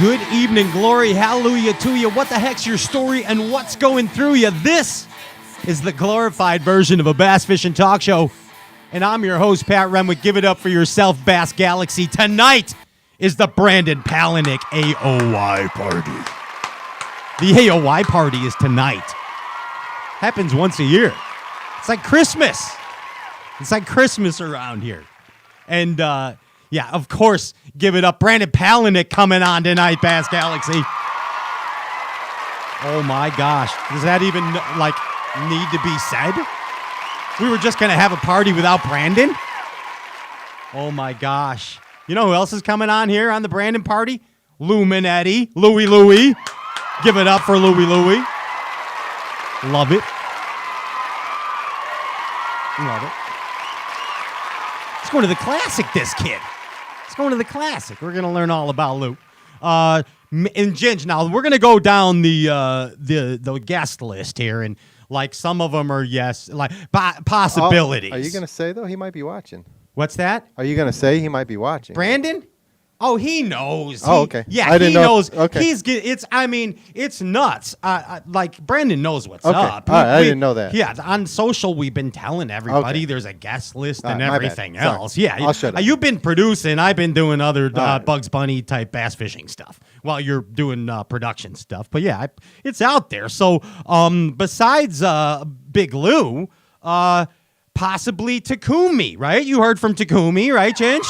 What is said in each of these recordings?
Good evening, glory, hallelujah to you. What the heck's your story and what's going through you? This is the glorified version of a bass fishing talk show. And I'm your host, Pat Renwick. Give it up for yourself, Bass Galaxy. Tonight is the Brandon Palaniuk AOY party. The AOY party is tonight. Happens once a year. It's like Christmas. It's like Christmas around here. And, yeah, of course, give it up. Brandon Palaniuk coming on tonight, Bass Galaxy. Oh, my gosh. Does that even, need to be said? We were just going to have a party without Brandon? Oh, my gosh. You know who else is coming on here on the Brandon party? Monetti. Louie. Give it up for Louie. Love it. Love it. Let's go to the classic, this kid. Let's go to the classic. We're going to learn all about Lou. And Ginge, now we're going to go down the guest list here, and some of them are possibilities. Are you going to say, though, he might be watching? What's that? Are you going to say he might be watching? Brandon? Oh, he knows. Okay. Yeah, he knows. Okay. It's nuts. Brandon knows what's okay. up. All right, I didn't know that. Yeah, on social, we've been telling everybody there's a guest list and everything else. Sorry. Yeah, I'll shut up. You've been producing. I've been doing other Bugs Bunny type bass fishing stuff while you're doing production stuff. But yeah, it's out there. So besides Big Lou, possibly Takumi, right? You heard from Takumi, right, Chinch?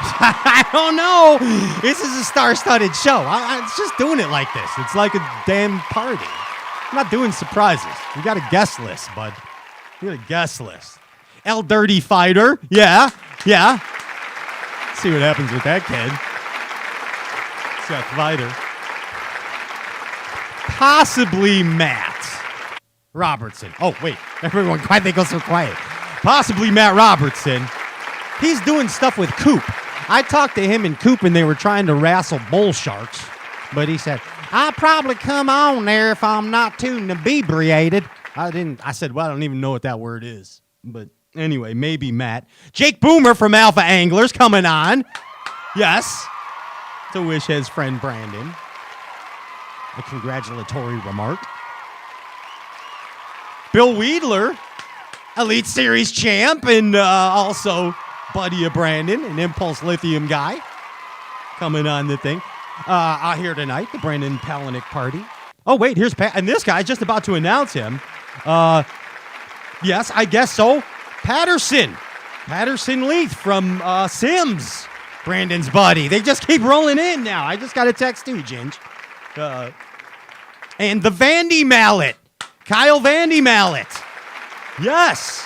I don't know. This is a star-studded show. It's just doing it like this. It's like a damn party. I'm not doing surprises. We got a guest list, bud. We got a guest list. El Dirty Feider. Yeah. See what happens with that kid. Seth Fighter. Possibly Matt Robertson. Oh, wait. Everyone, why'd they go so quiet? Possibly Matt Robertson. He's doing stuff with Coop. I talked to him and Coop, and they were trying to wrestle bull sharks. But he said, I'll probably come on there if I'm not too inebriated. I said, well, I don't even know what that word is. But anyway, maybe Matt. Jake Boomer from Alpha Anglers coming on. Yes. To wish his friend Brandon a congratulatory remark. Bill Weidler, Elite Series champ, and also buddy of Brandon, an Impulse Lithium guy, coming on the thing. Out here tonight, the Brandon Palaniuk party. Oh, wait, here's Pat, and this guy's just about to announce him. Yes, I guess so. Patterson Leeth from Sims, Brandon's buddy. They just keep rolling in now. I just got a text too, Ginge. And the Vandy Mallet, Kyle Vandy Mallet. Yes,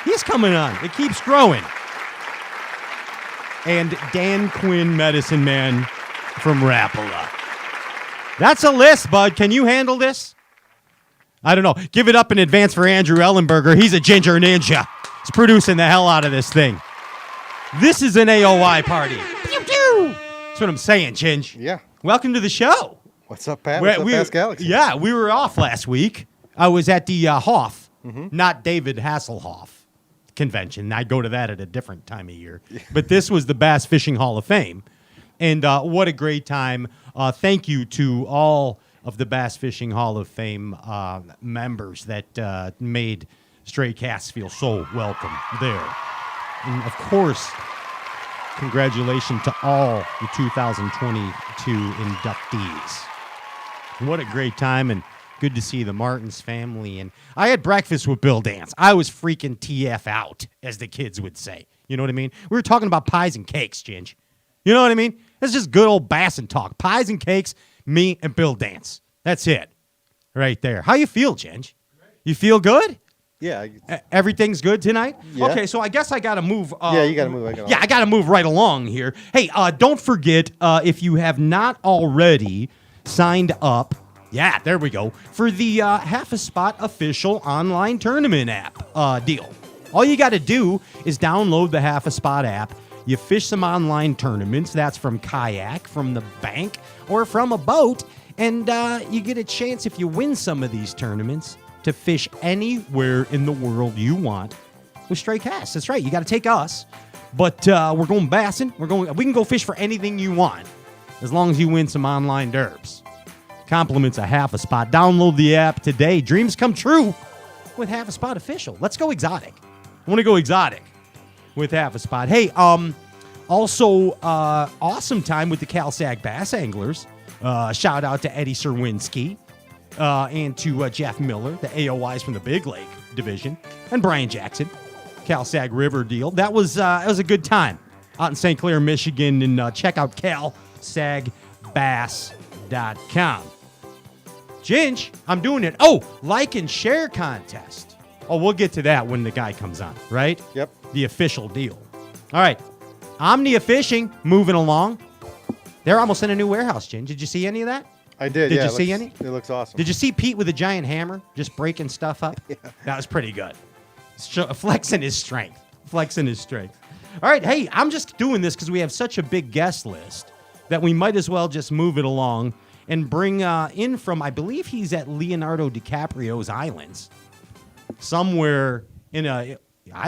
he's coming on. It keeps growing. And Dan Quinn, Medicine Man from Rapala. That's a list, bud. Can you handle this? I don't know. Give it up in advance for Andrew Ellenberger. He's a ginger ninja. He's producing the hell out of this thing. This is an AOY party. Pew, pew. That's what I'm saying, Ginge. Yeah. Welcome to the show. What's up, Pat? What's up, Bass Galaxy? Yeah, we were off last week. I was at the Hoff, not David Hasselhoff convention. I go to that at a different time of year. Yeah. But this was the Bass Fishing Hall of Fame. And what a great time. Thank you to all of the Bass Fishing Hall of Fame members that made Stray Casts feel so welcome there. And, of course, congratulations to all the 2022 inductees. What a great time, and good to see the Martins family. And I had breakfast with Bill Dance. I was freaking TF out, as the kids would say. You know what I mean? We were talking about pies and cakes, Ginge. You know what I mean? It's just good old bassin' talk. Pies and cakes, me and Bill Dance. That's it. Right there. How you feel, Ginge? You feel good? Yeah. Everything's good tonight? Yeah. Okay, so I guess I got to move. Yeah, you got to move. I got to move right along here. Hey, don't forget, if you have not already signed up, yeah, there we go, for the Half a Spot official online tournament app deal. All you got to do is download the Half a Spot app. You fish some online tournaments. That's from kayak, from the bank, or from a boat. And you get a chance, if you win some of these tournaments, to fish anywhere in the world you want with Stray Casts. That's right. You got to take us. But we're going bassing. We can go fish for anything you want. as long as you win some online derbs. Compliments a half a spot. Download the app today. Dreams come true with Half a Spot official. Let's go exotic. I want to go exotic with Half a Spot. Hey, also awesome time with the CalSag Bass Anglers. Shout out to Eddie Serwinski and to Jeff Miller, the AOYs from the Big Lake Division, and Brian Jackson, CalSag River deal. That was a good time out in St. Clair, Michigan, and check out CalSagBass.com. Ginge, I'm doing it. Oh, like and share contest. Oh, we'll get to that when the guy comes on, right? Yep. The official deal. All right. Omnia Fishing, moving along. They're almost in a new warehouse, Ginge. Did you see any of that? I did, Did you see any? It looks awesome. Did you see Pete with a giant hammer just breaking stuff up? Yeah. That was pretty good. Flexing his strength. All right, hey, I'm just doing this because we have such a big guest list that we might as well just move it along and bring in from, I believe he's at Leonardo DiCaprio's Islands. Somewhere in I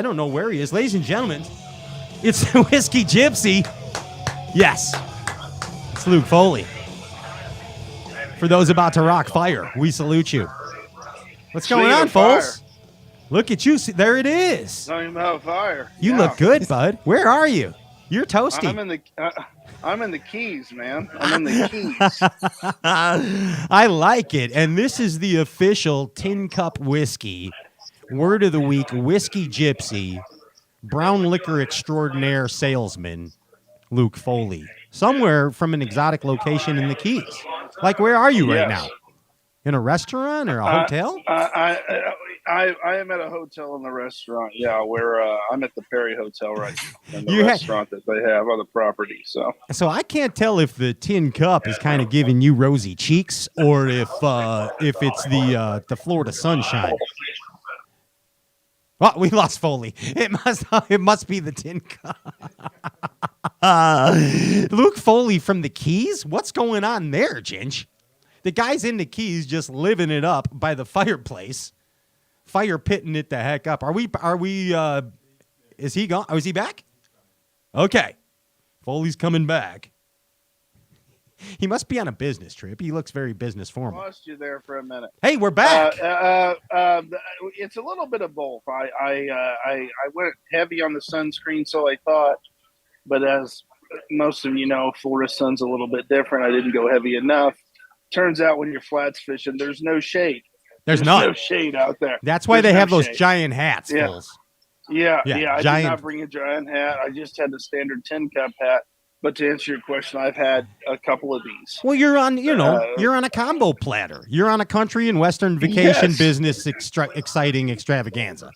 don't know where he is. Ladies and gentlemen, it's Whiskey Gypsy. Yes, it's Luke Foley. For those about to rock fire, we salute you. What's going on, folks? Look at you. There it is. Talking about fire. You look good, bud. Where are you? You're toasty. I'm in the Keys, man. I'm in the Keys. I like it. And this is the official Tin Cup Whiskey. Word of the week, Whiskey Gypsy, brown liquor extraordinaire salesman, Luke Foley. Somewhere from an exotic location in the Keys. Like, where are you right now? In a restaurant or a hotel? I am at a hotel in the restaurant. Yeah, where I'm at the Perry Hotel right now. In the restaurant that they have on the property. So I can't tell if the Tin Cup is kind of giving you rosy cheeks or if it's the Florida sunshine. Well, we lost Foley. It must be the Tin Cup. Luke Foley from the Keys? What's going on there, Ginge? The guy's in the Keys just living it up by the fireplace. Fire pitting it the heck up. Are we is he gone? Oh, is he back? Okay. Foley's coming back. He must be on a business trip. He looks very business formal. Lost you there for a minute. Hey, we're back. It's a little bit of both. I went heavy on the sunscreen, so I thought, but as most of you know, Florida sun's a little bit different. I didn't go heavy enough. Turns out when you're flats fishing, there's no shade. There's no shade out there. That's why they have those giant hats. Yeah. Yeah. I did not bring a giant hat. I just had the standard tin cup hat. But to answer your question, I've had a couple of these. Well, you're on a combo platter. You're on a country and western vacation business exciting extravaganza.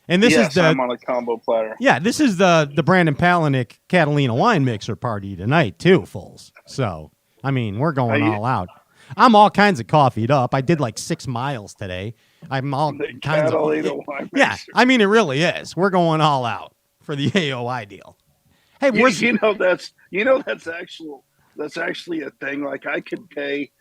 And this is I'm on a combo platter. Yeah, this is the Brandon Palaniuk Catalina wine mixer party tonight too, fools. So, I mean, we're going all out. I'm all kinds of coffeeed up. I did like 6 miles today. I'm all kinds of wine mixer. Yeah, I mean, it really is. We're going all out for the AOY deal. Hey, that's actually a thing. Like, I could pay,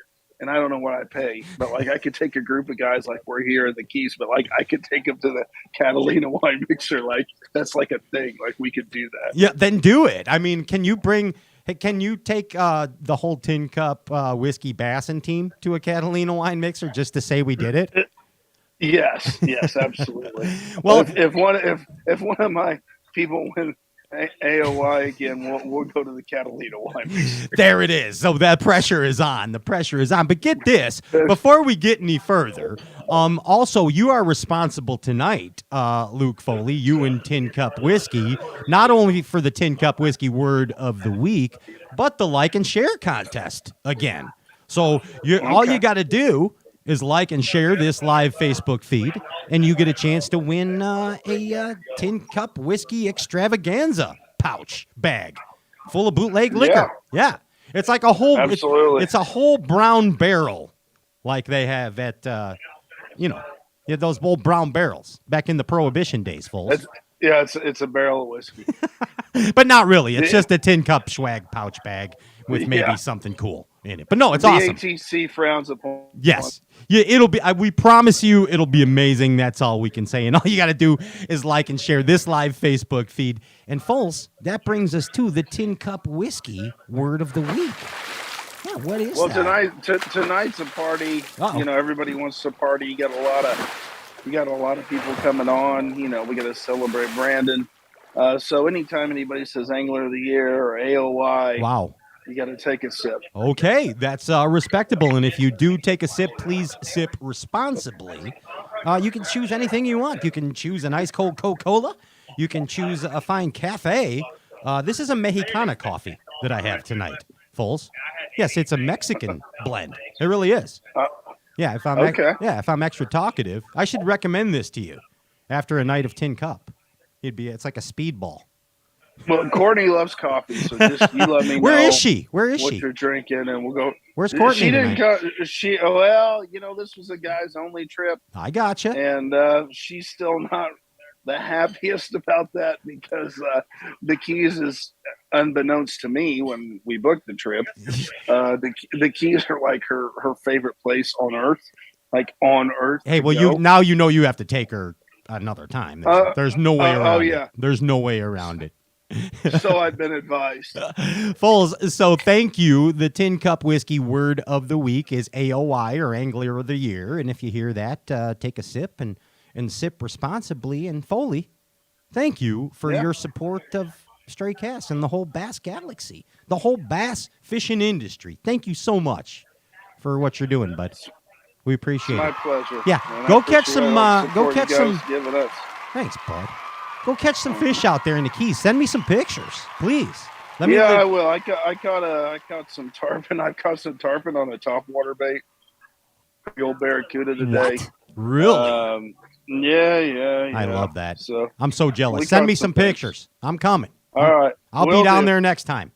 and I don't know what I pay, but like I could take a group of guys like we're here in the Keys, but like I could take them to the Catalina wine mixer. Like, that's like a thing. Like, we could do that. Yeah, then do it. I mean, can you take the whole Tin Cup whiskey Bassin team to a Catalina wine mixer just to say we did it? Yes, absolutely. Well, if one of my people win AOY again, we'll go to the Catalina wine mixer. There it is. So that pressure is on. But get this, before we get any further, also you are responsible tonight, Luke Foley, you and Tin Cup Whiskey, not only for the Tin Cup Whiskey word of the week, but the like and share contest again. So all you got to do is like and share this live Facebook feed, and you get a chance to win a Tin Cup Whiskey extravaganza pouch bag full of bootleg liquor. Yeah. It's like a whole, it's a whole brown barrel like they have at, those old brown barrels back in the Prohibition days, fools. It's a barrel of whiskey. But not really. It's just a Tin Cup swag pouch bag with maybe something cool in it. But no, it's awesome. The ATC frowns upon. Yes. Yeah, it'll be. We promise you, it'll be amazing. That's all we can say. And all you got to do is like and share this live Facebook feed. And folks, that brings us to the Tin Cup Whiskey word of the week. What is well, that? tonight's a party. You know, everybody wants to party. You got a lot of people coming on. You know, we got to celebrate Brandon. So anytime anybody says Angler of the Year or AOY, wow, you got to take a sip. Okay, that's respectable. And if you do take a sip, please sip responsibly. You can choose anything you want. You can choose an ice cold Coca-Cola. You can choose a fine cafe. This is a Mexicana coffee that I have tonight, Foles. Yes, it's a Mexican blend. It really is. Yeah, if I'm extra talkative, I should recommend this to you after a night of Tin Cup. It's like a speedball. Well, Courtney loves coffee, so just you let me know. Where is she? What you're drinking, and we'll go. Where's Courtney? She didn't go. Well, you know, this was a guy's only trip. I gotcha. And she's still not the happiest about that because the Keys is, unbeknownst to me when we booked the trip, the Keys are like her favorite place on Earth, like on Earth. Hey, well, you know you have to take her another time. There's no way around it. There's no way around it. So I've been advised. Foles, so thank you. The Tin Cup Whiskey word of the week is AOY, or Angler of the Year. And if you hear that, take a sip and sip responsibly. And Foley, thank you for your support of Stray Cast and the whole bass galaxy, the whole bass fishing industry. Thank you so much for what you're doing, bud. We appreciate it. My pleasure. Yeah, and go catch some. Giving us. Thanks, bud. Go catch some fish out there in the Keys. Send me some pictures, please. I will. I caught some tarpon. I caught some tarpon on a topwater bait. The old barracuda today. What? Really? Yeah. I love that. So I'm so jealous. Send me some pictures. I'm coming. All right. I'll be down there next time.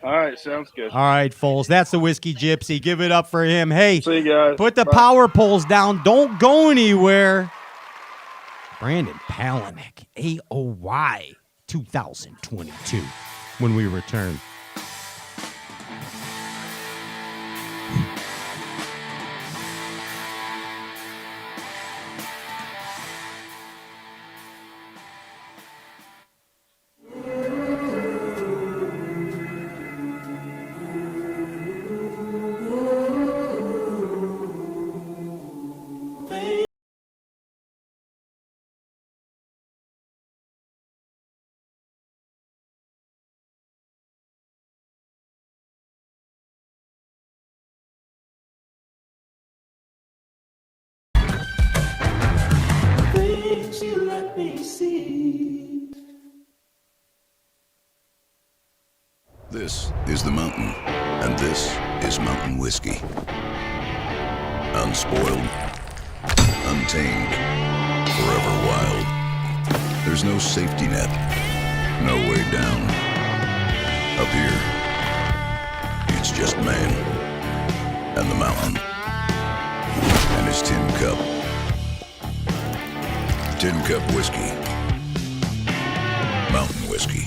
All right, sounds good. All right, Foles. That's the Whiskey Gypsy. Give it up for him. Hey, see you guys. Put the power poles down. Don't go anywhere. Brandon Palaniuk, AOY 2022, when we return. This is the mountain, and this is mountain whiskey. Unspoiled, untamed, forever wild. There's no safety net, no way down. Up here, it's just man, and the mountain, and his tin cup. Tin Cup Whiskey. Mountain Whiskey.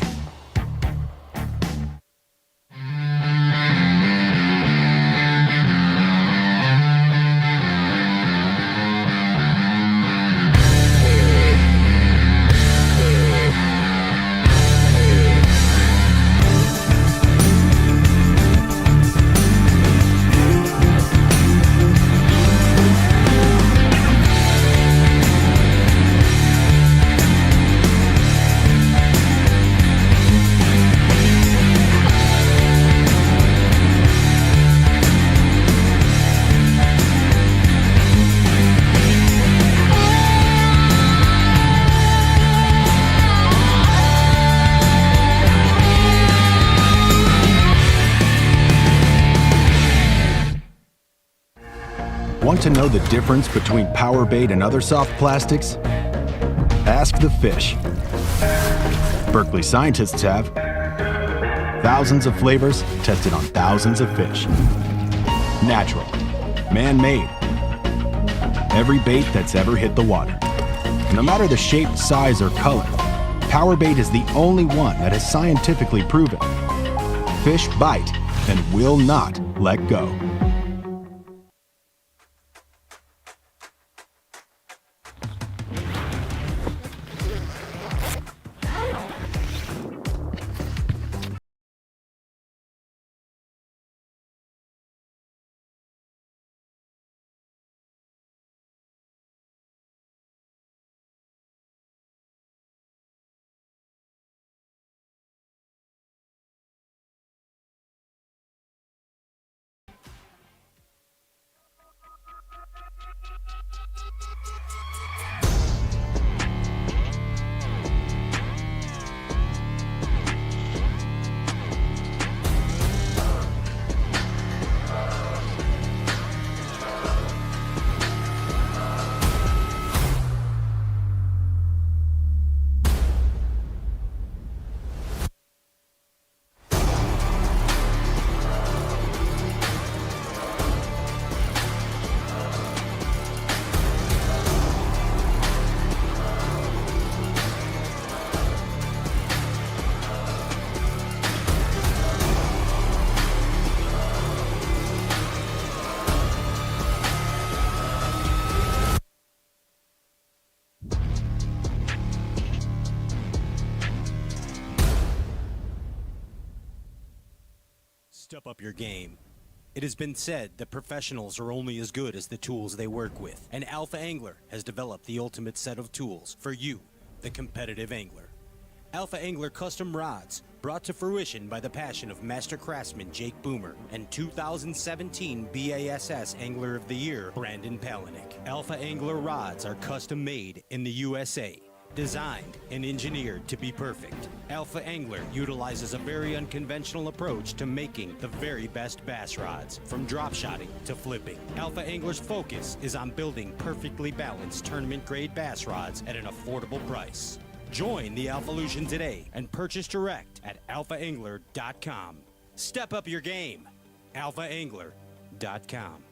Want to know the difference between power bait and other soft plastics? Ask the fish. Berkeley scientists have. Thousands of flavors tested on thousands of fish. Natural. Man-made. Every bait that's ever hit the water. No matter the shape, size, or color, power bait is the only one that is scientifically proven. Fish bite and will not let go. Step up your game. It has been said that professionals are only as good as the tools they work with, and Alpha Angler has developed the ultimate set of tools for you, the competitive angler. Alpha Angler custom rods, brought to fruition by the passion of master craftsman Jake Boomer and 2017 BASS Angler of the Year Brandon Palaniuk. Alpha Angler rods are custom made in the USA. Designed and engineered to be perfect, Alpha Angler utilizes a very unconventional approach to making the very best bass rods, from drop shotting to flipping. Alpha Angler's focus is on building perfectly balanced tournament-grade bass rods at an affordable price. Join the Alphalution today and purchase direct at alphaangler.com. Step up your game. alphaangler.com.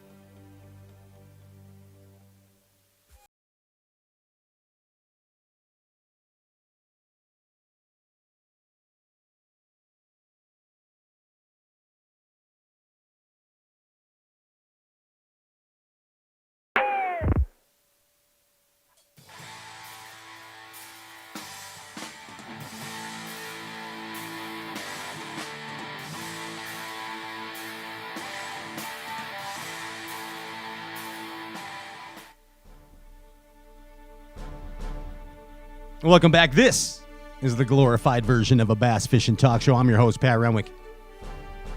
Welcome back. This is the glorified version of a bass fishing talk show. I'm your host, Pat Renwick. I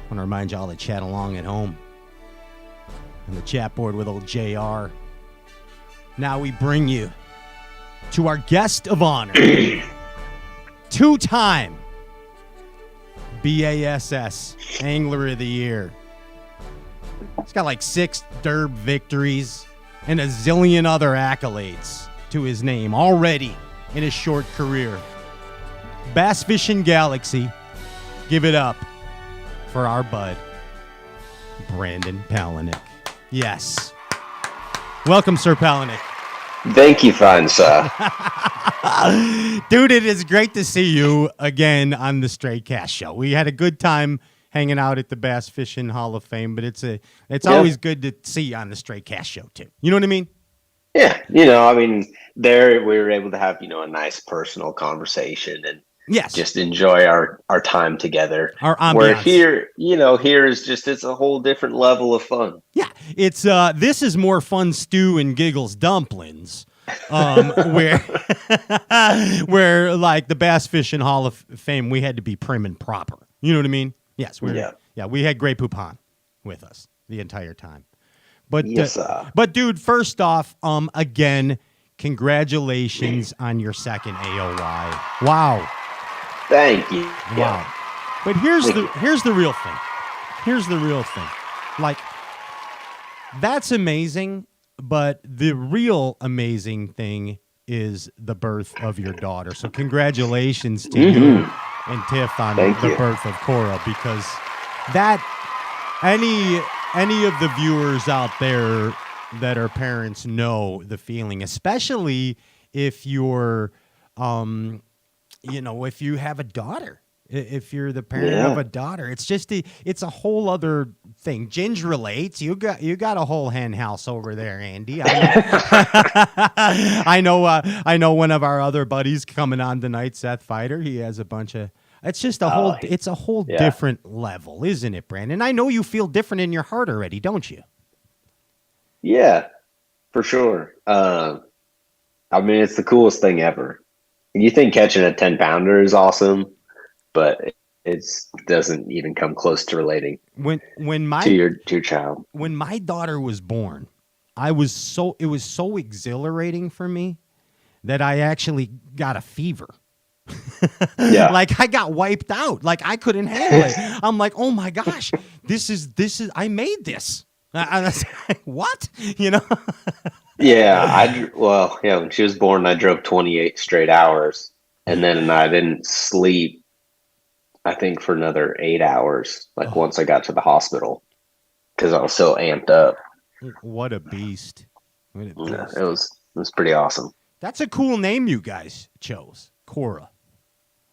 want to remind y'all to chat along at home on the chat board with old JR. Now we bring you to our guest of honor, two-time BASS Angler of the Year. He's got like 6 derb victories and a zillion other accolades to his name already in his short career. Bass Fishing Galaxy, give it up for our bud, Brandon Palaniuk. Yes. Welcome, Sir Palaniuk. Thank you, fine sir. Dude, it is great to see you again on the Stray Cast Show. We had a good time hanging out at the Bass Fishing Hall of Fame, but it's always good to see you on the Stray Cast Show, too. You know what I mean? Yeah, there we were able to have, a nice personal conversation and just enjoy our time together. Our ambiance. Where here is just, it's a whole different level of fun. Yeah, it's this is more fun stew and giggles dumplings, where like the Bass Fishing Hall of Fame, we had to be prim and proper. You know what I mean? Yes, we had Grey Poupon with us the entire time. But yes, but dude, first off, again, congratulations on your second AOY. Wow. Thank you. Wow. Yeah. But here's the real thing. Here's the real thing. Like, that's amazing, but the real amazing thing is the birth of your daughter. So congratulations to you and Tiff on the birth of Cora, because that any of the viewers out there that are parents know the feeling, especially if you're, if you have a daughter, if you're the parent of a daughter, it's just it's a whole other thing. Ginge relates. You got a whole hen house over there, Andy. I know one of our other buddies coming on tonight, Seth Fighter. He has a bunch of. It's just a whole different level, isn't it, Brandon? I know you feel different in your heart already, don't you? Yeah, for sure. It's the coolest thing ever. You think catching a 10-pounder is awesome, but it doesn't even come close to relating to your child. When my daughter was born, it was so exhilarating for me that I actually got a fever. Yeah. Like I got wiped out. Like I couldn't handle it. I'm like, oh my gosh, this is, I made this. I was like, what? You know? Yeah. When she was born, I drove 28 straight hours, and then I didn't sleep, I think, for another 8 hours, once I got to the hospital, because I was so amped up. What a beast. Yeah, it was pretty awesome. That's a cool name you guys chose. Cora.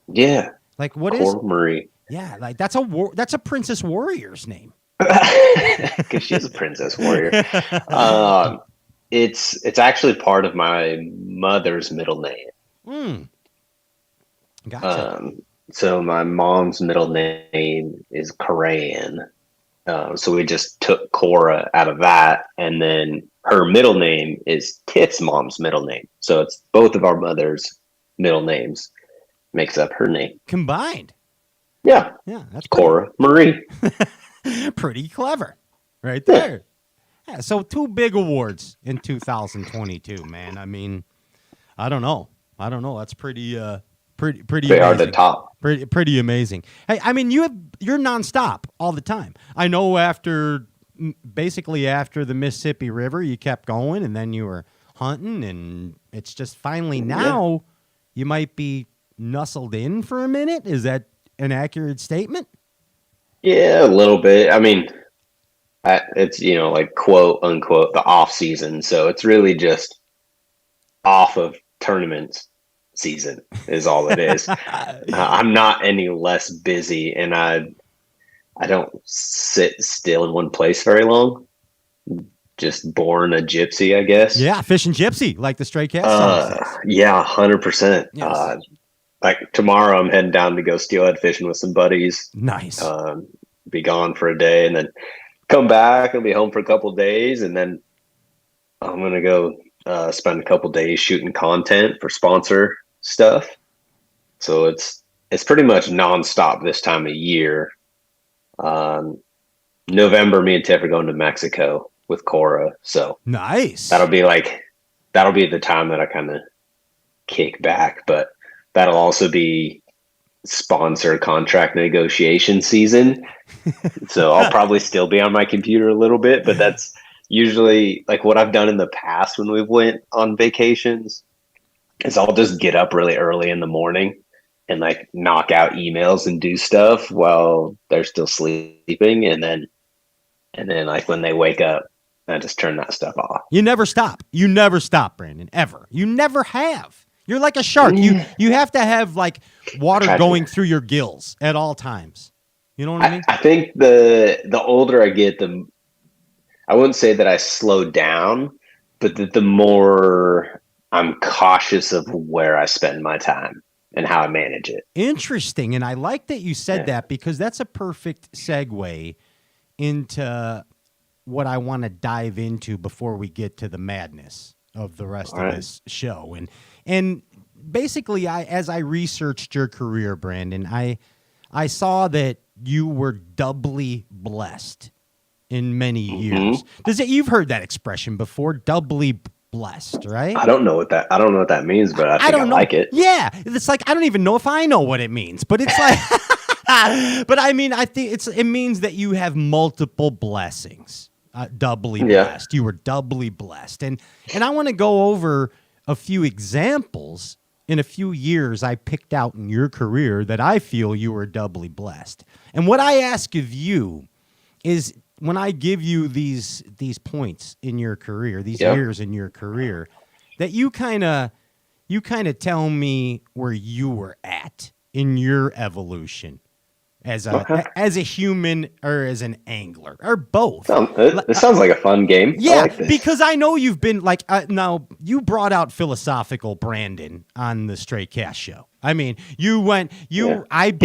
Yeah. Like what Cora is Marie. Yeah, like that's a Princess Warrior's name. Because she's a princess warrior. It's actually part of my mother's middle name. Gotcha. So my mom's middle name is Korean. So we just took Cora out of that, and then her middle name is Tiff's mom's middle name. So it's both of our mother's middle names makes up her name. Combined. Yeah. Yeah, that's Cora Marie. Pretty clever. Right there. Yeah, so 2 big awards in 2022, man. I mean, I don't know. That's pretty pretty They amazing. are the top. Pretty amazing. Hey, I mean, you're nonstop all the time. I know basically after the Mississippi River, you kept going, and then you were hunting, and it's just finally now you might be nuzzled in for a minute. Is that an accurate statement? Yeah, a little bit. I mean, it's, quote unquote, the off season. So it's really just off of tournaments season is all it is. I'm not any less busy, and I don't sit still in one place very long. Just born a gypsy, I guess. Yeah, fishing gypsy, like the Stray Cats song says. Yeah, 100%. Yes. Like tomorrow, I'm heading down to go steelhead fishing with some buddies. Nice. Be gone for a day, and then come back and be home for a couple of days, and then I'm gonna go spend a couple of days shooting content for sponsor stuff. So it's pretty much nonstop this time of year. November, me and Tiff are going to Mexico with Cora, so nice. That'll be the time that I kind of kick back, but that'll also be sponsor contract negotiation season. So I'll probably still be on my computer a little bit, but that's usually like what I've done in the past when we went on vacations is I'll just get up really early in the morning and like knock out emails and do stuff while they're still sleeping. And then like when they wake up, I just turn that stuff off. You never stop. You never stop, Brandon, ever. You never have. You're like a shark. You have to have like water going through your gills at all times. You know what I mean? I think the older I get, I wouldn't say that I slow down, but the more I'm cautious of where I spend my time and how I manage it. Interesting. And I like that you said that, because that's a perfect segue into what I want to dive into before we get to the madness of the rest of this show. And basically, as I researched your career, Brandon, I saw that you were doubly blessed in many years. You've heard that expression before, doubly blessed, right? I don't know what that means, but I think I like it. Yeah, it's like I don't even know if I know what it means, but it's like but I mean, I think it means that you have multiple blessings. Doubly blessed. You were doubly blessed. And I want to go over a few examples in a few years I picked out in your career that I feel you were doubly blessed. And what I ask of you is, when I give you these points in your career, these years in your career, that you kind of tell me where you were at in your evolution as a human or as an angler or both. This sounds like a fun game. Yeah, like because I know you've been like now you brought out philosophical Brandon on the Straight Cast show. I mean, he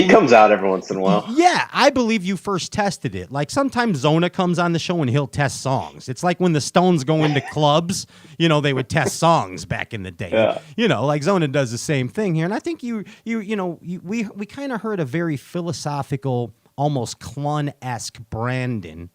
comes out every once in a while. Yeah, I believe you first tested it. Like sometimes Zona comes on the show and he'll test songs. It's like when the Stones go into clubs, they would test songs back in the day. Yeah. Like Zona does the same thing here. And I think we kind of heard a very philosophical, almost Clun-esque Brandon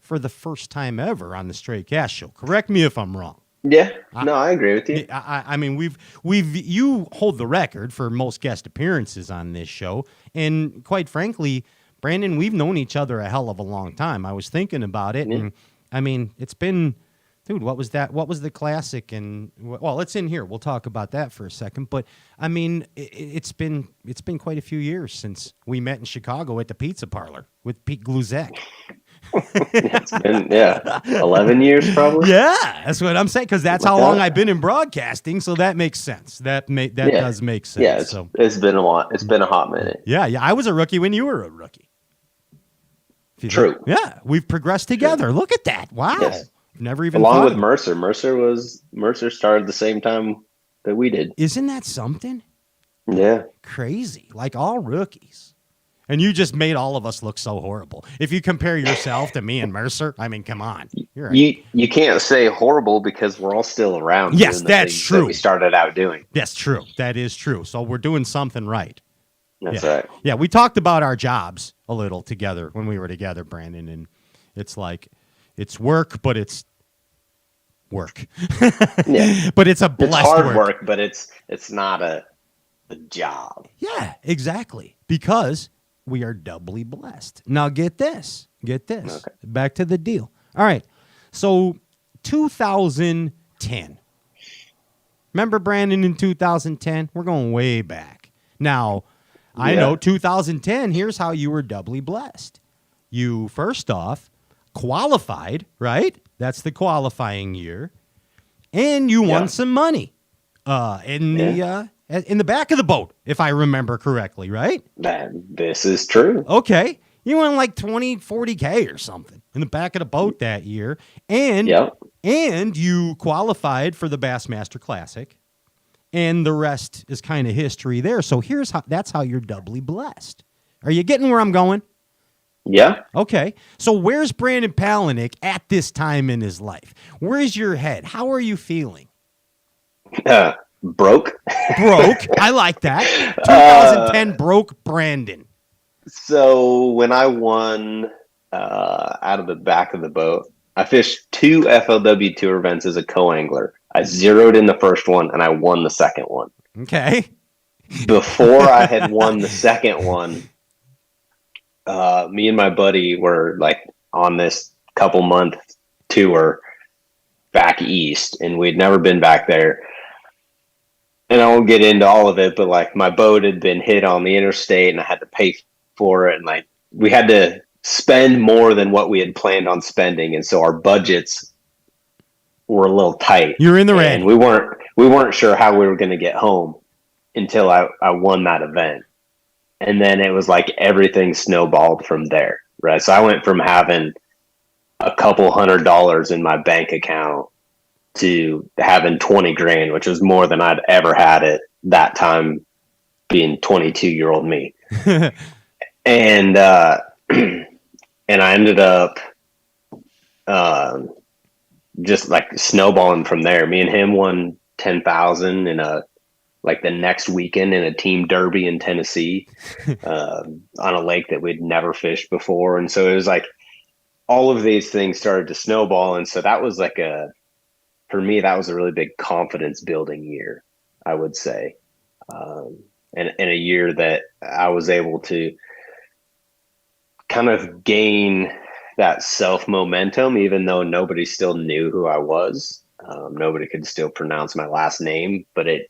for the first time ever on the Straight Cast Show. Correct me if I'm wrong. Yeah, no, I agree with you. I mean, you hold the record for most guest appearances on this show, and quite frankly, Brandon, we've known each other a hell of a long time. I was thinking about it, and I mean, it's been, dude, what was that? What was the classic? And well, it's in here. We'll talk about that for a second. But I mean, it's been quite a few years since we met in Chicago at the pizza parlor with Pete Gluzek. It's been 11 years probably. Yeah, that's what I'm saying, because that's how long I've been in broadcasting, so that makes sense. That does make sense. Yeah, it's been a while. It's been a hot minute. Yeah, I was a rookie when you were a rookie. True. Yeah, we've progressed together. True. Look at that. Wow. Yes. Never even along with Mercer. Mercer started the same time that we did. Isn't that something? Yeah. Crazy. Like all rookies. And you just made all of us look so horrible. If you compare yourself to me and Mercer, I mean, come on. You can't say horrible because we're all still around. Yes, that's true. That we started out doing. That's true. That is true. So we're doing something right. That's right. Yeah, we talked about our jobs a little together when we were together, Brandon, and it's like it's work, but it's work. Yeah. But it's a blessed It's hard work, but it's not a job. Yeah, exactly. Because we are doubly blessed. Now get this. Okay. Back to the deal. All right. So 2010. Remember, Brandon, in 2010? We're going way back. Now, I know 2010, here's how you were doubly blessed. You, first off, qualified, right? That's the qualifying year. And you won some money in the back of the boat, if I remember correctly, right? This is true. Okay. You won like 20, 40K or something in the back of the boat that year. And you qualified for the Bassmaster Classic. And the rest is kind of history there. So that's how you're doubly blessed. Are you getting where I'm going? Yeah. Okay. So where's Brandon Palaniuk at this time in his life? Where's your head? How are you feeling? Broke. I like that. 2010 broke Brandon. So when I won out of the back of the boat, I fished 2 FLW Tour events as a co-angler. I zeroed in the first one, and I won the second one. Okay. Before I had won the second one, me and my buddy were like on this couple-month tour back east, and we'd never been back there. And I won't get into all of it, but like my boat had been hit on the interstate, and I had to pay for it, and like we had to spend more than what we had planned on spending, and so our budgets were a little tight. You're in the red. And we weren't sure how we were going to get home until I won that event. And then it was like everything snowballed from there, right? So I went from having a couple $100 in my bank account to having 20 grand, which was more than I'd ever had at that time, being 22-year-old me. And and I ended up just like snowballing from there. Me and him won 10,000 in the next weekend in a team derby in Tennessee on a lake that we'd never fished before. And so it was like all of these things started to snowball. And so that was for me, that was a really big confidence building year, I would say. And a year that I was able to kind of gain that self momentum, even though nobody still knew who I was. Nobody could still pronounce my last name, but it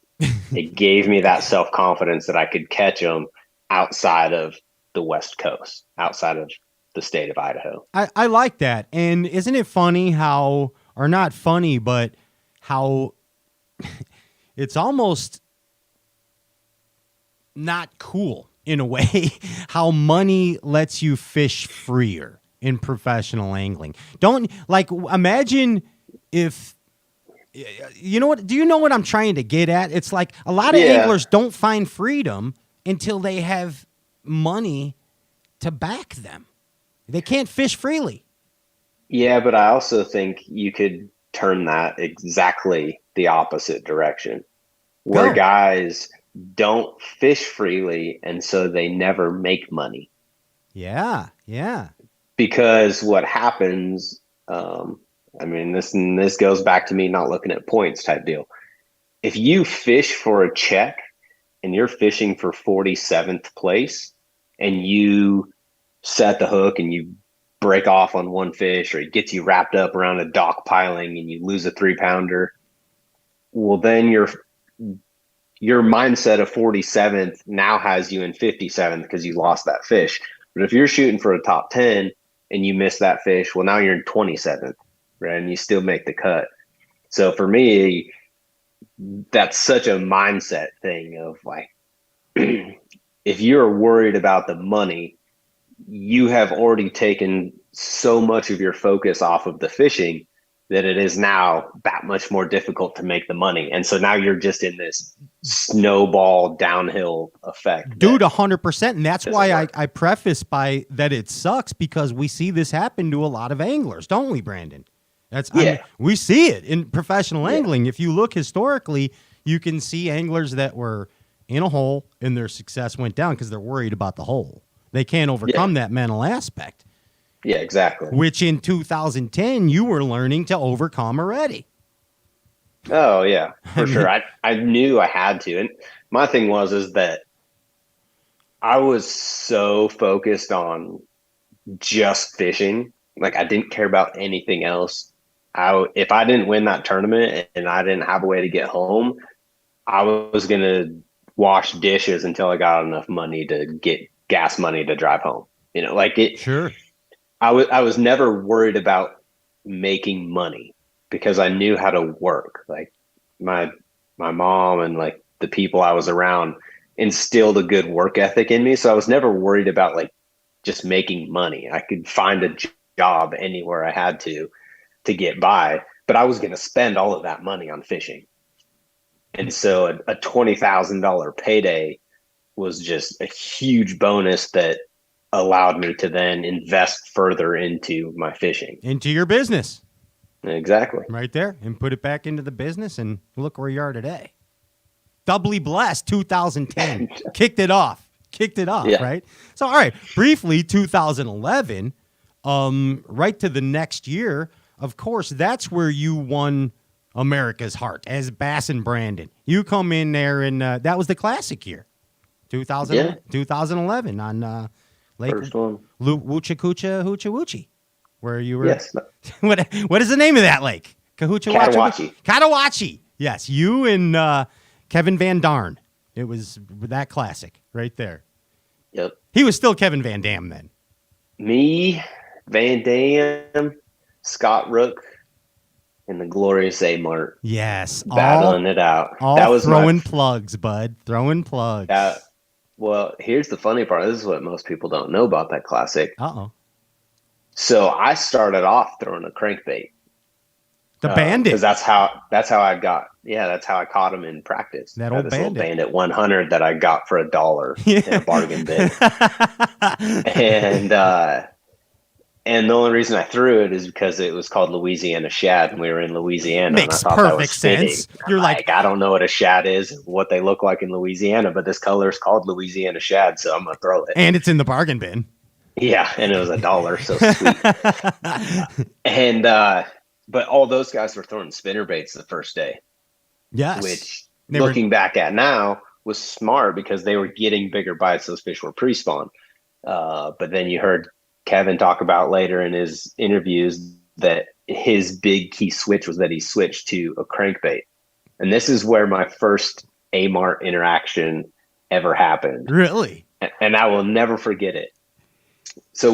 gave me that self confidence that I could catch them outside of the West Coast, outside of the state of Idaho. I like that. And isn't it funny how, or not funny, but how it's almost not cool in a way, how money lets you fish freer in professional angling. Don't imagine if, you know what, do you know what I'm trying to get at? It's like a lot of anglers don't find freedom until they have money to back them. They can't fish freely. Yeah, but I also think you could turn that exactly the opposite direction, where guys don't fish freely, and so they never make money. Yeah. because what happens, this goes back to me not looking at points type deal. If you fish for a check and you're fishing for 47th place and you set the hook and you break off on one fish, or it gets you wrapped up around a dock piling and you lose a 3-pounder, well, then your mindset of 47th now has you in 57th because you lost that fish. But if you're shooting for a top 10 and you miss that fish, well, now you're in 27th, right? And you still make the cut. So for me, that's such a mindset thing of like, if you're worried about the money, you have already taken so much of your focus off of the fishing that it is now that much more difficult to make the money. And so now you're just in this snowball downhill effect. Dude, 100%. And that's why I preface by that it sucks, because we see this happen to a lot of anglers, don't we, Brandon? We see it in professional angling. If you look historically, you can see anglers that were in a hole and their success went down because they're worried about the hole. They can't overcome that mental aspect. Yeah, exactly. Which in 2010, you were learning to overcome already. Oh, yeah, for sure. I knew I had to. And my thing is that I was so focused on just fishing. Like, I didn't care about anything else. If I didn't win that tournament and I didn't have a way to get home, I was going to wash dishes until I got enough money to get gas money to drive home. You know, like it. Sure. I was never worried about making money because I knew how to work. Like my mom and like the people I was around instilled a good work ethic in me. So I was never worried about like just making money. I could find a job anywhere I had to get by, but I was going to spend all of that money on fishing. And so a $20,000 payday was just a huge bonus that allowed me to then invest further into my fishing. Into your business. Exactly. Right there. And put it back into the business, and look where you are today. Doubly blessed, 2010. Kicked it off, right? So, all right, briefly, 2011, right to the next year, of course, that's where you won America's heart as Bass and Brandon. You come in there, and that was the classic year, 2011 on Lake Wuchi, where you were. Yes. What is the name of that lake? Katawachi. Yes, you and Kevin Van Darn. It was that classic right there. Yep. He was still Kevin Van Dam then. Me, Van Dam, Scott Rook, and the glorious A-Mart. Yes. Battling it out. That was throwing plugs, bud. Throwing plugs. Well, here's the funny part. This is what most people don't know about that classic. Uh-oh. So I started off throwing a crankbait. The Bandit. Because that's how I caught him in practice. That old Bandit. Bandit 100 that I got for $1 in a bargain bin. And the only reason I threw it is because it was called Louisiana Shad, and we were in Louisiana. Makes and I thought perfect that was sense. You're like, I don't know what a shad is, what they look like in Louisiana, but this color is called Louisiana Shad, so I'm gonna throw it. And it's in the bargain bin. Yeah, and it was $1, so sweet. And but all those guys were throwing spinner baits the first day. Yes. Which looking back at now was smart because they were getting bigger bites. Those fish were pre-spawn. But then you heard Kevin talk about later in his interviews that his big key switch was that he switched to a crankbait. And this is where my first A-Mart interaction ever happened. Really? And I will never forget it. So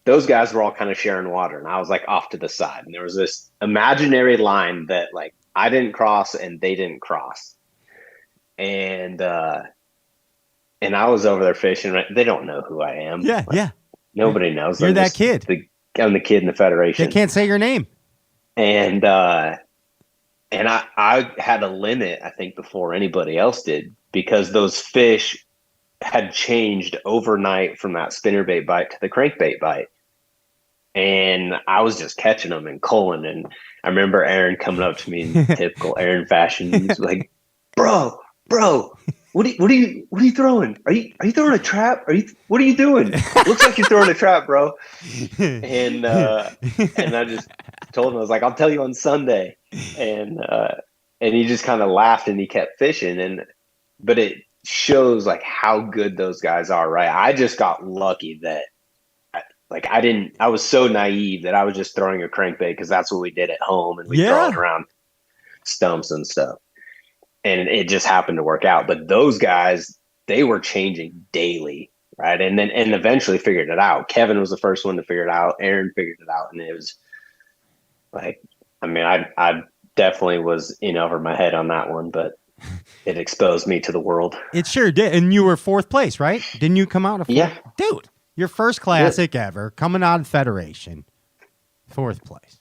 those guys were all kind of sharing water, and I was like off to the side. And there was this imaginary line that like I didn't cross and they didn't cross. And I was over there fishing. Right? They don't know who I am. Yeah, like, nobody knows. You're that kid. I'm the kid in the Federation. They can't say your name. And I had a limit, I think, before anybody else did, because those fish had changed overnight from that spinnerbait bite to the crankbait bite. And I was just catching them and culling. And I remember Aaron coming up to me in typical Aaron fashion. He was like, bro, what are you throwing? Are you throwing a trap? What are you doing? Looks like you're throwing a trap, bro. And I just told him, I was like, I'll tell you on Sunday. And he just kind of laughed and he kept fishing. But it shows like how good those guys are, right? I just got lucky that I was so naive that I was just throwing a crankbait because that's what we did at home, and we throw it around stumps and stuff. And it just happened to work out. But those guys, they were changing daily, right? And eventually figured it out. Kevin was the first one to figure it out. Aaron figured it out. And it was like, I mean, I definitely was in over my head on that one, but it exposed me to the world. It sure did. And you were fourth place, right? Didn't you come out of fourth? Yeah. Dude, your first classic ever, coming out of Federation, fourth place.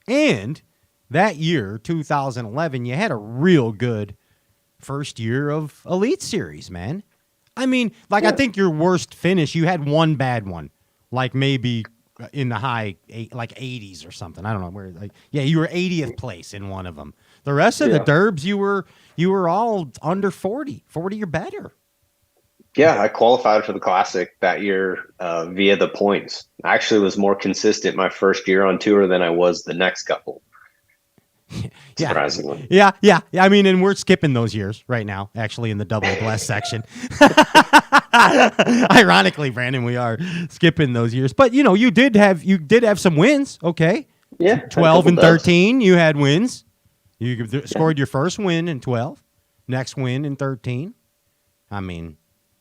And that year, 2011, you had a real good first year of Elite Series, man. I mean, I think your worst finish, you had one bad one, like maybe in the high 80s or something. I don't know where. You were 80th place in one of them. The rest of the derbs, you were all under 40 or better. Yeah, I qualified for the Classic that year via the points. I actually was more consistent my first year on tour than I was the next couple. Surprisingly. Yeah. I mean, and we're skipping those years right now, actually, in the double blessed section. Ironically, Brandon, we are skipping those years. But you did have some wins, okay? Yeah. 12 and 13, you had wins. You scored your first win in 12, next win in 13. I mean,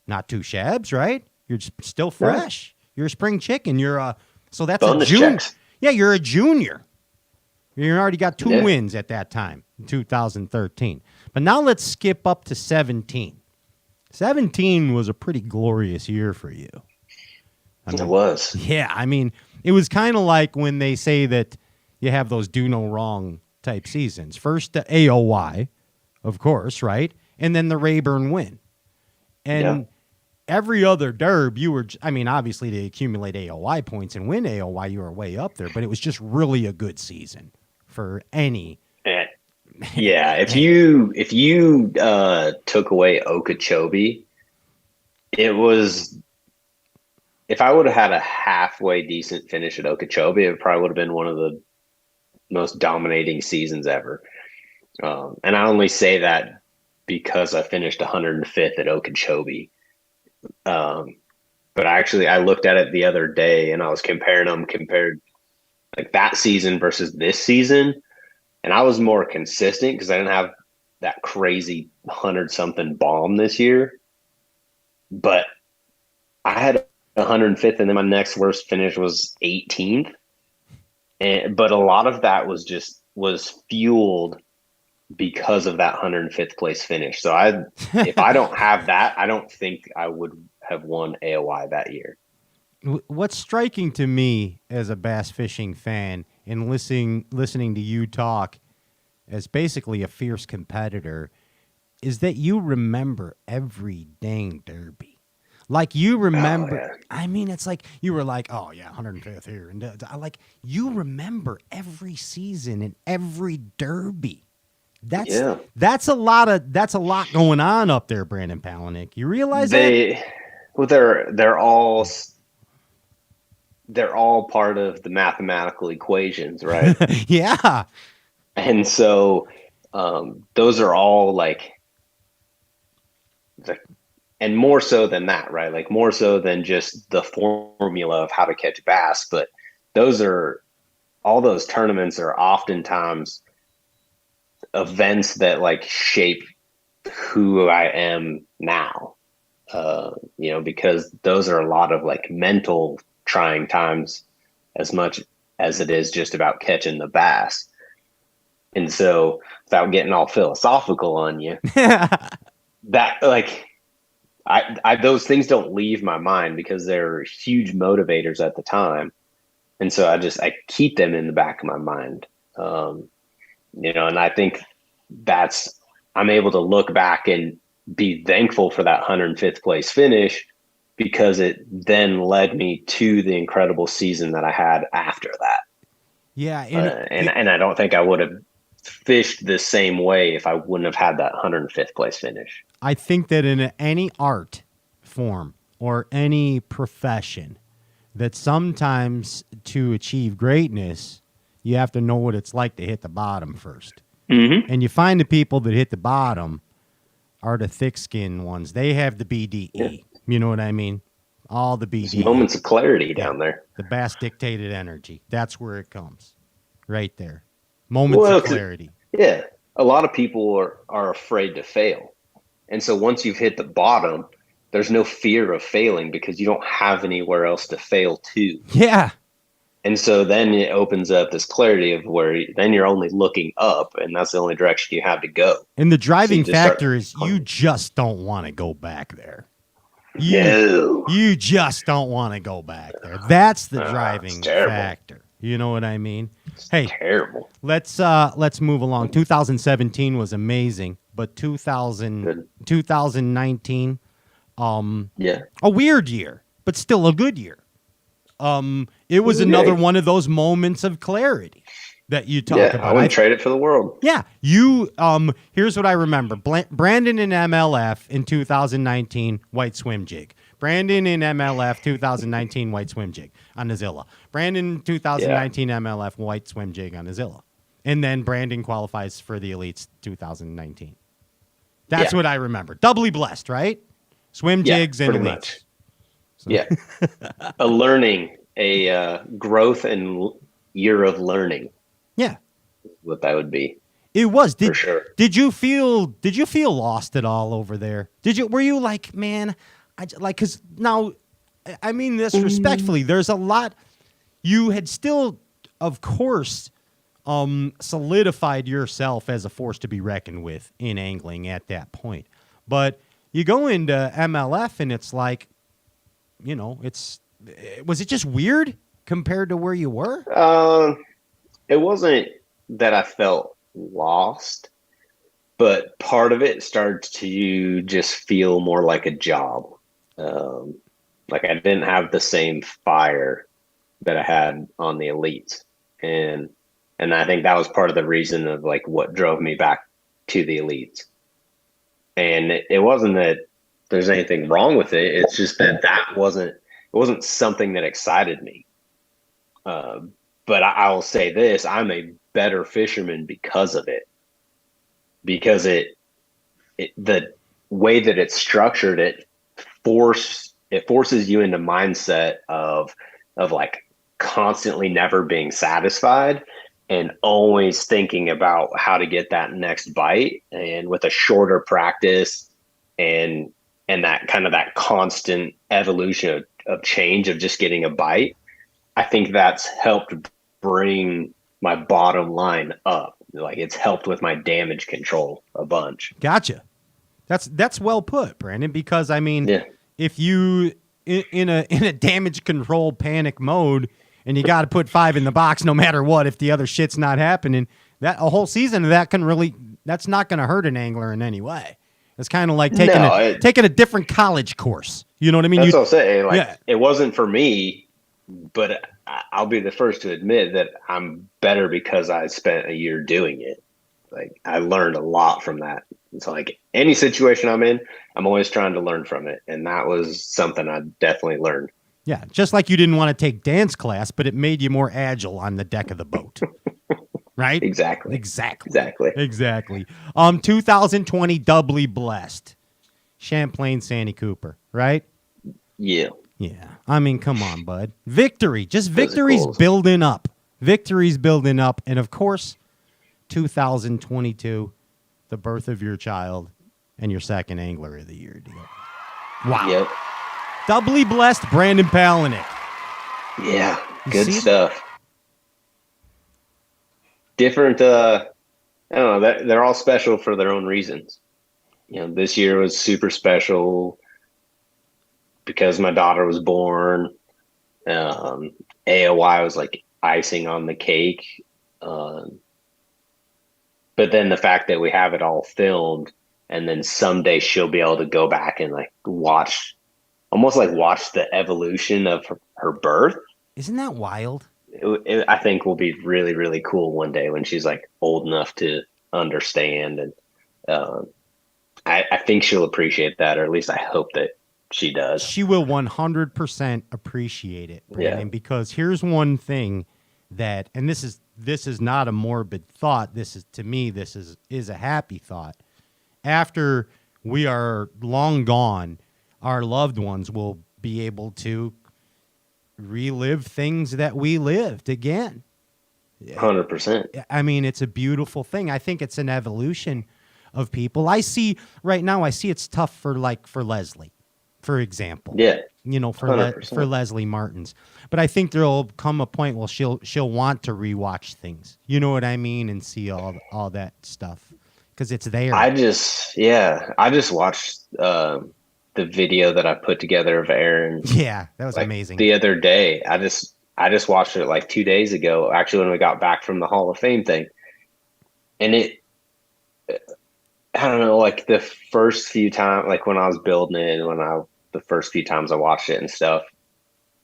not too shabs, right? You're still fresh. Yeah. You're a spring chicken. So that's bonus a junior. Checks. Yeah, you're a junior. You already got 2 wins at that time, in 2013. But now let's skip up to 17. 17 was a pretty glorious year for you. It was. Yeah, I mean, it was kind of like when they say that you have those do no wrong type seasons. First, the AOY, of course, right? And then the Rayburn win. And every other derb, obviously to accumulate AOY points and win AOY, you were way up there, but it was just really a good season for any. Yeah, if you took away Okeechobee, it was. If I would have had a halfway decent finish at Okeechobee, it probably would have been one of the most dominating seasons ever. And I only say that because I finished 105th at Okeechobee. But I looked at it the other day and I was compared like that season versus this season. And I was more consistent because I didn't have that crazy 100-something bomb this year. But I had 105th and then my next worst finish was 18th. But a lot of that was fueled because of that 105th place finish. So if I don't have that, I don't think I would have won AOY that year. What's striking to me as a bass fishing fan and listening to you talk as basically a fierce competitor is that you remember every dang derby. Like you remember, I mean, it's like you were like, oh yeah, 105th here, and you remember every season and every derby. That's a lot going on up there, Brandon Palaniuk. You realize that? Well, they're all part of the mathematical equations, right? Yeah. And so those are all and more so than that, right? Like more so than just the formula of how to catch bass, but all those tournaments are oftentimes events that shape who I am now, because those are a lot of mental trying times as much as it is just about catching the bass. And so without getting all philosophical on you, that those things don't leave my mind because they're huge motivators at the time. And so I keep them in the back of my mind. And I think I'm able to look back and be thankful for that 105th place finish because it then led me to the incredible season that I had after that. Yeah. And I don't think I would have fished the same way if I wouldn't have had that 105th place finish. I think that in any art form or any profession, that sometimes to achieve greatness, you have to know what it's like to hit the bottom first. Mm-hmm. And you find the people that hit the bottom are the thick-skinned ones. They have the BDE. Yeah. You know what I mean? All the BDE. There's moments of clarity down there. The Bass dictated energy. That's where it comes. Right there. Moments of clarity. Yeah. A lot of people are afraid to fail. And so once you've hit the bottom, there's no fear of failing because you don't have anywhere else to fail to. Yeah. And so then it opens up this clarity of where then you're only looking up, and that's the only direction you have to go. And the driving factor is you just don't want to go back there. You just don't want to go back there. That's the driving factor. You know what I mean? It's terrible. Let's move along. 2017 was amazing, but 2019, a weird year, but still a good year. It was another one of those moments of clarity that you talk about. I wouldn't trade it for the world. Yeah, here's what I remember. Brandon in MLF in 2019, white swim jig. Brandon in MLF 2019, white swim jig on the Zilla. Brandon 2019 MLF, white swim jig on the Zilla. And then Brandon qualifies for the Elites 2019. That's what I remember. Doubly blessed, right? Swim jigs and Elites. So. Yeah. a growth and year of learning. Yeah. What that would be. It was. For sure. Did you feel lost at all over there? Were you like, man, cuz now I mean this respectfully, there's a lot you had still of course solidified yourself as a force to be reckoned with in angling at that point. But you go into MLF and it's like, you know, was it just weird compared to where you were? It wasn't that I felt lost, but part of it started to just feel more like a job. Like I didn't have the same fire that I had on the Elites. And I think that was part of the reason of like what drove me back to the Elites. And it wasn't that there's anything wrong with it. It's just that it wasn't something that excited me. But I will say this, I'm a better fisherman because of it. Because the way that it's structured, it forces you into mindset of like constantly never being satisfied and always thinking about how to get that next bite. And with a shorter practice and that kind of that constant evolution of change of just getting a bite, I think that's helped bring my bottom line up. Like it's helped with my damage control a bunch. Gotcha. That's well put, Brandon, because I mean, if you in a damage control panic mode and you got to put 5 in the box no matter what, if the other shit's not happening, that a whole season of that that's not going to hurt an angler in any way. It's kind of like taking a different college course. You know what I mean? That's what I'm saying. Like it wasn't for me, but I'll be the first to admit that I'm better because I spent a year doing it. Like I learned a lot from that. It's like any situation I'm in, I'm always trying to learn from it. And that was something I definitely learned. Yeah. Just like you didn't want to take dance class, but it made you more agile on the deck of the boat. Right? Exactly. 2020 doubly blessed. Champlain Sandy Cooper, right? Yeah. Yeah. I mean, come on, bud. Victory. Just victory's building up. Victory's building up. And of course, 2022, the birth of your child and your second Angler of the Year deal. Wow. Yep. Doubly blessed, Brandon Palaniuk. Yeah. Good stuff. Different, I don't know, they're all special for their own reasons. You know, this year was super special because my daughter was born. AOY was like icing on the cake. But then the fact that we have it all filmed and then someday she'll be able to go back and like watch the evolution of her birth. Isn't that wild? I think will be really, really cool one day when she's like old enough to understand. And I think she'll appreciate that, or at least I hope that she does. She will 100% appreciate it, Brandon, because here's one thing that, and this is not a morbid thought. This is a happy thought. After we are long gone, our loved ones will be able to relive things that we lived again. 100%. I mean, it's a beautiful thing. I think it's an evolution of people. I see it's tough for Leslie, for example. Yeah. For Leslie Martins. But I think there'll come a point where she'll want to rewatch things. You know what I mean? And see all that stuff because it's there. I just watched the video that I put together of Aaron. Yeah, that was amazing. The other day, I just watched it like 2 days ago, actually, when we got back from the Hall of Fame thing. And I don't know, like the first few times, like when I was building it, the first few times I watched it and stuff,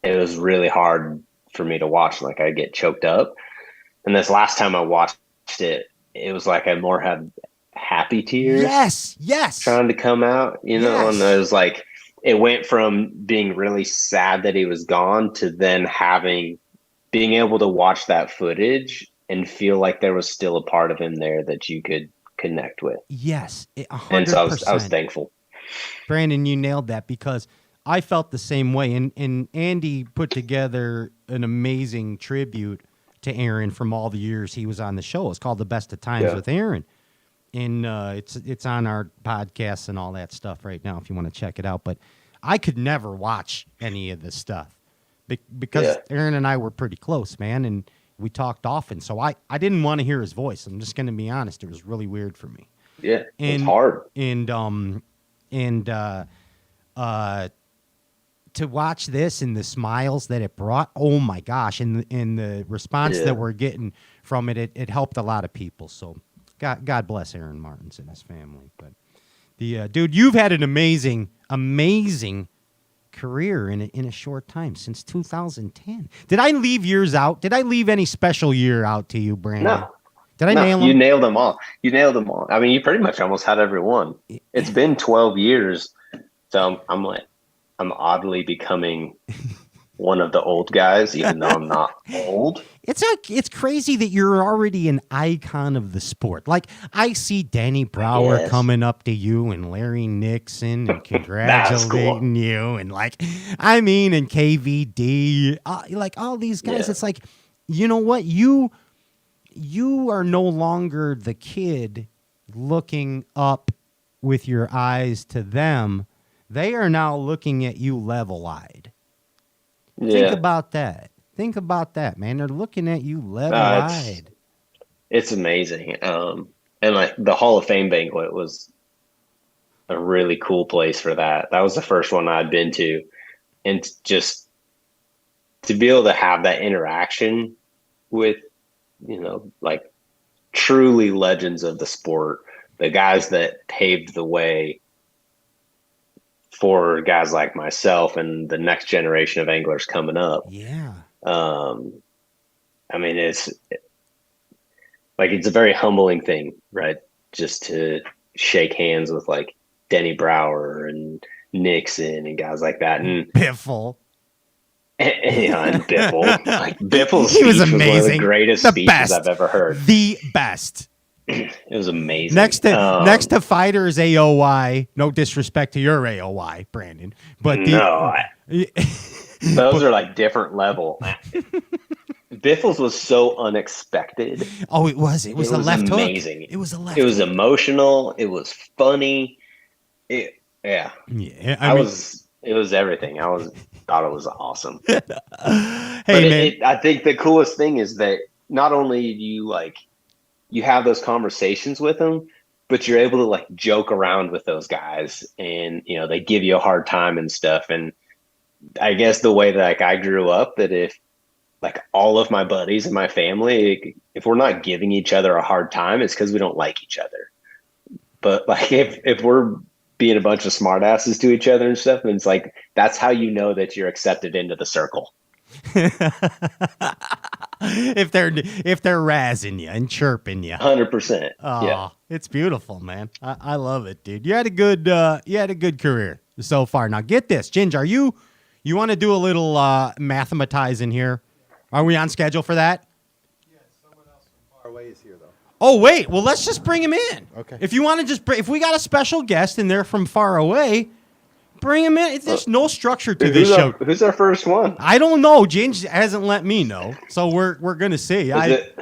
it was really hard for me to watch. Like I get choked up. And this last time I watched it, it was like I more had happy tears. Yes. Trying to come out, and it was like, it went from being really sad that he was gone to then being able to watch that footage and feel like there was still a part of him there that you could connect with. Yes, 100%. And so I was thankful. Brandon, you nailed that because I felt the same way. And Andy put together an amazing tribute to Aaron from all the years he was on the show. It's called The Best of Times with Aaron. And it's on our podcast and all that stuff right now if you want to check it out. But I could never watch any of this stuff because Aaron and I were pretty close, man, and we talked often. So I didn't want to hear his voice. I'm just going to be honest. It was really weird for me. Yeah, it's hard. To watch this and the smiles that it brought, oh my gosh, and the response that we're getting from it helped a lot of people. So God bless Aaron Martins and his family. But dude, you've had an amazing career in a short time since 2010. Did I leave years out? Did I leave any special year out to you, Brandon? No. Did I nail them? You nailed them all. I mean, you pretty much almost had every one. It's been 12 years, so I'm oddly becoming one of the old guys, even though I'm not old. It's crazy that you're already an icon of the sport. Like I see Danny Brower coming up to you and Larry Nixon and congratulating you and and KVD, like all these guys. It's like, you know what? You are no longer the kid looking up with your eyes to them. They are now looking at you level-eyed. Yeah. Think about that, man. They're looking at you level-eyed. It's amazing. And like the Hall of Fame banquet was a really cool place for that. That was the first one I'd been to. And just to be able to have that interaction with, like truly legends of the sport, the guys that paved the way for guys like myself and the next generation of anglers coming up. Yeah. I mean, it's a very humbling thing, right? Just to shake hands with like Denny Brower and Nixon and guys like that. And Biffle. And Biffle. Like Biffle's he was speech amazing. Was one of the greatest speeches I've ever heard. The best. It was amazing. Next to Feider's AOY. No disrespect to your AOY, Brandon, but those are like different level. Biffle's was so unexpected. Oh, it was. It was a left amazing. Hook. It was a left. It was emotional. It was funny. It was everything. Thought it was awesome. Hey, but man. I think the coolest thing is that not only do you have those conversations with them, but you're able to like joke around with those guys and, they give you a hard time and stuff. And I guess the way that I grew up, that if like all of my buddies and my family, if we're not giving each other a hard time, it's because we don't like each other. But like, if we're being a bunch of smartasses to each other and stuff, and it's like, that's how you know that you're accepted into the circle. if they're razzing you and chirping you. 100%. Oh, yeah. It's beautiful, man. I love it, dude. You had a good career so far. Now get this, Ginger. You want to do a little mathematizing here? Are we on schedule for that? Yeah, someone else from far away is here though. Oh wait, well let's just bring him in. Okay. If you want to if we got a special guest and they're from far away, bring him in. There's no structure to this show. Who's our first one? I don't know. James hasn't let me know, so we're gonna see. Is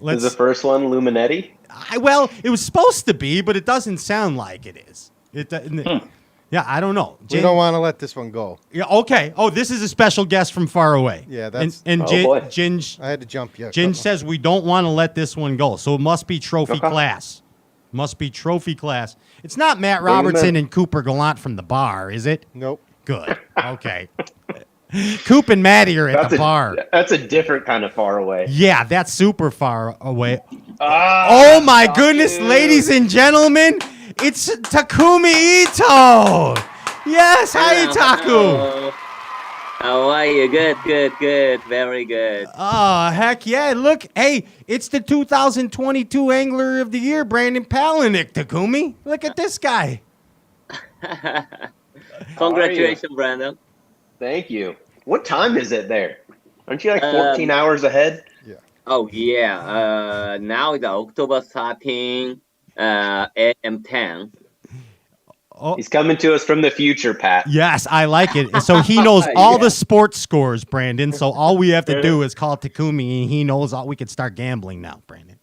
the first one Luminetti? Well, it was supposed to be, but it doesn't sound like it is. Yeah, I don't know. We don't want to let this one go. Yeah, okay. Oh, this is a special guest from far away. Yeah, that's. Ginge. I had to jump. Yeah. Ginge says we don't want to let this one go, so it must be trophy class. Must be trophy class. It's not Matt Robertson and Cooper Gallant from the bar, is it? Nope. Good. Okay. Coop and Maddie are at the bar. That's a different kind of far away. Yeah, that's super far away. Oh my goodness, ladies and gentlemen, it's Takumi Ito. Yes, hi Taku. How are you? Good. Very good. Oh, heck yeah. Look, hey, it's the 2022 Angler of the Year, Brandon Palaniuk, Takumi. Look at this guy. Congratulations, Brandon. Thank you. What time is it there? Aren't you like 14 hours ahead? Yeah. Oh, yeah. Now it's October 13, AM 10. Oh. He's coming to us from the future, Pat. Yes, I like it. So he knows all the sports scores, Brandon. So all we have to do is call Takumi, and he knows all. We can start gambling now, Brandon.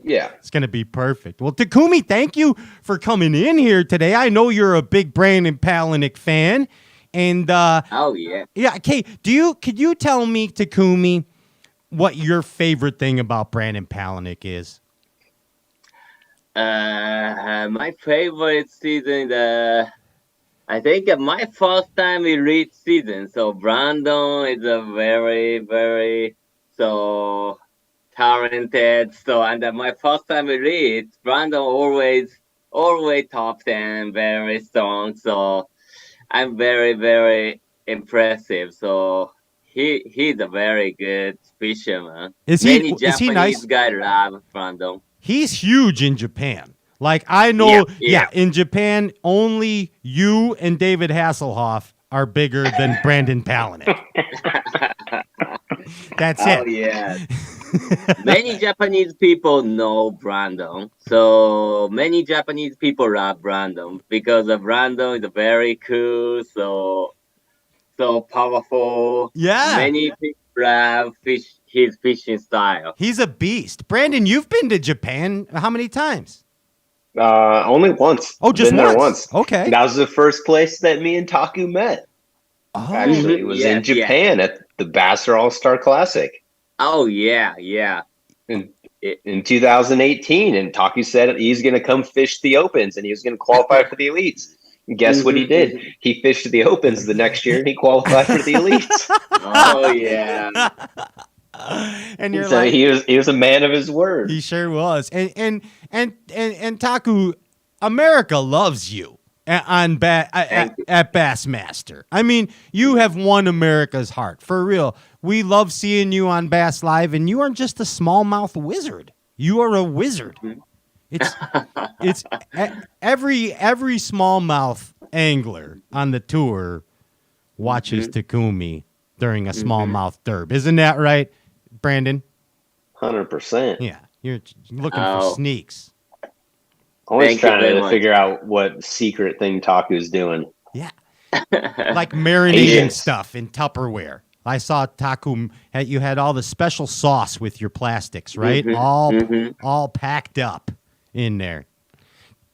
Yeah. It's going to be perfect. Well, Takumi, thank you for coming in here today. I know you're a big Brandon Palaniuk fan. And oh yeah. Yeah, okay. Could you tell me, Takumi, what your favorite thing about Brandon Palaniuk is? My favorite season, I think my first time we read season. So Brandon is a very, very so talented. So and my first time we read, Brandon always top 10, very strong. So I'm very, very impressive. So he's a very good fisherman. Many Japanese guys love Brandon. He's huge in Japan. Like, I know, in Japan, only you and David Hasselhoff are bigger than Brandon Palaniuk. That's it. Oh, yeah. Many Japanese people know Brandon. So many Japanese people love Brandon because Brandon is very cool, so powerful. Yeah. Many people love his fishing style. He's a beast. Brandon, you've been to Japan how many times? Only once. Oh, just been once? There once. Okay. That was the first place that me and Taku met. Oh. Actually, it was in Japan at the Bassmaster All-Star Classic. Oh, yeah. In 2018, and Taku said he's going to come fish the Opens, and he was going to qualify for the Elites. And guess what he did? He fished the Opens the next year, and he qualified for the Elites. Oh, yeah. And you're so he was a man of his word. He sure was. And Taku, America loves you at Bassmaster. I mean, you have won America's heart for real. We love seeing you on Bass Live, and you aren't just a smallmouth wizard. You are a wizard. It's every smallmouth angler on the tour watches Takumi during a smallmouth derb. Isn't that right, Brandon? 100%. Yeah, you're looking for sneaks. Always trying to figure out what secret thing Taku's doing. Yeah, like marinating stuff in Tupperware. I saw Taku. You had all the special sauce with your plastics, right? All packed up in there.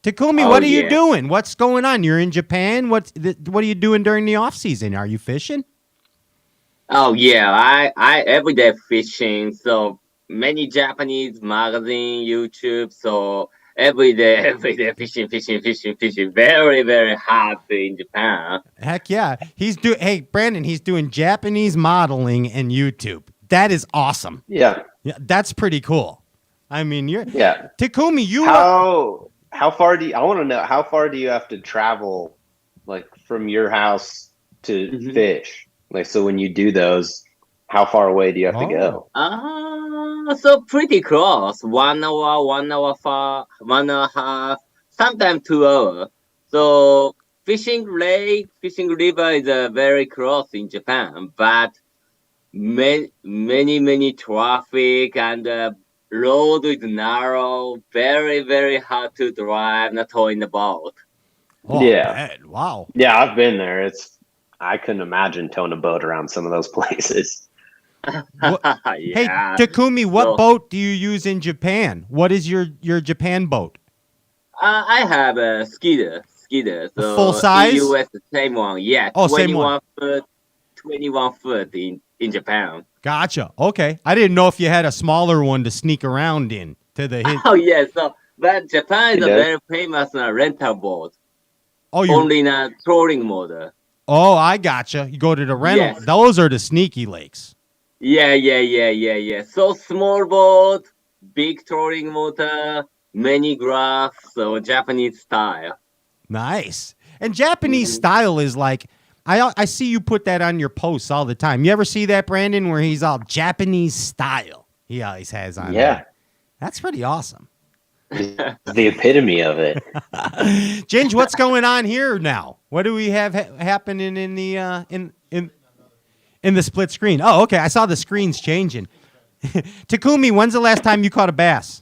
Takumi, what are you doing? What's going on? You're in Japan. What are you doing during the off season? Are you fishing? Oh yeah, I everyday fishing. So many Japanese magazine, YouTube. So everyday fishing. Very, very hard in Japan. Heck yeah, Hey Brandon, he's doing Japanese modeling and YouTube. That is awesome. Yeah, that's pretty cool. I mean, Takumi. How far do you? I want to know how far do you have to travel, like from your house to fish? Like, so when you do those, How far away do you have to go? So pretty close. 1 hour, 1 hour far, 1 and a half, sometimes 2 hours. So fishing lake, fishing river is very close in Japan, but many traffic and road is narrow, very hard to drive, not towing the boat. Oh, Yeah. man. Wow. Yeah, I've been there. I couldn't imagine towing a boat around some of those places. Hey, Takumi, what boat do you use in Japan? What is your Japan boat? I have a skidder. So full size? US, the same one. Yeah. Oh, same one. 21 foot in Japan. Gotcha. Okay. I didn't know if you had a smaller one to sneak around in to the hint. Oh yeah. So but Japan is a Yeah. very famous rental boat. Oh, Only in a trolling motor. Oh, I gotcha. You go to the rental. Yes. Those are the sneaky lakes. Yeah. So small boat, big trolling motor, many graphs, so Japanese style. Nice. And Japanese style is like, I see you put that on your posts all the time. You ever see that, Brandon, where he's all Japanese style? He always has on. Yeah. there. That's pretty awesome. The epitome of it. Ginge, what's going on here now? What do we have happening in the in the split screen? Oh, okay. I saw the screens changing. Takumi, when's the last time you caught a bass?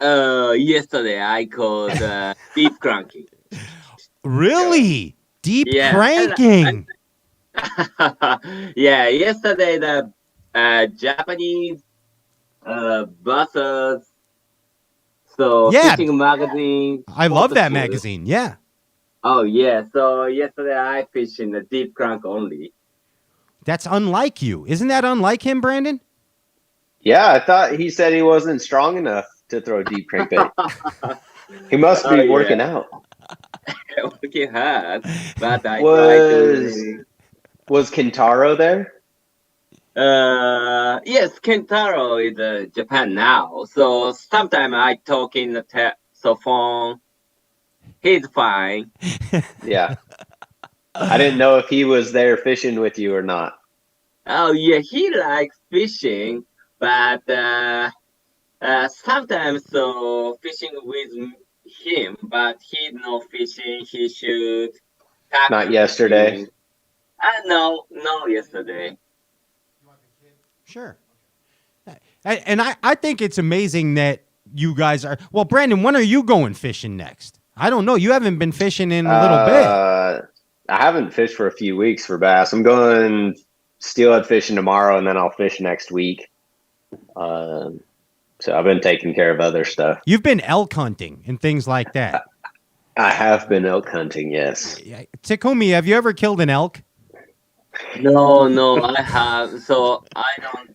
Yesterday I caught deep cranking. Really? Deep Yeah. cranking. Yeah, yesterday the Japanese buses. So Yeah. fishing magazine. I love that photo- magazine. Yeah. Oh yeah. So yesterday I fished in the deep crank only. That's unlike you. Isn't that unlike him, Brandon? Yeah, I thought he said he wasn't strong enough to throw deep crankbait. He must be Oh, yeah. working out. Working hard, but I Was- tried Was Kentaro there? to. Yes, Kentaro is Japan now. So sometimes I talk in the phone. He's fine. Yeah. I didn't know if he was there fishing with you or not. Oh yeah, he likes fishing, but sometimes so fishing with him, but he no fishing. He shoot. Not yesterday. No, yesterday. Sure. And I think it's amazing that you guys are. Well, Brandon, when are you going fishing next? I don't know. You haven't been fishing in a little bit. I haven't fished for a few weeks for bass. I'm going steelhead fishing tomorrow, and then I'll fish next week. So I've been taking care of other stuff. You've been elk hunting and things like that. I have been elk hunting, yes. Takumi, have you ever killed an elk? No, I have. So I don't.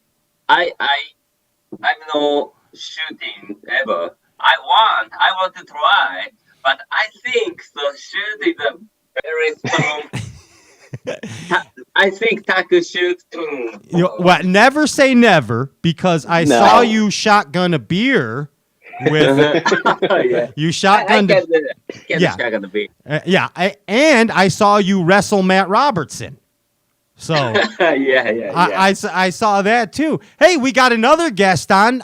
I'm no shooting ever. I want to try, but I think so. Shoot is a very strong. I think Taku shoots too. Well, never say never, because I No. saw you shotgun a beer with Yeah. you I shotgunned. get the Yeah. shotgun the beat. And I saw you wrestle Matt Robertson. So Yeah. I saw that too. Hey, we got another guest on.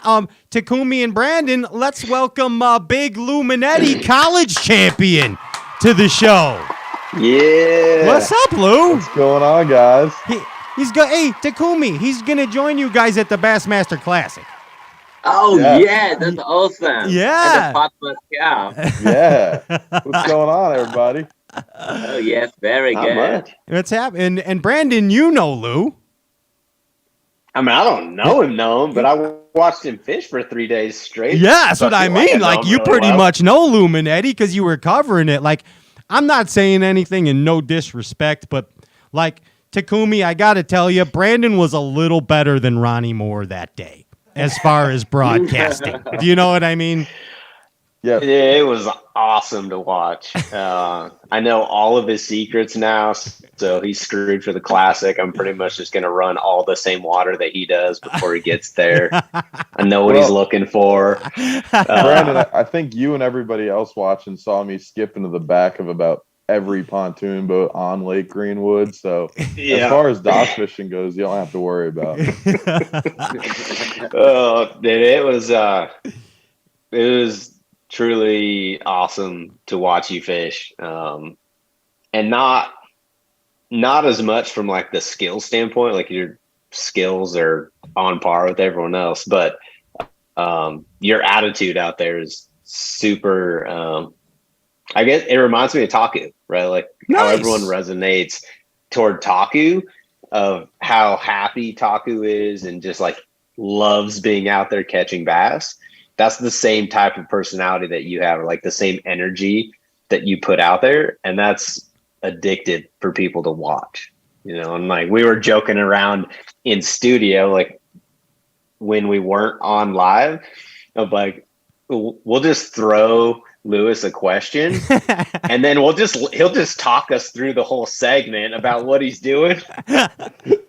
Takumi and Brandon. Let's welcome Big Lou Monetti, college champion, to the show. Yeah. What's up, Lou? What's going on, guys? He's go. Hey, Takumi. He's gonna join you guys at the Bassmaster Classic. Oh Yeah. yeah, that's awesome. Yeah. And the podcast, Yeah. What's going on, everybody? Oh yes, very Not good. much. What's happening? And Brandon, you know Lou. I mean, I don't know him, but I watched him fish for 3 days straight. Yeah, that's what So I feel mean. know Like, him you really pretty well. much know Lou Monetti because you were covering it. Like, I'm not saying anything in no disrespect, but like Takumi, I got to tell you, Brandon was a little better than Ronnie Moore that day as far as broadcasting. Do you know what I mean? Yeah. It was awesome to watch. I know all of his secrets now, so he's screwed for the classic. I'm pretty much just going to run all the same water that he does before he gets there. I know what he's Well- looking for. Brandon, I think you and everybody else watching saw me skip into the back of about every pontoon boat on Lake Greenwood. So Yeah. as far as dock fishing goes, you don't have to worry about it. Oh, dude, it was truly awesome to watch you fish, and not as much from like the skill standpoint, like your skills are on par with everyone else, but your attitude out there is super. I guess it reminds me of Taku, right? Like how everyone resonates toward Taku, of how happy Taku is and just like loves being out there catching bass. That's the same type of personality that you have, or like the same energy that you put out there. And that's addicted for people to watch, and like we were joking around in studio, like when we weren't on live, of like, we'll just throw Lewis a question and then he'll just talk us through the whole segment about what he's doing.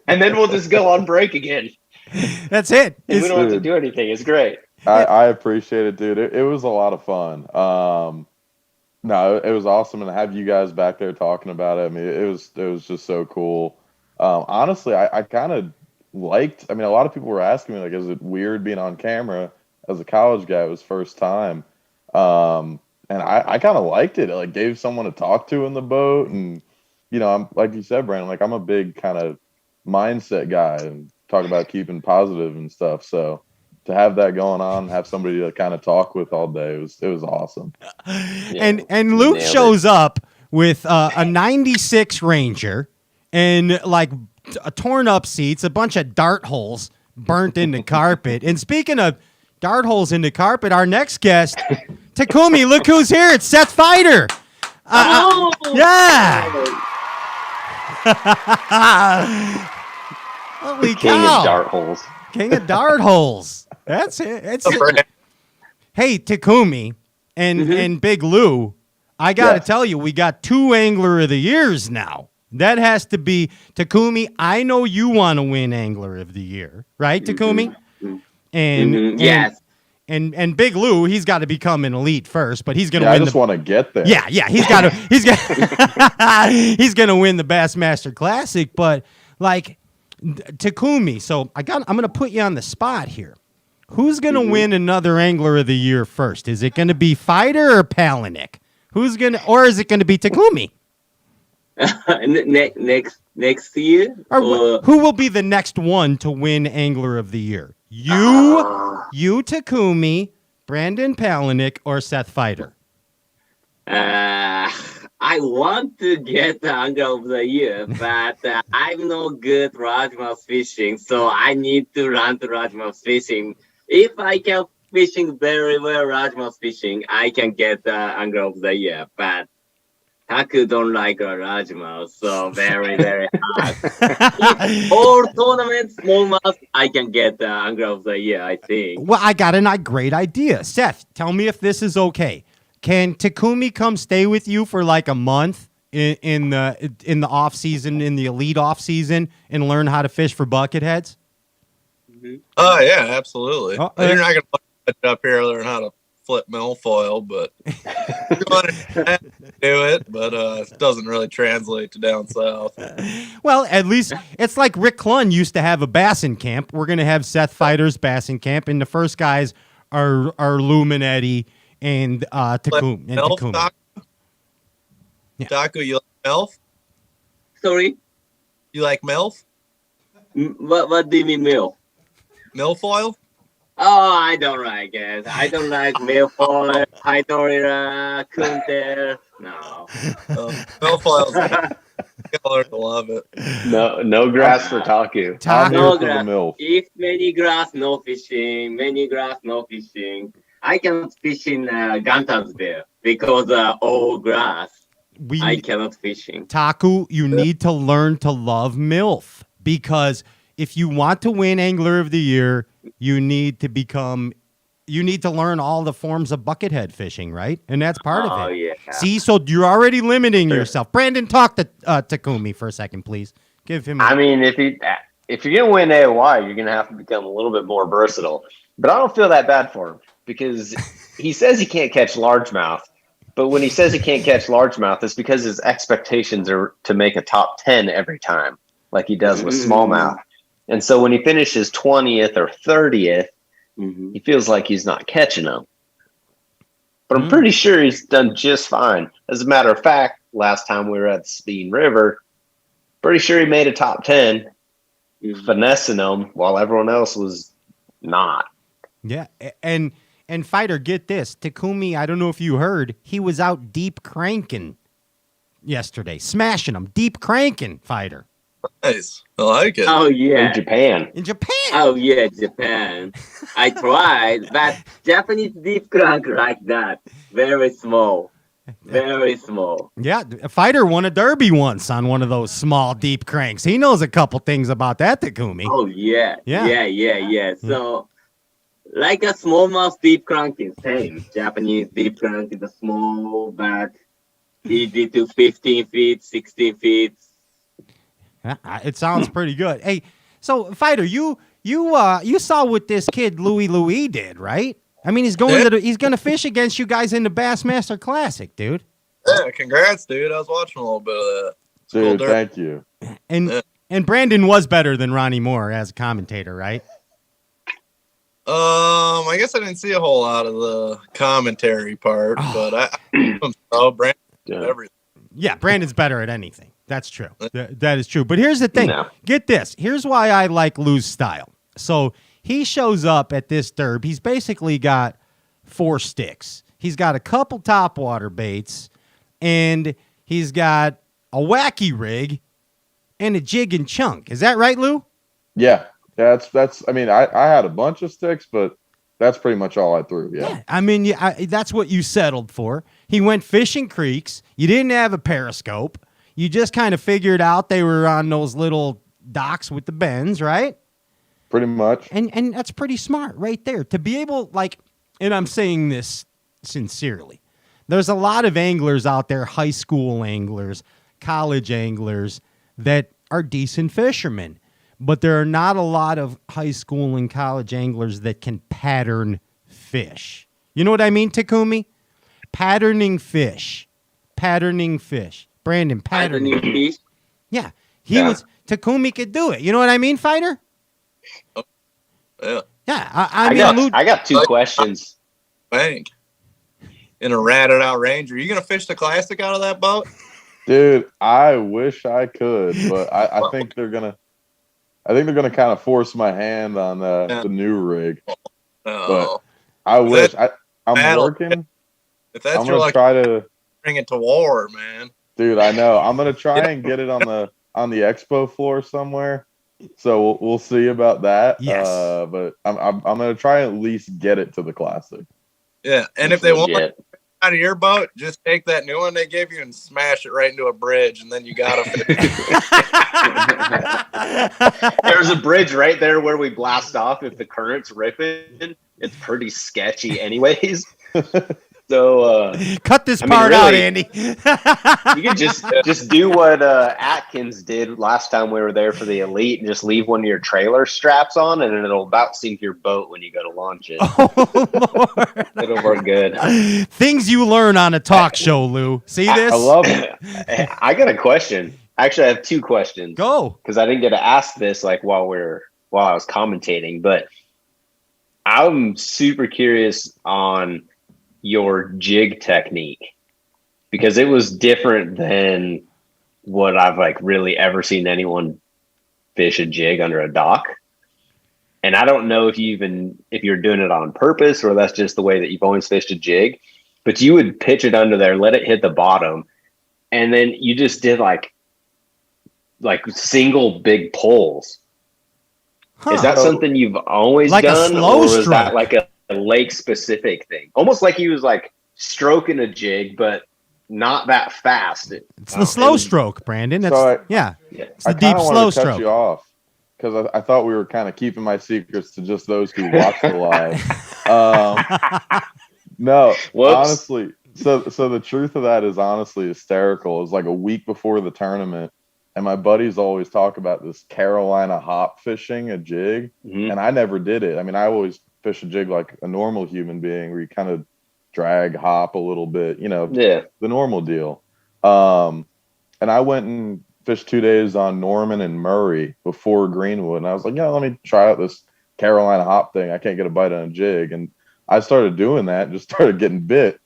And then we'll just go on break again. That's it. And we don't have to do anything. It's great. I appreciate it, dude. It was a lot of fun. No, it was awesome, and to have you guys back there talking about it. I mean, it was just so cool. Honestly, I kind of liked. I mean, a lot of people were asking me, like, is it weird being on camera as a college guy? It was first time, and I kind of liked it. It like gave someone to talk to in the boat, and I'm like you said, Brandon. Like I'm a big kind of mindset guy, and talk about keeping positive and stuff. So to have that going on, have somebody to kind of talk with all day, it was awesome. Yeah, and Luke shows up with a 96 Ranger and like torn up seats, a bunch of dart holes burnt into carpet. And speaking of dart holes into carpet, our next guest, Takumi, look who's here. It's Seth Fighter. Yeah. Holy cow. King of dart holes. King of dart holes. That's it. Hey, Takumi and Big Lou, I got to tell you, we got 2 Angler of the Years now. That has to be Takumi. I know you want to win Angler of the Year, right, Takumi? And yes. And Big Lou, he's got to become an elite first, but he's going to win. I just want to get there. Yeah, he's going to win the Bassmaster Classic, but like Takumi, so I'm going to put you on the spot here. Who's going to win another Angler of the Year first? Is it going to be Feider or Palaniuk? Or is it going to be Takumi? next year? Or who will be the next one to win Angler of the Year? You Takumi, Brandon Palaniuk, or Seth Fighter? I want to get the Angler of the Year, but I'm no good largemouth fishing, so I need to learn to largemouth fishing. If I can fishing very well largemouth fishing, I can get the Angler of the Year, but Taku don't like a largemouth, so very, very hard. If all tournaments, smallmouth, I can get the Angler of the Year, I think. Well, I got a great idea. Seth, tell me if this is okay. Can Takumi come stay with you for like a month in the off season, in the elite off season, and learn how to fish for bucketheads? Oh yeah, absolutely. You're not gonna put it up here learn how to flip milfoil, but you want to do it, but it doesn't really translate to down south. Well, at least it's like Rick Clunn used to have a bassin camp. We're gonna have Seth Fighter's bassin camp, and the first guys are Lou Monetti and Takumi. Taku, you like MILF? Sorry? You like MILF? What do you mean MILF? Milfoil? Oh, I don't like it. I don't like milfoil, Hydorira, Kunter. No. Milfoil's you'll learn to love it. No grass for Taku. No grass. If many grass, no fishing. Many grass, no fishing. I cannot fish in Gantan's Bay because all grass. I cannot fishing. Taku, you need to learn to love MILF, because if you want to win Angler of the Year, you need to learn all the forms of buckethead fishing, right? And that's part of it. Yeah. See, so you're already limiting yourself. Brandon, talk to Takumi for a second, please. Give him. I mean, if you're gonna win AOY, you're gonna have to become a little bit more versatile. But I don't feel that bad for him, because he says he can't catch largemouth, But when he says he can't catch largemouth, it's because his expectations are to make a top 10 every time, like he does with smallmouth. And so when he finishes 20th or 30th, he feels like he's not catching them. But I'm pretty sure he's done just fine. As a matter of fact, last time we were at the Sabine River, pretty sure he made a top 10, finessing them while everyone else was not. Yeah, and Feider, get this. Takumi, I don't know if you heard, he was out deep cranking yesterday, smashing them, deep cranking, Feider. Nice. I like it. Oh, yeah. In Japan. In Japan. Oh, yeah, Japan. I tried, but Japanese deep crank like that. Very small. Very small. Yeah, Feider won a derby once on one of those small, deep cranks. He knows a couple things about that, Takumi. Oh, yeah. Yeah. Yeah. So, like a smallmouth deep crank is same. Japanese deep crank is a small, but easy to 15 feet, 16 feet. It sounds pretty good. Hey, so Feider, you saw what this kid Louis did, right? I mean, he's going to fish against you guys in the Bassmaster Classic, dude. Yeah, congrats, dude. I was watching a little bit of that. Dude, thank you. And Brandon was better than Ronnie Moore as a commentator, right? I guess I didn't see a whole lot of the commentary part, but I Brandon did everything. Yeah, Brandon's better at anything. That's true. That is true. But here's the thing. No. Get this. Here's why I like Lou's style. So he shows up at this derb. He's basically got 4 sticks. He's got a couple topwater baits, and he's got a wacky rig and a jig and chunk. Is that right, Lou? Yeah. That's. I mean, I had a bunch of sticks, but that's pretty much all I threw. Yeah. I mean, that's what you settled for. He went fishing creeks. You didn't have a periscope. You just kind of figured out they were on those little docks with the bends, right? Pretty much. And that's pretty smart right there. To be able, and I'm saying this sincerely, there's a lot of anglers out there, high school anglers, college anglers, that are decent fishermen. But there are not a lot of high school and college anglers that can pattern fish. You know what I mean, Takumi? Patterning fish. Brandon, patterning fish. Yeah. Takumi could do it. You know what I mean, Feider? Yeah. Yeah. I got 2 questions. Bank. In a ratted out range. Are you going to fish the Classic out of that boat? Dude, I wish I could, but I think they're gonna kind of force my hand on the new rig. But I wish I'm working. If that's I'm your gonna try to bring it to war, man. Dude, I know. I'm gonna try and get it on the expo floor somewhere. So we'll see about that. Yes. But I'm gonna try and at least get it to the Classic. Yeah, and if they want out of your boat, just take that new one they gave you and smash it right into a bridge, and then you got to. There's a bridge right there where we blast off. If the current's ripping, it's pretty sketchy, anyways. So cut this part out, Andy. You can just do what Atkins did last time we were there for the Elite, and just leave one of your trailer straps on, and it'll about sink your boat when you go to launch it. Oh, Lord. It'll work good. Things you learn on a talk show, Lou. See this? I love it. I got a question. Actually, I have 2 questions. Go. Because I didn't get to ask this while I was commentating, but I'm super curious on your jig technique, because it was different than what I've really ever seen anyone fish a jig under a dock. And I don't know if you're doing it on purpose or that's just the way that you've always fished a jig, but you would pitch it under there, let it hit the bottom, and then you just did like single big pulls. Huh. Is that something you've always done, or was that like a lake specific thing? Almost like he was stroking a jig, but not that fast. It's the slow stroke, Brandon. It's the deep slow stroke. Cut you off because I thought we were kind of keeping my secrets to just those who watch the live. No, honestly. So the truth of that is honestly hysterical. It was like a week before the tournament, and my buddies always talk about this Carolina hop fishing a jig, and I never did it. I mean, I always fish a jig like a normal human being, where you kind of drag, hop a little bit, Yeah. the normal deal. And I went and fished 2 days on Norman and Murray before Greenwood. And I was like, let me try out this Carolina hop thing. I can't get a bite on a jig. And I started doing that and just started getting bit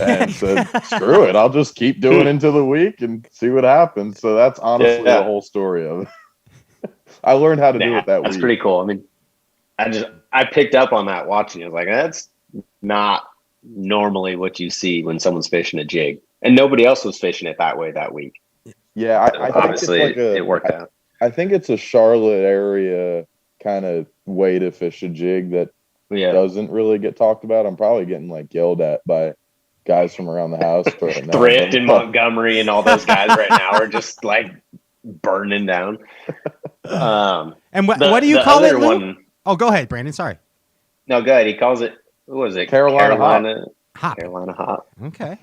and said, screw it. I'll just keep doing it into the week and see what happens. So that's honestly the whole story of it. I learned how to do it that week. That's pretty cool. I mean, I picked up on that watching. I was like, that's not normally what you see when someone's fishing a jig. And nobody else was fishing it that way that week. Yeah, I think obviously it's it worked out. I think it's a Charlotte area kind of way to fish a jig that doesn't really get talked about. I'm probably getting yelled at by guys from around the house for it now. Thrift and Montgomery and all those guys right now are just burning down. And what do you call it, Lou? One, oh, go ahead, Brandon. Sorry. No, go ahead. He calls it, what was it? Carolina hop. Carolina hop. Okay.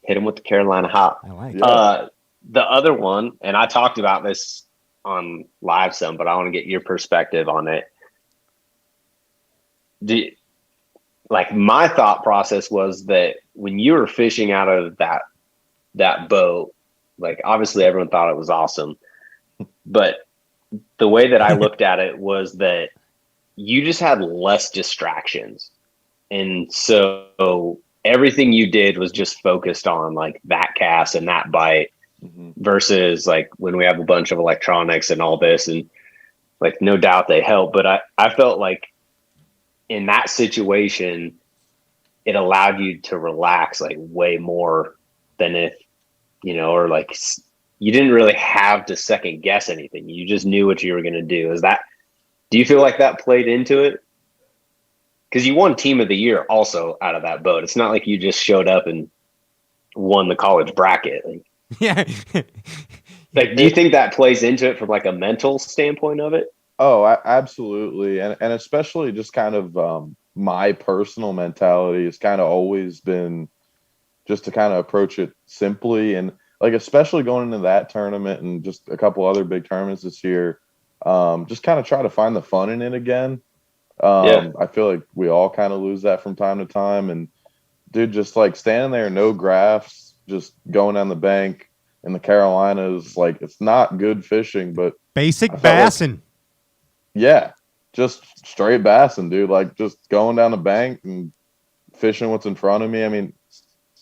Hit him with the Carolina hop. I like it. The other one, and I talked about this on live some, but I want to get your perspective on it. My thought process was that when you were fishing out of that boat, obviously everyone thought it was awesome, but the way that I looked at it was that you just had less distractions. And so everything you did was just focused on that cast and that bite versus when we have a bunch of electronics and all this, and no doubt they help. But I felt like in that situation, it allowed you to relax way more than if, or you didn't really have to second guess anything. You just knew what you were going to do. Do you feel like that played into it? Because you won team of the year also out of that boat. It's not like you just showed up and won the college bracket. Yeah. Do you think that plays into it from a mental standpoint of it? Oh, absolutely. And especially just kind of my personal mentality has kind of always been just to kind of approach it simply. And especially going into that tournament and just a couple other big tournaments this year, just kind of try to find the fun in it again. I feel like we all kind of lose that from time to time. And dude, just standing there, no graphs, just going down the bank in the Carolinas, it's not good fishing, but basic bassing. Just straight bassing, dude. Just going down the bank and fishing what's in front of me. I mean,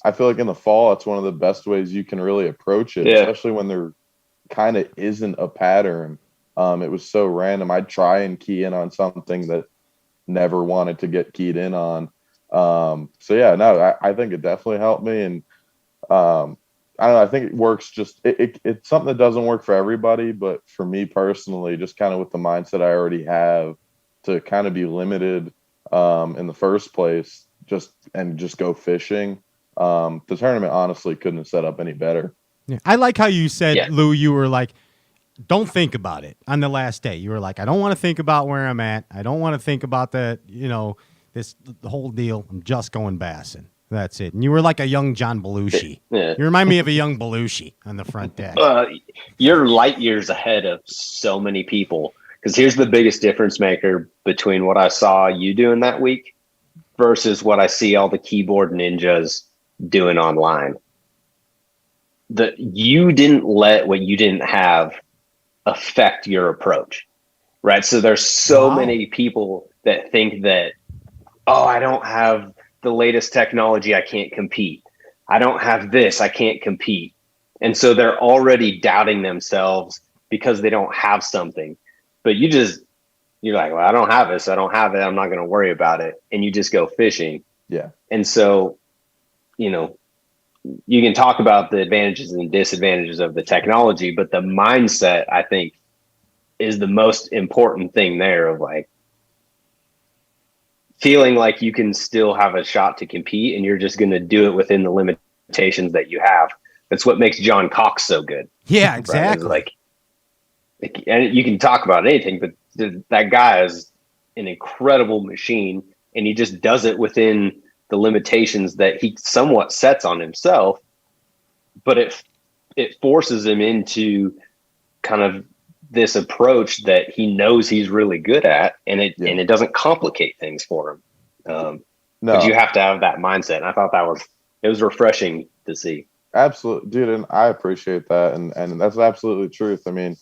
I feel like in the fall, that's one of the best ways you can really approach it, especially when there kind of isn't a pattern. It was so random. I'd try and key in on something that never wanted to get keyed in on. I think it definitely helped me. And I don't know, I think it works it's something that doesn't work for everybody, but for me personally, just kind of with the mindset I already have to kind of be limited in the first place, just go fishing. The tournament honestly couldn't have set up any better. Yeah. I like how you said, Lou, you were don't think about it on the last day. You were I don't want to think about where I'm at. I don't want to think about the whole deal. I'm just going bassing. That's it. And you were like a young John Belushi. Yeah. You remind me of a young Belushi on the front deck. You're light years ahead of so many people. Because here's the biggest difference maker between what I saw you doing that week versus what I see all the keyboard ninjas doing online. You didn't let what you didn't have affect your approach, right? So there's so many people that think that, I don't have the latest technology, I can't compete. I don't have this, I can't compete. And so they're already doubting themselves because they don't have something. But you're like, well, I don't have this, I don't have it, I'm not going to worry about it. And you just go fishing. Yeah. And so, you can talk about the advantages and disadvantages of the technology, but the mindset, I think, is the most important thing there of feeling like you can still have a shot to compete and you're just going to do it within the limitations that you have. That's what makes John Cox so good. Yeah, exactly. Right? And you can talk about anything, but that guy is an incredible machine and he just does it within the limitations that he somewhat sets on himself, but it forces him into kind of this approach that he knows he's really good at, and it doesn't complicate things for him. No, But you have to have that mindset. And I thought it was refreshing to see. absolutely, dude, and I appreciate that, and that's absolutely truth. I mean,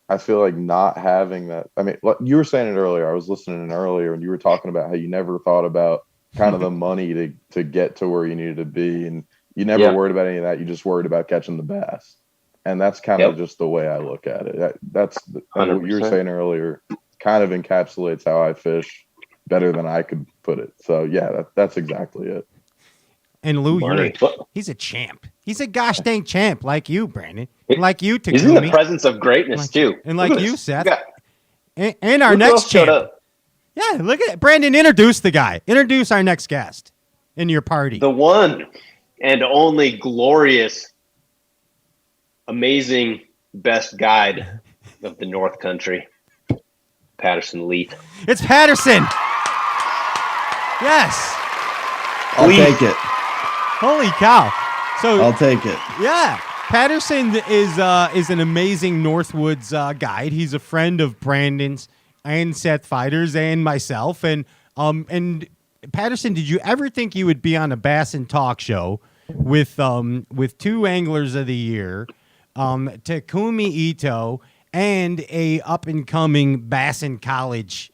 I feel like not having that. I mean, like you were saying it earlier. I was listening earlier, and you were talking about how you never thought about kind of the money to get to where you needed to be, and you never worried about any of that. You just worried about catching the bass, and that's kind of just the way I look at it. That's what you were saying earlier. Kind of encapsulates how I fish better than I could put it. So yeah, that's exactly it. And Lou, he's a champ. He's a gosh dang champ, like you, Brandon. Like you, Takumi. He's in the presence of greatness, too. And like you, Seth. And our next champ. Yeah, look at it. Brandon, introduce the guy. Introduce our next guest in your party. The one and only glorious, amazing, best guide of the North Country, Patterson Leeth. It's Patterson. Yes. I'll take it. Holy cow. So I'll take it. Yeah. Patterson is an amazing Northwoods guide. He's a friend of Brandon's and Seth Fighter's and myself. And Patterson, did you ever think you would be on a Bass and Talk show with two anglers of the year, Takumi Ito and a up and coming Bassin College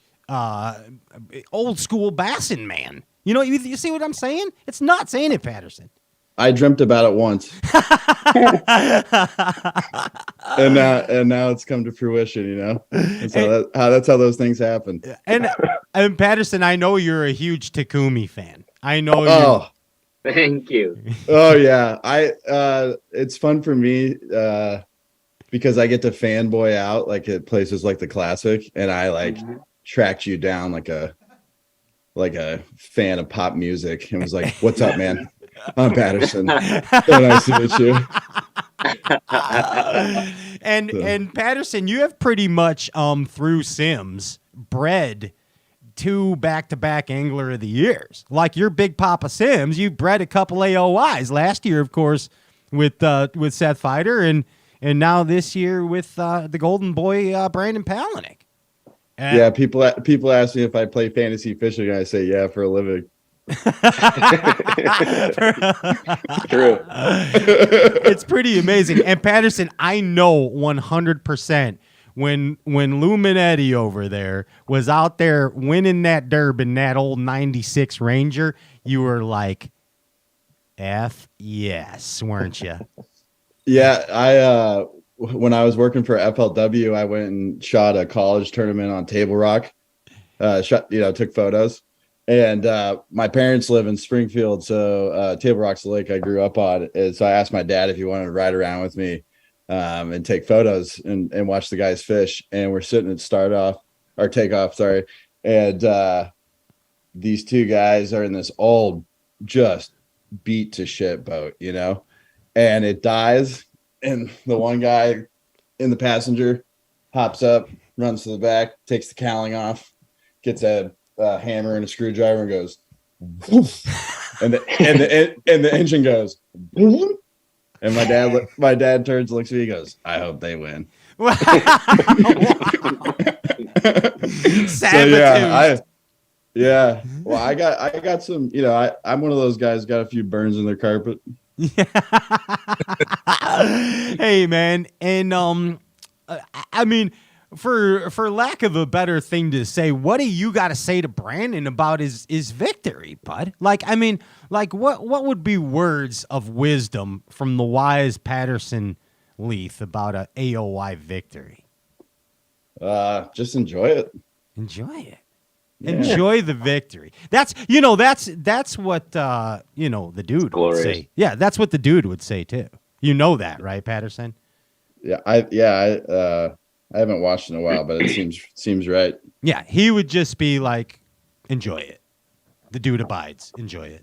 old school Bassin man? You know, you see what I'm saying? It's not saying it, Patterson. I dreamt about it once, and now it's come to fruition. You know, that's how those things happen. And Patterson, I know you're a huge Takumi fan. I know. Thank you. Oh yeah, it's fun for me because I get to fanboy out like at places like the Classic, and I tracked you down like a fan of pop music and was like, "What's up, man? I'm Patterson. So nice to meet you." And Patterson, you have pretty much through Sims bred two back-to-back Angler of the Years. Like your Big Papa Sims, you bred a couple AOYs last year, of course, with Seth Fighter, and now this year with the Golden Boy Brandon Palaniuk. Yeah, people ask me if I play fantasy fishing, and I say yeah for a living. True. It's pretty amazing. And Patterson, I know 100% when Lou Monetti over there was out there winning that derb in that old 96 Ranger, you were like, F yes, weren't you? Yeah, I when I was working for FLW, I went and shot a college tournament on Table Rock. Took photos. And my parents live in Springfield, so Table Rock's the lake I grew up on. And so I asked my dad if he wanted to ride around with me and take photos and watch the guys fish. And we're sitting at takeoff, and these two guys are in this old, just beat to shit boat, you know, and it dies. And the one guy in the passenger hops up, runs to the back, takes the cowling off, gets a hammer and a screwdriver and goes, woof, and the engine goes, woof, and my dad turns, looks at me, goes, I hope they win. Well, I got some, I'm one of those guys got a few burns in their carpet. Hey man, and I mean, for lack of a better thing to say, what do you got to say to Brandon about his victory, bud? What would be words of wisdom from the wise Patterson Leeth about a AOY victory? Just enjoy it. Enjoy it. Yeah. Enjoy the victory. That's what the dude would say. Yeah, that's what the dude would say too. You know that, right, Patterson? Yeah, I haven't watched in a while, but it seems right. Yeah, he would just be like, enjoy it. The dude abides. Enjoy it.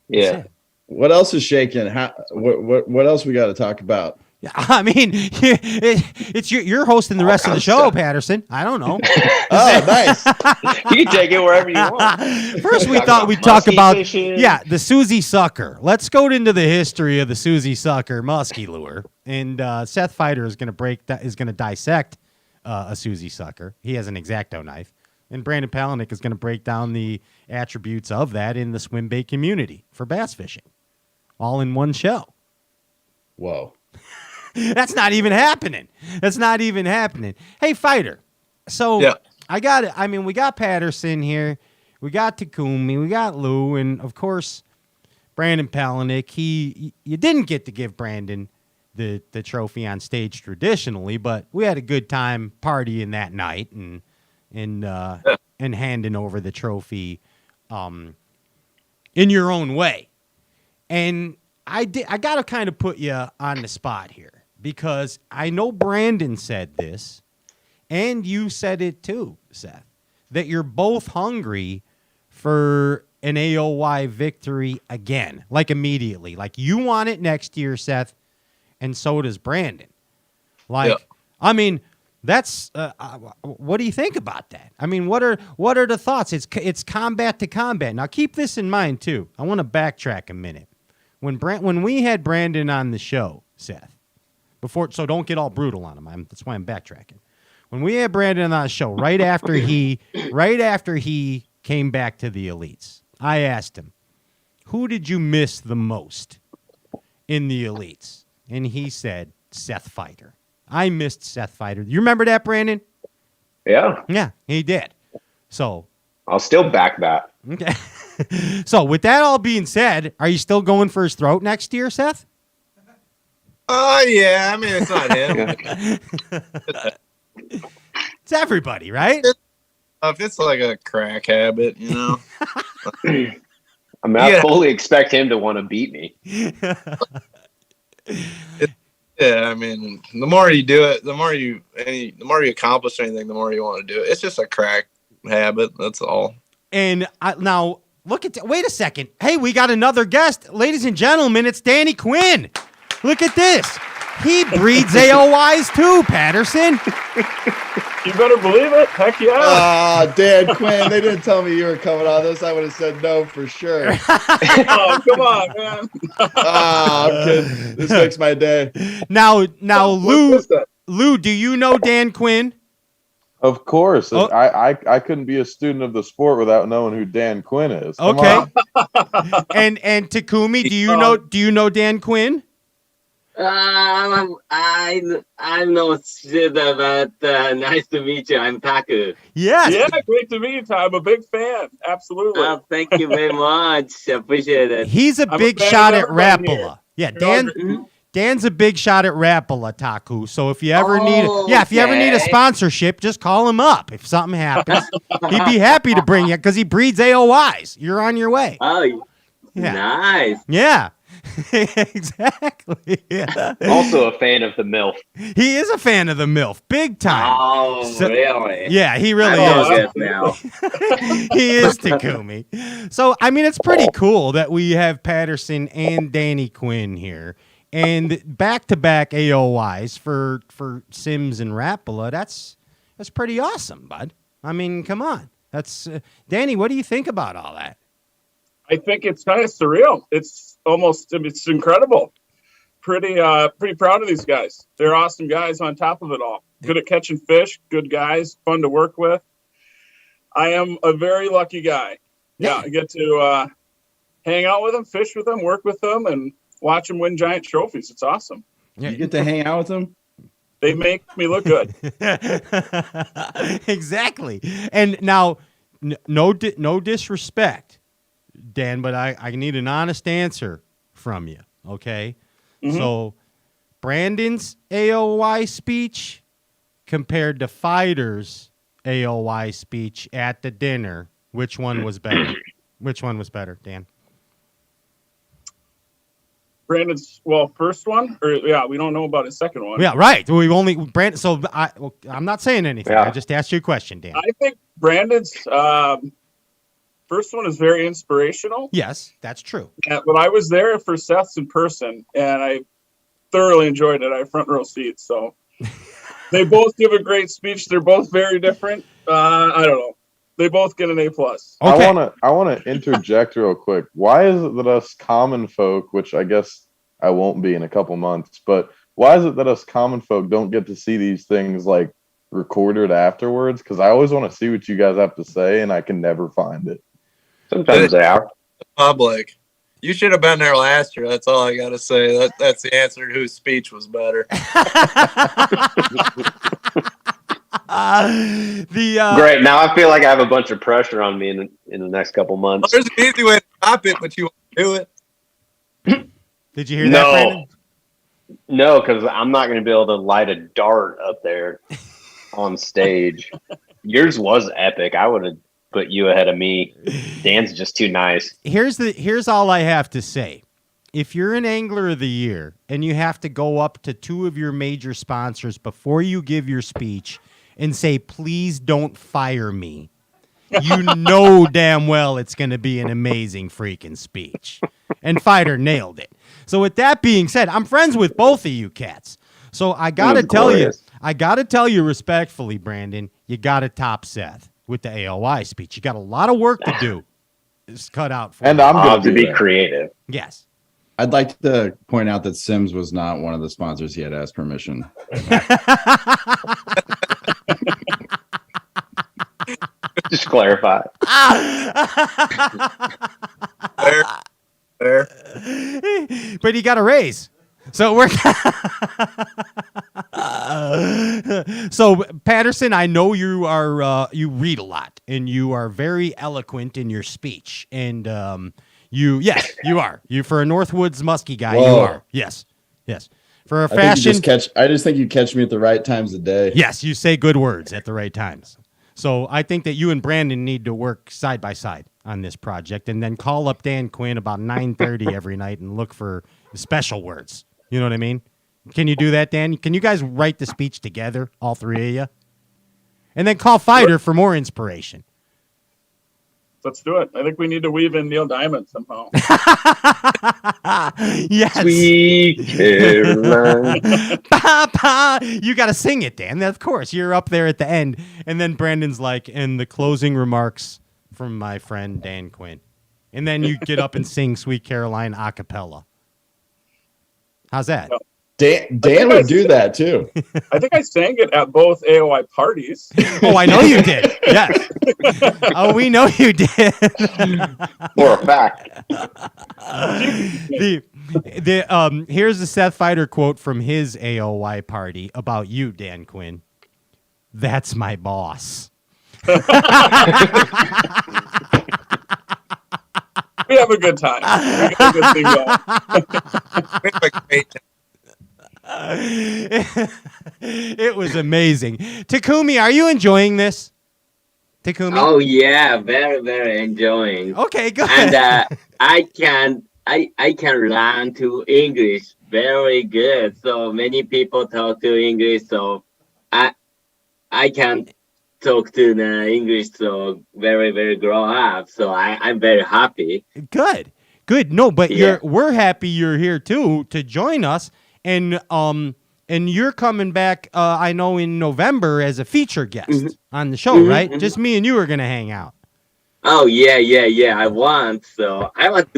Yeah. What else is shaking? What else we got to talk about? Yeah, I mean, it's you're hosting the rest of the show, Patterson. I don't know. Oh, nice. You can take it wherever you want. First, we thought we'd talk about the Susie Sucker. Let's go into the history of the Susie Sucker musky lure. And Seth Fighter is going to dissect a Susie Sucker. He has an X-Acto knife. And Brandon Palaniuk is going to break down the attributes of that in the swim bait community for bass fishing, all in one show. Whoa. That's not even happening. Hey, Feider. So Yeah. I got it. I mean, we got Patterson here. We got Takumi. We got Lou. And, of course, Brandon Palaniuk. You didn't get to give Brandon the trophy on stage traditionally, but we had a good time partying that night and handing over the trophy in your own way. And I got to kind of put you on the spot here because I know Brandon said this, and you said it too, Seth, that you're both hungry for an AOY victory again, like immediately. Like you want it next year, Seth, and so does Brandon. Like, yeah. I mean, that's what do you think about that? I mean, what are the thoughts? It's combat to combat. Now keep this in mind too. I want to backtrack a minute. When we had Brandon on the show, Seth, so don't get all brutal on him. That's why I'm backtracking. When we had Brandon on the show, right after he came back to the elites, I asked him, who did you miss the most in the elites? And he said, Seth Fighter. I missed Seth Fighter. You remember that, Brandon? Yeah. Yeah, he did. So I'll still back that. Okay. So with that all being said, are you still going for his throat next year, Seth? Yeah. I mean, it's not him. It's everybody, right? If it's like a crack habit, you know. I mean, I fully expect him to want to beat me. Yeah, I mean, the more you do it, the more you accomplish anything, the more you want to do it. It's just a crack habit. That's all. And now wait a second. Hey, we got another guest, ladies and gentlemen. It's Danny Quinn. Look at this. He breeds AOYs too, Patterson. You better believe it. Heck yeah. Dan Quinn, they didn't tell me you were coming on this. I would have said no for sure. Oh, come on, man. I'm kidding. This makes my day. Now, Lou, do you know Dan Quinn? Of course. Oh. I couldn't be a student of the sport without knowing who Dan Quinn is. Come okay. on. And Takumi, do you know Dan Quinn? I know shit about. Nice to meet you. I'm Taku. Yes. Yeah, great to meet you, Ty. I'm a big fan. Absolutely. Thank you very much. Appreciate it. He's a big shot at Rapala. Yeah, Dan's a big shot at Rapala, Taku. So if you ever need a sponsorship, just call him up. If something happens, he'd be happy to bring you because he breeds AOYs. You're on your way. Oh, yeah. Nice. Yeah. Exactly. Yeah. Also a fan of the MILF. He is a fan of the MILF, big time. Oh, really? Yeah, he really is. Now. He is Takumi. So, I mean, it's pretty cool that we have Patterson and Danny Quinn here. And back-to-back AOYs for Sims and Rapala. That's pretty awesome, bud. I mean, come on. That's Danny, what do you think about all that? I think it's kind of surreal. It's incredible. Pretty proud of these guys. They're awesome guys on top of it all. Good at catching fish, good guys, fun to work with. I am a very lucky guy. Yeah, I get to hang out with them, fish with them, work with them, and watch them win giant trophies. It's awesome. Yeah, you get to hang out with them? They make me look good. Exactly. And now, no disrespect, Dan, but I need an honest answer from you, okay? Mm-hmm. So, Brandon's AOY speech compared to Feider's AOY speech at the dinner, which one was better? Which one was better, Dan? Brandon's first one, we don't know about his second one. Yeah, right. We've only Brandon. So I'm not saying anything. Yeah. I just asked you a question, Dan. I think Brandon's first one is very inspirational. Yes, that's true. But I was there for Seth's in person, and I thoroughly enjoyed it. I had front row seats, so they both give a great speech. They're both very different. I don't know. They both get an A+. Okay. I want to interject real quick. Why is it that us common folk, which I guess I won't be in a couple months, but why is it that us common folk don't get to see these things like record it afterwards because I always want to see what you guys have to say, and I can never find it. Sometimes they are. Public. You should have been there last year. That's all I got to say. That's the answer to whose speech was better. Great. Now I feel like I have a bunch of pressure on me in the next couple months. There's an easy way to stop it, but you want to do it. Did you hear that, Brandon? No, because I'm not going to be able to light a dart up there on stage. Yours was epic. I would have put you ahead of me. Dan's just too nice. Here's all I have to say. If you're an Angler of the Year and you have to go up to two of your major sponsors before you give your speech and say, please don't fire me, you know damn well it's going to be an amazing freaking speech. And Feider nailed it. So with that being said, I'm friends with both of you cats. So I got to tell you respectfully, Brandon, you got to top Seth with the AOY speech. You got a lot of work to do. It's cut out for and you. I'm going to be creative. Yes. I'd like to point out that Sims was not one of the sponsors he had asked permission. Just clarify. Fair. But he got a raise. So we're so Patterson, I know you are you read a lot and you are very eloquent in your speech. And you are. You for a Northwoods Muskie guy, you are. Yes. For a fashion, I just think you catch me at the right times of day. Yes, you say good words at the right times. So I think that you and Brandon need to work side by side on this project, and then call up Dan Quinn about 9:30 every night and look for special words. You know what I mean? Can you do that, Dan? Can you guys write the speech together, all three of you, and then call Feider for more inspiration? Let's do it. I think we need to weave in Neil Diamond somehow. Yes. Sweet Caroline. You got to sing it, Dan. Of course, you're up there at the end. And then Brandon's like, and the closing remarks from my friend Dan Quinn. And then you get up and sing Sweet Caroline a cappella. How's that? No. Dan would do that too. I think I sang it at both AOY parties. Oh, I know you did. Yes. Oh, we know you did. For a fact. Here's the Seth Fighter quote from his AOY party about you, Dan Quinn. That's my boss. We have a good time. We got a good thing going. It was amazing. Takumi, are you enjoying this? Takumi? Oh yeah, very very enjoying. Okay, good. And I can learn to English very good. So many people talk to English, so I can talk to the English so very very grow up. So I'm very happy. Good. No, but we're happy you're here too to join us. And you're coming back, I know, in November as a feature guest on the show, right? Just me and you are going to hang out. Oh, yeah. I want to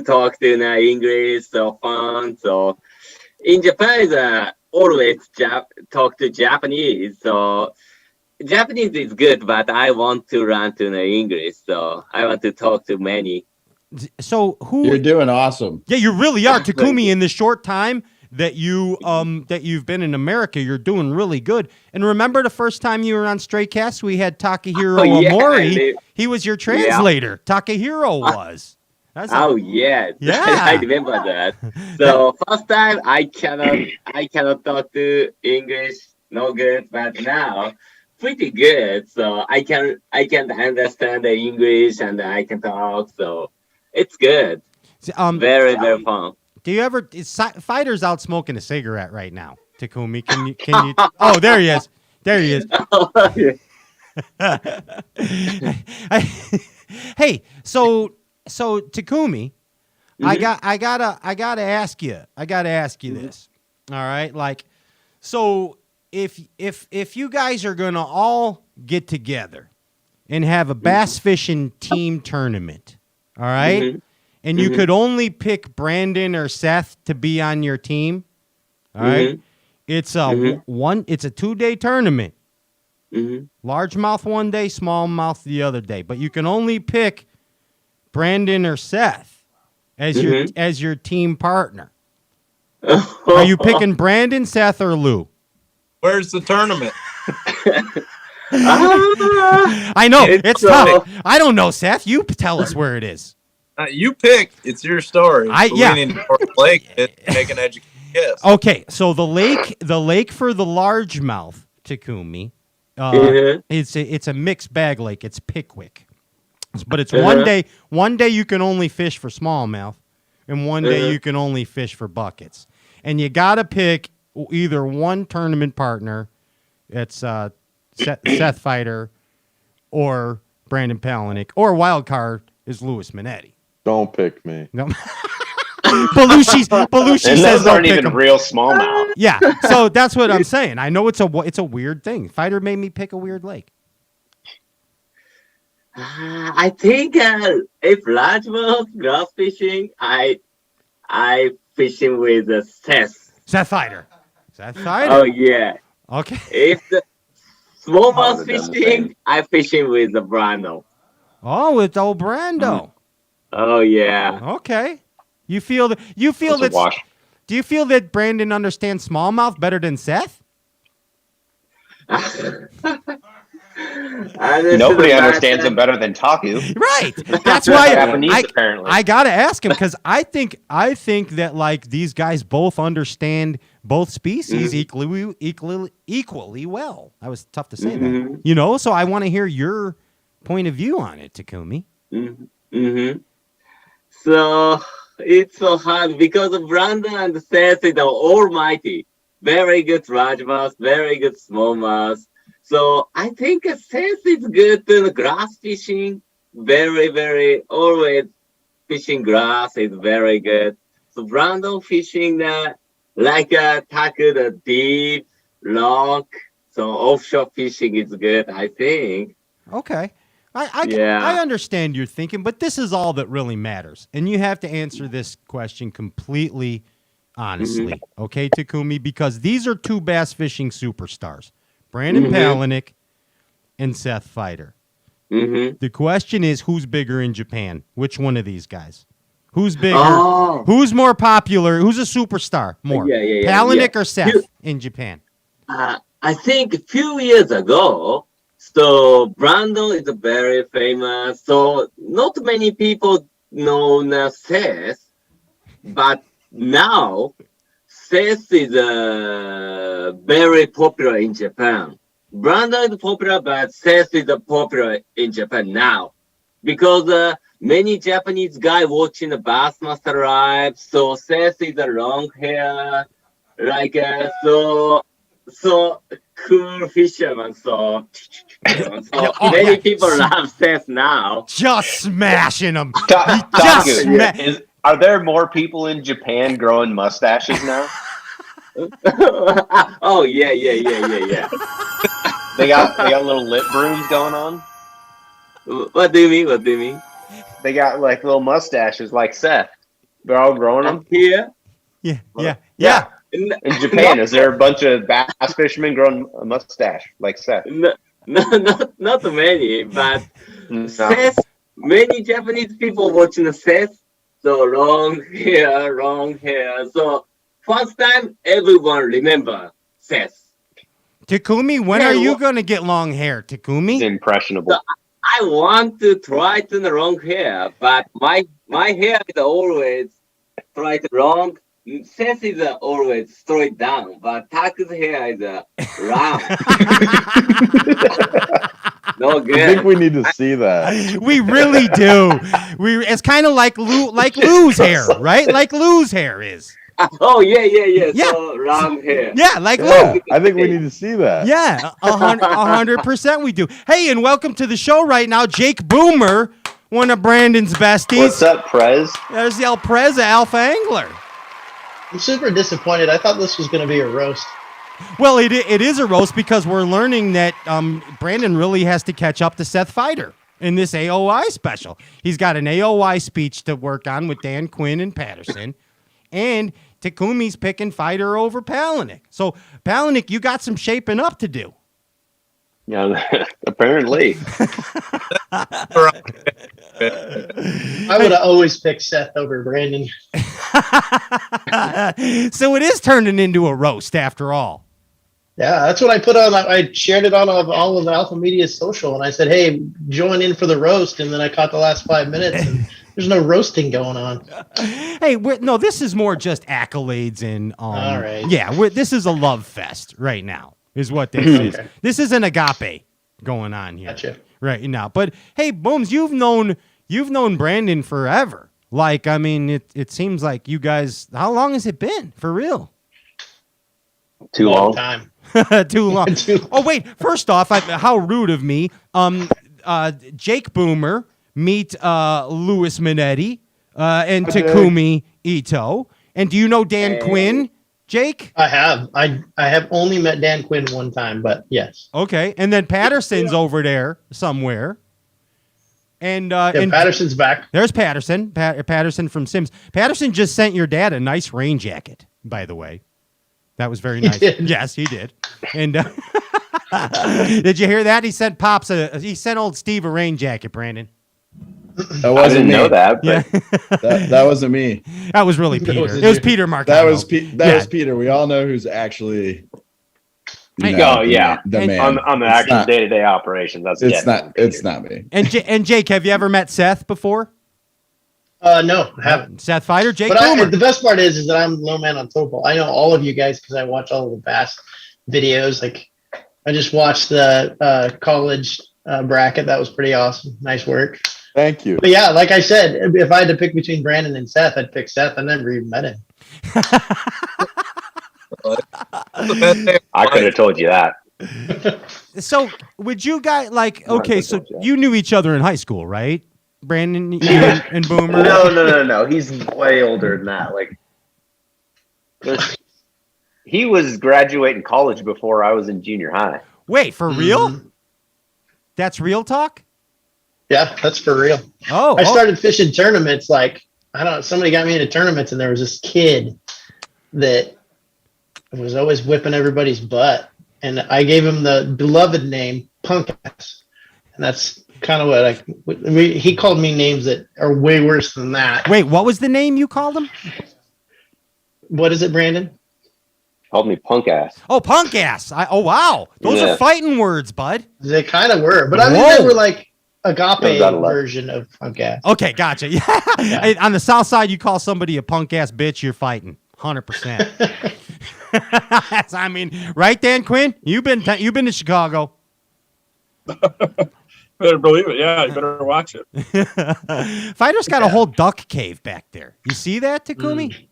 talk to the English, so fun. So in Japan, always talk to Japanese. So Japanese is good, but I want to learn to the English. So I want to talk to many. So You're doing awesome. Yeah, you really are. Takumi, in the short time that you've been in America, you're doing really good. And remember the first time you were on Straycast, we had Takahiro Omori. He was your translator. Yeah. Takahiro was. Yeah. I remember that. So first time I cannot talk to English, no good, but now pretty good. So I can understand the English and I can talk. So it's good. Very very fun. Do you ever? Feider's out smoking a cigarette right now. Takumi, can you? Oh, there he is. Hey, so Takumi, I gotta ask you this. All right, like, so if you guys are gonna all get together and have a bass fishing team tournament, all right. And you could only pick Brandon or Seth to be on your team. All right. It's a 2-day tournament. Largemouth one day, smallmouth the other day. But you can only pick Brandon or Seth as your team partner. Are you picking Brandon, Seth, or Lou? Where's the tournament? I know it's tough. I don't know, Seth. You tell us where it is. You pick. It's your story. We need to Lake make an educated guess. Okay, so the lake for the largemouth, Takumi, it's a mixed bag lake. It's Pickwick, but it's one day. One day you can only fish for smallmouth, and one day you can only fish for buckets. And you got to pick either one tournament partner. It's Seth Fighter, or Brandon Palaniuk, or wild card is Louis Monetti. Don't pick me. No. Belushi and says those aren't pick even him. real smallmouth. Yeah, so that's what I'm saying. I know it's a weird thing. Fighter made me pick a weird lake. I think if largemouth grass fishing, I fishing with Seth. Seth Fighter. Oh yeah. Okay. If the smallmouth fishing, I fishing with the Brando. Oh, it's old Brando. Oh yeah. Okay. You feel that? Do you feel that Brandon understands smallmouth better than Seth? Nobody understands him better than Taku. Right. That's why Japanese, apparently. I gotta ask him, because I think that like these guys both understand both species equally well. That was tough to say that. So I want to hear your point of view on it, Takumi. So it's so hard because Brandon and Seth is almighty. Very good largemouth, very good smallmouth. So I think Seth is good in grass fishing. Very, very, always fishing grass is very good. So Brandon fishing like Taku, the deep, long. So offshore fishing is good, I think. Okay. I understand your thinking, but this is all that really matters. And you have to answer this question completely honestly, okay, Takumi? Because these are two bass fishing superstars, Brandon Palaniuk and Seth Fighter. The question is, who's bigger in Japan? Which one of these guys? Who's bigger? Who's more popular? Who's a superstar more? Palaniuk or Seth in Japan? I think a few years ago, so Brandon is very famous. So not many people know Seth, but now Seth is very popular in Japan. Brandon is popular, but Seth is popular in Japan now because many Japanese guys watching the Bassmaster live. So Seth is a long hair, like so cool fisherman. So many people love Seth now. Just smashing them. Are there more people in Japan growing mustaches now? Oh yeah. They got little lip brooms going on. What do you mean? They got like little mustaches like Seth. They're all growing them here. Yeah. In Japan, is there a bunch of bass fishermen growing a mustache like Seth? No, not many, but Seth. Many Japanese people watching Seth. So long hair. So first time everyone remember Seth. Takumi, when are you gonna get long hair, Takumi? It's impressionable. So I want to try to the long hair, but my hair is always straight long. Seth is always straight down, but Taku's hair is round. No good. I think we need to see that. We really do. It's kind of like Lou's hair, right? Like Lou's hair is. Oh yeah. So long hair. Yeah, like Lou. I think we need to see that. Yeah, 100% we do. Hey, and welcome to the show right now, Jake Boomer, one of Brandon's besties. What's up, Prez? There's the Prez, Alpha Angler. I'm super disappointed. I thought this was going to be a roast. Well, it is a roast because we're learning that Brandon really has to catch up to Seth Fighter in this AOY special. He's got an AOY speech to work on with Dan Quinn and Patterson, and Takumi's picking Fighter over Palaniuk. So, Palaniuk, you got some shaping up to do. Yeah, apparently. I would have always picked Seth over Brandon. So it is turning into a roast after all. Yeah, that's what I put on. I shared it on all of Alpha Media's social, and I said, "Hey, join in for the roast." And then I caught the last 5 minutes, and there's no roasting going on. Hey, no, this is more just accolades and all right. Yeah, this is a love fest right now. Is what this is. This is an agape going on here. Gotcha. Right now. But hey, Booms, you've known Brandon forever. Like, I mean, it seems like you guys. How long has it been for real? Too long. Time. Too long. Oh wait. First off, how rude of me. Jake Boomer meet Louis Monetti and Takumi Ito. And do you know Dan Quinn, Jake? I have. I have only met Dan Quinn one time, but yes. Okay. And then Patterson's over there somewhere. And Patterson's back. There's Patterson. Patterson from Sims. Patterson just sent your dad a nice rain jacket, by the way. That was very nice. He did. Yes, he did. And did you hear that? He sent he sent old Steve a rain jacket, Brandon. That wasn't I didn't me. know that. Yeah. But That wasn't me. That was really Peter. was It was Peter Marcano. That was Peter. We all know who's actually. Oh yeah, the man. on the It's actual not- day-to-day operations. That's It's definitely not. It's Peter. not me. And Jake, have you ever met Seth before? No, I haven't. Seth Fighter, Jake But Boomer. the best part is that I'm low man on total. I know all of you guys because I watch all of the Bass videos. Like, I just watched the college bracket. That was pretty awesome. Nice work. Thank you. But yeah, like I said, if I had to pick between Brandon and Seth, I'd pick Seth. I never even met him. I could have told you that. So would you guys okay, so you knew each other in high school, right? Brandon you and Boomer? No. He's way older than that. Like, he was graduating college before I was in junior high. Wait, for real? That's real talk? Yeah, that's for real. I started fishing tournaments. Like, I don't know, somebody got me into tournaments, and there was this kid that was always whipping everybody's butt. And I gave him the beloved name Punk Ass. And that's kind of what he called me names that are way worse than that. Wait, what was the name you called him? What is it, Brandon? Called me Punk Ass. Oh, Punk Ass. Oh, wow. Those are fighting words, bud. They kind of were. But I mean, they were like agape version of Punk Ass. Okay, gotcha. Yeah. On the south side, you call somebody a punk ass bitch, you're fighting. 100%. I mean, right, Dan Quinn? You've been to Chicago. Better believe it. Yeah, you better watch it. Fighter's got a whole duck cave back there. You see that, Takumi?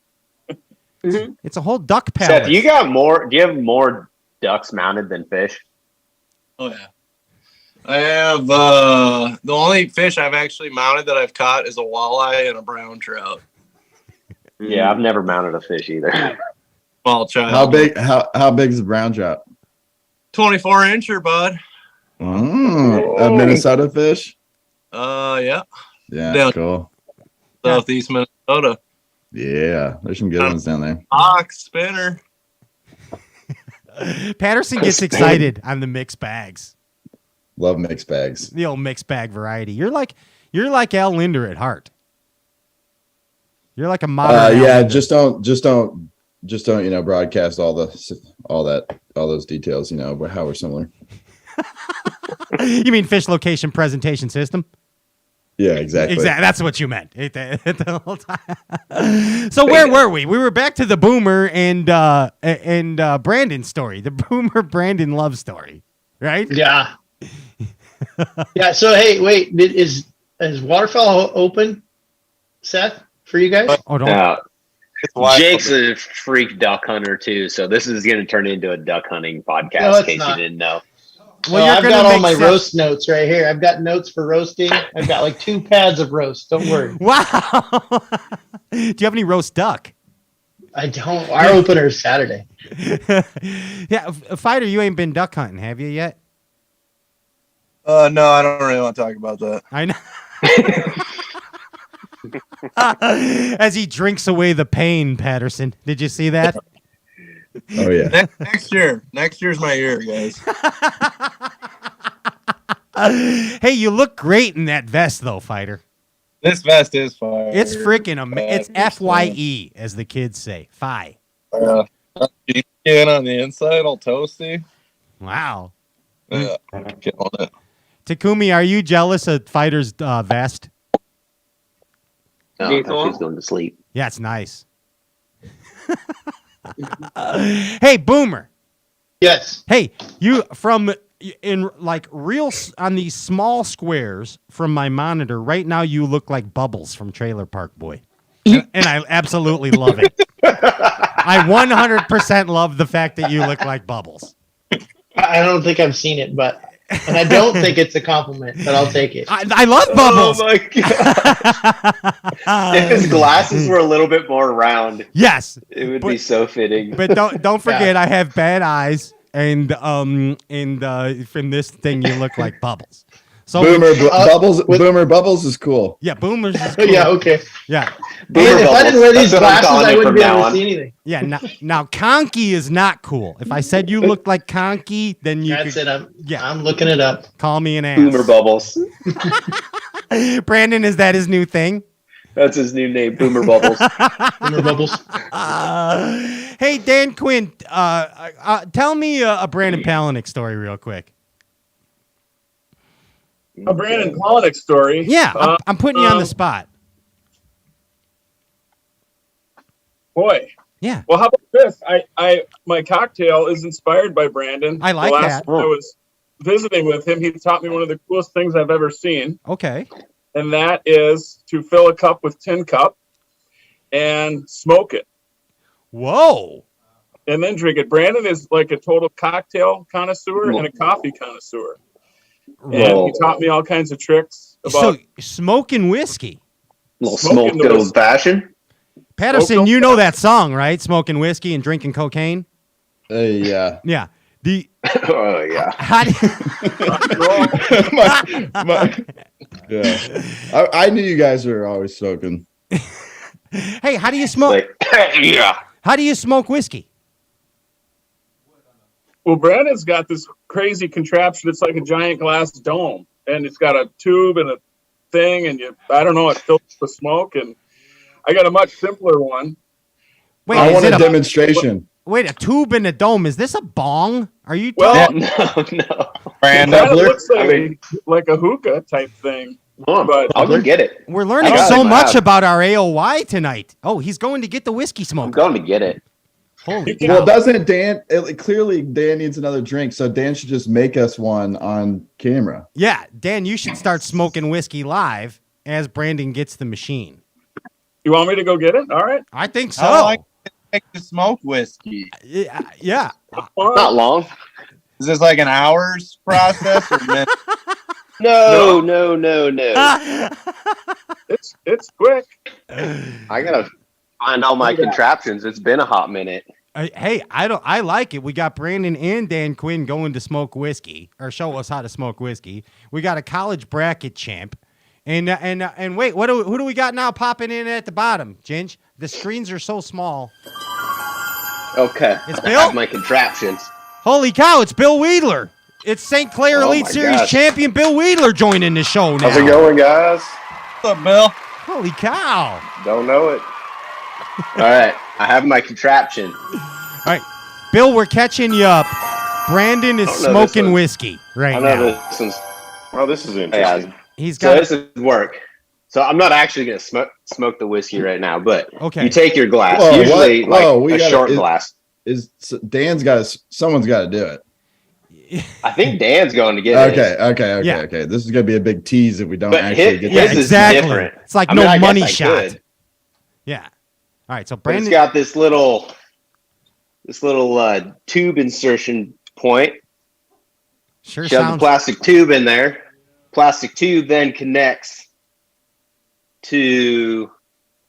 It's a whole duck palace. Seth, do you have more ducks mounted than fish? Oh yeah. I have the only fish I've actually mounted that I've caught is a walleye and a brown trout. Yeah, I've never mounted a fish either. Small child. How big is the brown trout? 24-incher, bud. A Minnesota fish? Yeah. Yeah, Down cool. Southeast Minnesota. Yeah, there's some good ones down there. Ox spinner. Patterson gets excited on the mixed bags. Love mixed bags. The old mixed bag variety. You're like Al Linder at heart. You're like a modern. Yeah, just don't broadcast all those details. How we're similar. You mean fish location presentation system? Yeah, exactly. Exactly. That's what you meant the whole time. So where were we? We were back to the Boomer and Brandon story, the Boomer Brandon love story, right? Yeah. Yeah. So hey, wait, is Waterfowl open, Seth, for you guys? Oh, don't. Jake's a freak duck hunter too, so this is going to turn into a duck hunting podcast. No, in it's case not. you didn't know. Well, I've got all my roast notes right here. I've got notes for roasting. I've got like 2 pads of roast. Don't worry. Wow. Do you have any roast duck? I don't. Our opener is Saturday. Yeah, Fighter, you ain't been duck hunting, have you yet? No, I don't really want to talk about that. I know. As he drinks away the pain, Patterson. Did you see that? Oh yeah. Next year's my year, guys. Hey, you look great in that vest, though, Fighter. This vest is fire. It's freaking amazing. It's FYE, as the kids say. Fi. Skin on the inside, all toasty. Wow. Yeah, killing it. Takumi, are you jealous of Fighter's vest? No, she's going to sleep. Yeah, it's nice. Hey, Boomer. Yes. Hey, you from in like real on these small squares from my monitor right now. You look like Bubbles from Trailer Park Boy, and I absolutely love it. I 100% love the fact that you look like Bubbles. I don't think I've seen it, and I don't think it's a compliment, but I'll take it. I love Bubbles. Oh my god! If his glasses were a little bit more round, yes, it would be so fitting. But don't forget, I have bad eyes, and from this thing, you look like Bubbles. So Boomer Bubbles is cool. Yeah, Boomers is cool. Yeah, okay. Yeah. If I didn't wear these glasses, I wouldn't be able to see anything. Yeah, now Conky is not cool. If I said you looked like Conky, then you That's it. I'm looking it up. Call me an ass. Boomer Bubbles. Brandon, is that his new thing? That's his new name, Boomer Bubbles. Boomer Bubbles. Hey, Dan Quinn, tell me a Brandon Palaniuk story real quick. A Brandon Palaniuk story. Yeah, I'm putting you on the spot. Boy. Yeah. Well, how about this? My cocktail is inspired by Brandon. I like the last that. time I was visiting with him, he taught me one of the coolest things I've ever seen. Okay. And that is to fill a cup with tin cup and smoke it. Whoa. And then drink it. Brandon is like a total cocktail connoisseur and a coffee connoisseur. And he taught me all kinds of tricks about smoking whiskey. Little smoked old fashioned. Patterson, you know that song, right? Smoking whiskey and drinking cocaine. Yeah. Yeah. Oh yeah. How do yeah. I knew you guys were always smoking. Hey, how do you smoke? Yeah. How do you smoke whiskey? Well, Brandon's got this crazy contraption. It's like a giant glass dome, and it's got a tube and a thing, and it fills with smoke. And I got a much simpler one. Wait, I want a demonstration. Wait, a tube and a dome. Is this a bong? Are you? Well, no. Brandon, it looks like a hookah type thing. But I'll go get it. We're learning so much about our AOY tonight. Oh, he's going to get the whiskey smoke. I'm going to get it. Holy cow. Well, doesn't Dan? Clearly, Dan needs another drink, so Dan should just make us one on camera. Yeah, Dan, you should start smoking whiskey live as Brandon gets the machine. You want me to go get it? All right. I think so. How long does it take to smoke whiskey? Yeah. Not long. Is this like an hour's process or minute? No. It's quick. I gotta find all my contraptions. It's been a hot minute. Hey, I like it. We got Brandon and Dan Quinn going to smoke whiskey or show us how to smoke whiskey. We got a college bracket champ, and wait, who do we got now popping in at the bottom? Ginge, the screens are so small. Okay, it's I Bill. have my contraptions. Holy cow! It's Bill Weidler. It's St. Clair Oh Elite my Series gosh. champion Bill Weidler joining the show now. How's it going, guys? What's up, Bill? Holy cow! Don't know it. All right, I have my contraption. All right, Bill, we're catching you up. Brandon is smoking whiskey right now. This one's. Oh, this is interesting. He's So got. this is work. So I'm not actually gonna smoke the whiskey right now, but Okay. you take your glass, Whoa, usually what? like a short glass. Dan's got someone's got to do it. I think Dan's going to get it. Okay. This is gonna be a big tease if we don't But actually get his this. is Exactly. different. It's like I mean, no I guess money I shot. could, Yeah. All right, so but Brandon. it's got this little tube insertion point. Sure Shove the sounds. plastic tube in there. Plastic tube then connects to.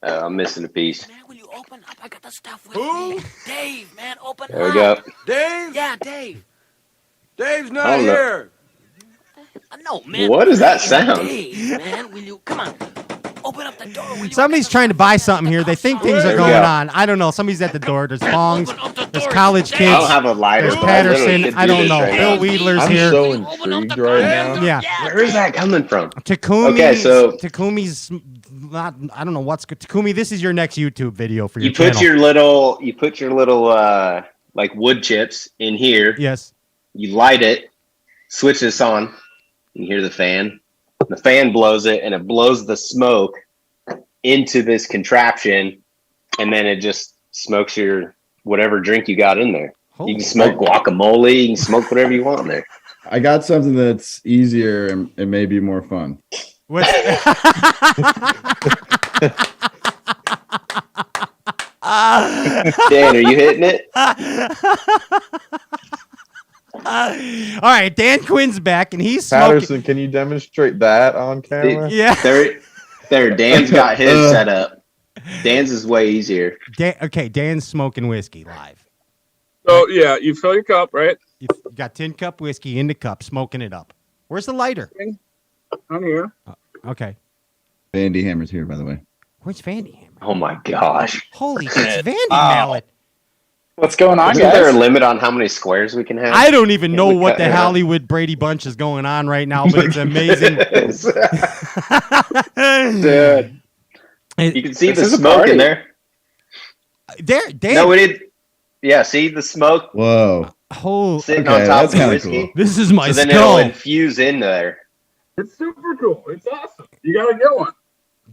I'm missing a piece. Man, will you open up? I got the stuff with me. Dave, man, open There we up. go. Dave? Yeah, Dave. Dave's I not don't know. here. No, man. What does that Hey, sound? Dave, man, will you come on? Open Open up the door. Will you Somebody's trying to buy something here. They think things are going on. I don't know. Somebody's at the door. There's bongs. There's college kids. I don't have a lighter. There's but I literally Patterson. could I do don't this know. right Bill now. Weidler's I'm here. so intrigued right now. Yeah. Where is that coming from? Takumi. Okay, so Takumi's not. I don't know what's good. Takumi, this is your next YouTube video for your you put channel. your little like wood chips in here. Yes. You light it, switch this on. You hear the fan. The fan blows it, and it blows the smoke into this contraption, and then it just smokes your whatever drink you got in there. You can smoke guacamole. You can smoke whatever you want in there. I got something that's easier and maybe more fun. What's Dan, are you hitting it? All right, Dan Quinn's back, and he's smoking. Patterson, can you demonstrate that on camera? Yeah. There. Dan's got his set up. Dan's is way easier. Dan's smoking whiskey live. So yeah, you fill your cup, right? You got 10 cup whiskey in the cup, smoking it up. Where's the lighter? I'm here. Okay. Vandy Hammer's here, by the way. Where's Vandy Hammer? Oh my gosh. Holy, it's Vandy Mallet. What's going on, Isn't guys? there a limit on how many squares we can have? I don't even know what the Hollywood Brady Bunch is going on right now, but it's amazing. Dude. You can see This the is a smoke party. in there. Dan. No, we did. Yeah, see the smoke Whoa. sitting on top of the kinda whiskey? cool. This is my So then skull. it'll infuse in there. It's super cool. It's awesome. You gotta get one.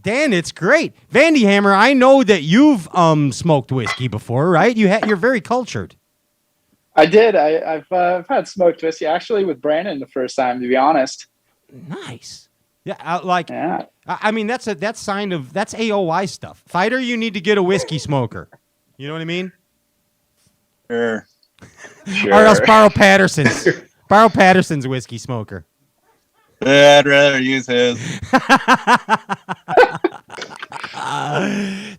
Dan, it's great. Vandy Hammer, I know that you've smoked whiskey before, right? You're very cultured. I did. I've had smoked whiskey actually with Brandon the first time, to be honest. Nice. Yeah, I mean that's AOY stuff. Fighter, you need to get a whiskey smoker. You know what I mean? Sure. Or else borrow Patterson's. Borrow Patterson's whiskey smoker. Yeah, I'd rather use his.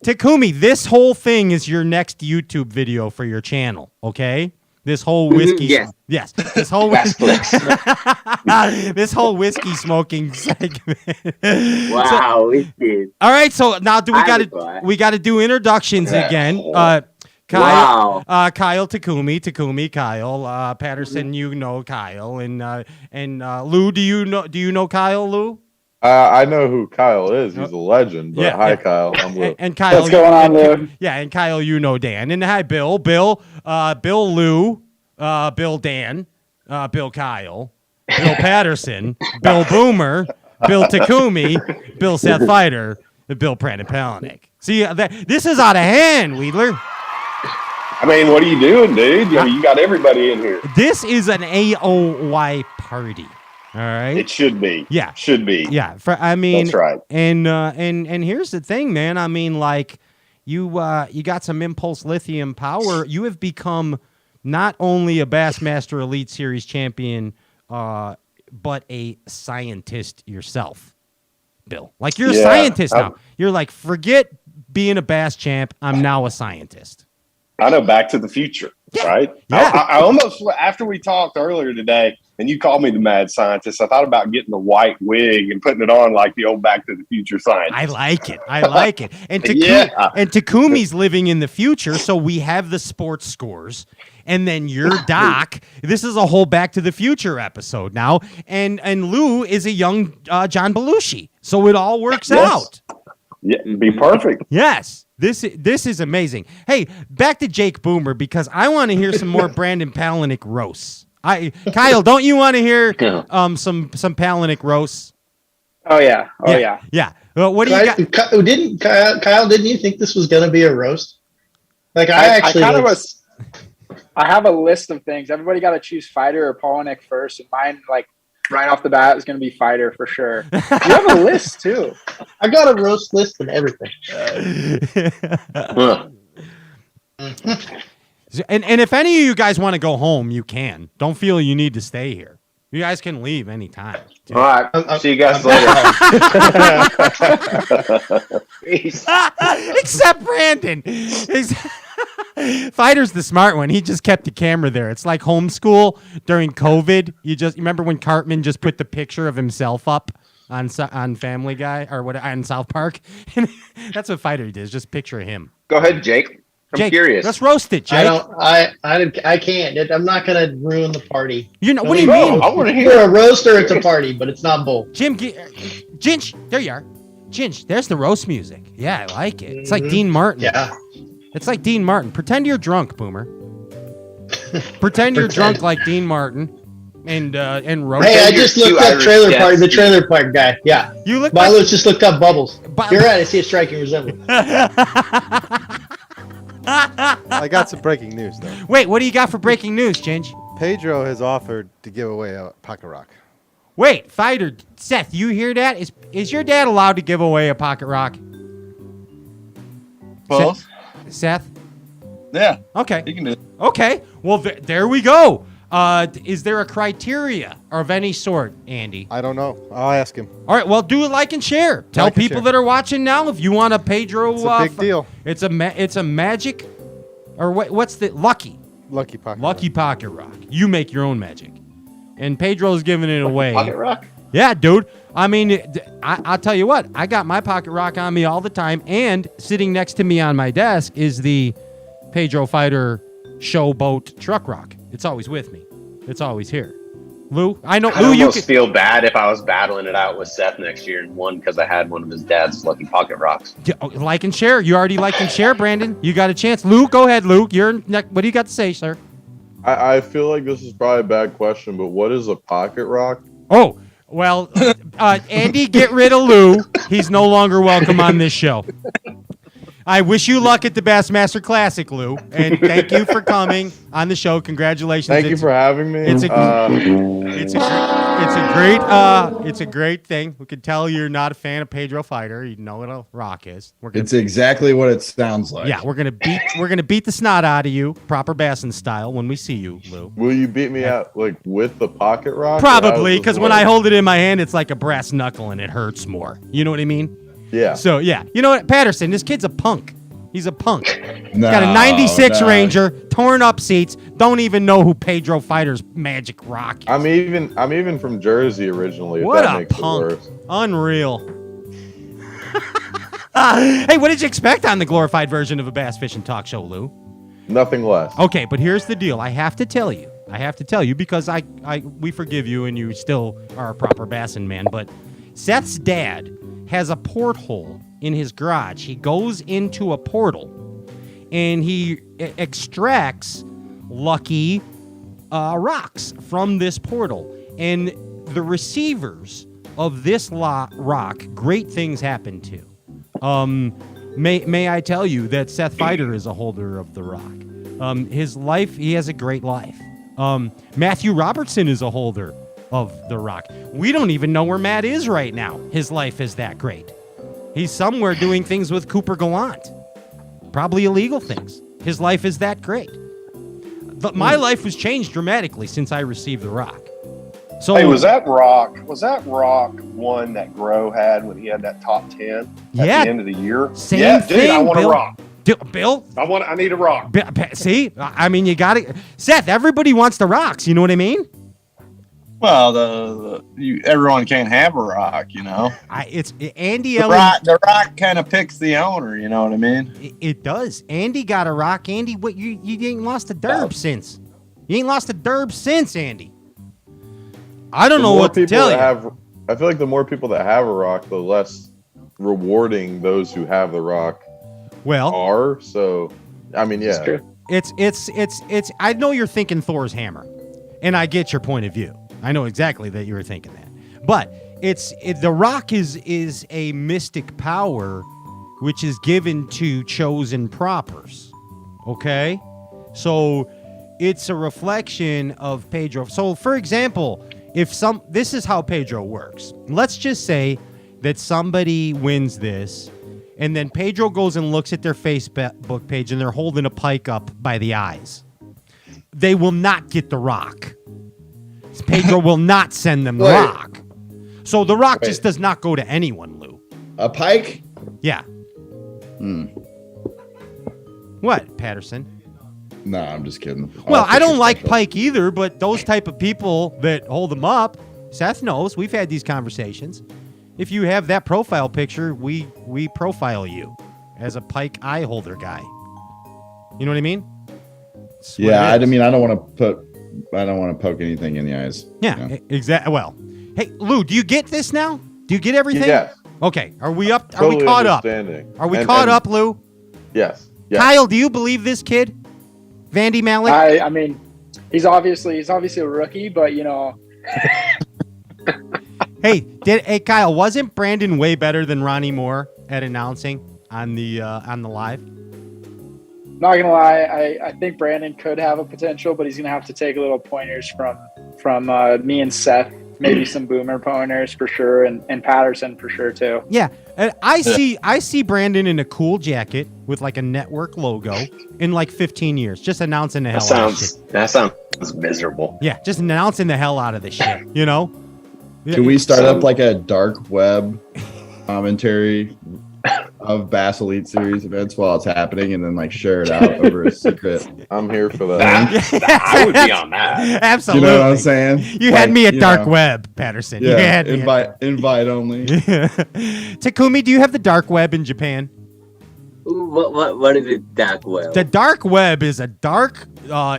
Takumi, this whole thing is your next YouTube video for your channel, okay? This whole whiskey, Yes. This whole this whole whiskey smoking segment. Wow, it did. All right, so now we got to do introductions again. Kyle, Kyle Takumi, Kyle, Patterson, you know Kyle, and Lou, do you know Kyle, Lou? I know who Kyle is. He's a legend. But hi, Kyle. I'm Lou. And Kyle, what's going on, Lou? Yeah, and Kyle, you know Dan, and hi, Bill, Lou, Bill Dan, Bill Kyle, Bill Patterson, Bill Boomer, Bill Takumi, Bill Seth Fighter, and Bill Palaniuk. See, this is out of hand, Weidler. I mean, what are you doing, dude? I mean, you got everybody in here. This is an AOY party. All right. It should be. Yeah. Should be. Yeah. That's right. And here's the thing, man. I mean, like, you got some Impulse Lithium power. You have become not only a Bassmaster Elite Series champion, but a scientist yourself, Bill. Like, you're a scientist now. You're like, forget being a Bass champ. I'm now a scientist. I know, Back to the Future, right? Yeah. I almost, after we talked earlier today, and you called me the mad scientist, I thought about getting the white wig and putting it on like the old Back to the Future scientist. I like it. And Takumi's living in the future, so we have the sports scores. And then your doc, this is a whole Back to the Future episode now. And Lou is a young John Belushi. So it all works out. Yeah, it'd be perfect. Yes. This is amazing. Hey, back to Jake Boomer, because I want to hear some more Brandon Palaniuk roasts. Kyle, don't you want to hear some Palaniuk roasts? Oh yeah. Yeah. What do you got? Didn't Kyle? Didn't you think this was going to be a roast? Like I kind of was. I have a list of things. Everybody got to choose Feider or Palaniuk first, and mine, like right off the bat, is going to be Feider for sure. You have a list too. I got a roast list and everything. And if any of you guys want to go home, you can. Don't feel you need to stay here. You guys can leave anytime. All right. See you guys later. Except Brandon. Fighter's the smart one. He just kept the camera there. It's like homeschool during COVID. You remember when Cartman just put the picture of himself up on Family Guy or what on South Park. That's what Feider did. Just picture him. Go ahead, Jake. I'm curious. Let's roast it, Jake. I can't. I'm not gonna ruin the party. What do you mean? I want to hear a roaster. It's a party, but it's not both. Ginch, there you are. Ginch, there's the roast music. Yeah, I like it. It's like Dean Martin. Yeah. It's like Dean Martin. Pretend you're drunk, Boomer. Pretend you're drunk like Dean Martin. And roast. Hey, I just looked up trailer park. The trailer park guy. Yeah. You look. Milo's just looked up Bubbles. You're right. I see a striking resemblance. I got some breaking news, though. Wait, what do you got for breaking news, Ginge? Pedro has offered to give away a pocket rock. Wait, Feider, Seth, you hear that? Is your dad allowed to give away a pocket rock? Both. Seth? Yeah. Okay. You can do it. Okay. Well, there we go. Is there a criteria of any sort, Andy? I don't know. I'll ask him. All right. Well, do a like and share. Tell people that are watching now if you want a Pedro. It's a big deal. It's a magic, or what's the lucky pocket rock. You make your own magic, and Pedro's giving it away. Pocket rock. Yeah, dude. I mean, I'll tell you what. I got my pocket rock on me all the time, and sitting next to me on my desk is the Pedro Feider Showboat truck rock. It's always with me. It's always here. Lou, I know. I Lou, almost feel bad if I was battling it out with Seth next year and won because I had one of his dad's lucky pocket rocks. Like and share. You already liked and share, Brandon. You got a chance. Lou, go ahead, Lou. What do you got to say, sir? I feel like this is probably a bad question, but what is a pocket rock? Oh, well, Andy, get rid of Lou. He's no longer welcome on this show. I wish you luck at the Bassmaster Classic, Lou, and thank you for coming on the show. Congratulations! Thank you for having me. It's a great thing. We can tell you're not a fan of Pedro Feider. You know what a rock is. It's exactly what it sounds like. Yeah, we're gonna beat the snot out of you, proper Bassin style, when we see you, Lou. Will you beat me out like with the pocket rock? Probably, because when I hold it in my hand, it's like a brass knuckle and it hurts more. You know what I mean? Yeah. So, yeah. You know what? Patterson, this kid's a punk. He's a punk. He's got a 96 Ranger, torn up seats, don't even know who Pedro Feider's magic rock is. I'm even from Jersey originally. What if that a makes punk. It worse. Unreal. Hey, what did you expect on the glorified version of a bass fishing talk show, Lou? Nothing less. Okay, but here's the deal. I have to tell you because we forgive you and you still are a proper bassin man, but Seth's dad has a porthole in his garage. He goes into a portal and he extracts lucky rocks from this portal. And the receivers of this rock, great things happen to. May I tell you that Seth Fighter is a holder of the rock. His life, he has a great life. Matthew Robertson is a holder of the rock. We don't even know where Matt is right now. His life is that great. He's somewhere doing things with Cooper Gallant. Probably illegal things. His life is that great. My life was changed dramatically since I received the rock. So, hey, was that rock one that Grow had when he had that top 10 at the end of the year? Same thing, dude, I want Bill. a rock. Bill? I need a rock. See? I mean, you got it. Seth, everybody wants the rocks. You know what I mean? Well, everyone can't have a rock, you know. Andy. The rock kind of picks the owner. You know what I mean? It does. Andy got a rock. Andy, what you ain't lost a derb since? You ain't lost a derb since, Andy. I don't know what to tell you. I feel like the more people that have a rock, the less rewarding those who have the rock are. So, I mean, yeah. It's. I know you're thinking Thor's hammer, and I get your point of view. I know exactly that you were thinking that. But the rock is a mystic power which is given to chosen propers. Okay? So it's a reflection of Pedro. So for example, this is how Pedro works. Let's just say that somebody wins this and then Pedro goes and looks at their Facebook page and they're holding a pike up by the eyes. They will not get the rock. Pedro will not send them the rock. So the rock just does not go to anyone, Lou. A pike? Yeah. What, Patterson? No, I'm just kidding. Well, I don't like pike either, but those type of people that hold them up, Seth knows. We've had these conversations. if you have that profile picture, we profile you as a pike eye holder guy. You know what I mean? Yeah, I mean, I don't want to poke anything in the eyes. Yeah, exactly. Well, hey, Lou, do you get this now? Do you get everything? Yes. Okay. Are we up? Are Totally we caught up? understanding. Are we caught up, Lou? Yes. Yes. Kyle, do you believe this kid, Vandy Malik? I mean, he's obviously a rookie, but you know. Hey, Kyle, wasn't Brandon way better than Ronnie Moore at announcing on the live? Not gonna lie, I think Brandon could have a potential, but he's gonna have to take a little pointers from me and Seth, maybe some Boomer pointers for sure, and Patterson for sure too. Yeah, and I see Brandon in a cool jacket with like a network logo in like 15 years, just announcing the hell out of shit. That sounds miserable. Yeah, just announcing the hell out of this shit. You know? Can we start up like a dark web commentary of Bass Elite Series events while it's happening, and then like share it out over a secret? I'm here for that. I would be on that. Absolutely. You know what I'm saying? You had me at dark web, Patterson. Yeah, you had me invite only. Takumi, do you have the dark web in Japan? What is it, dark web? The dark web is a dark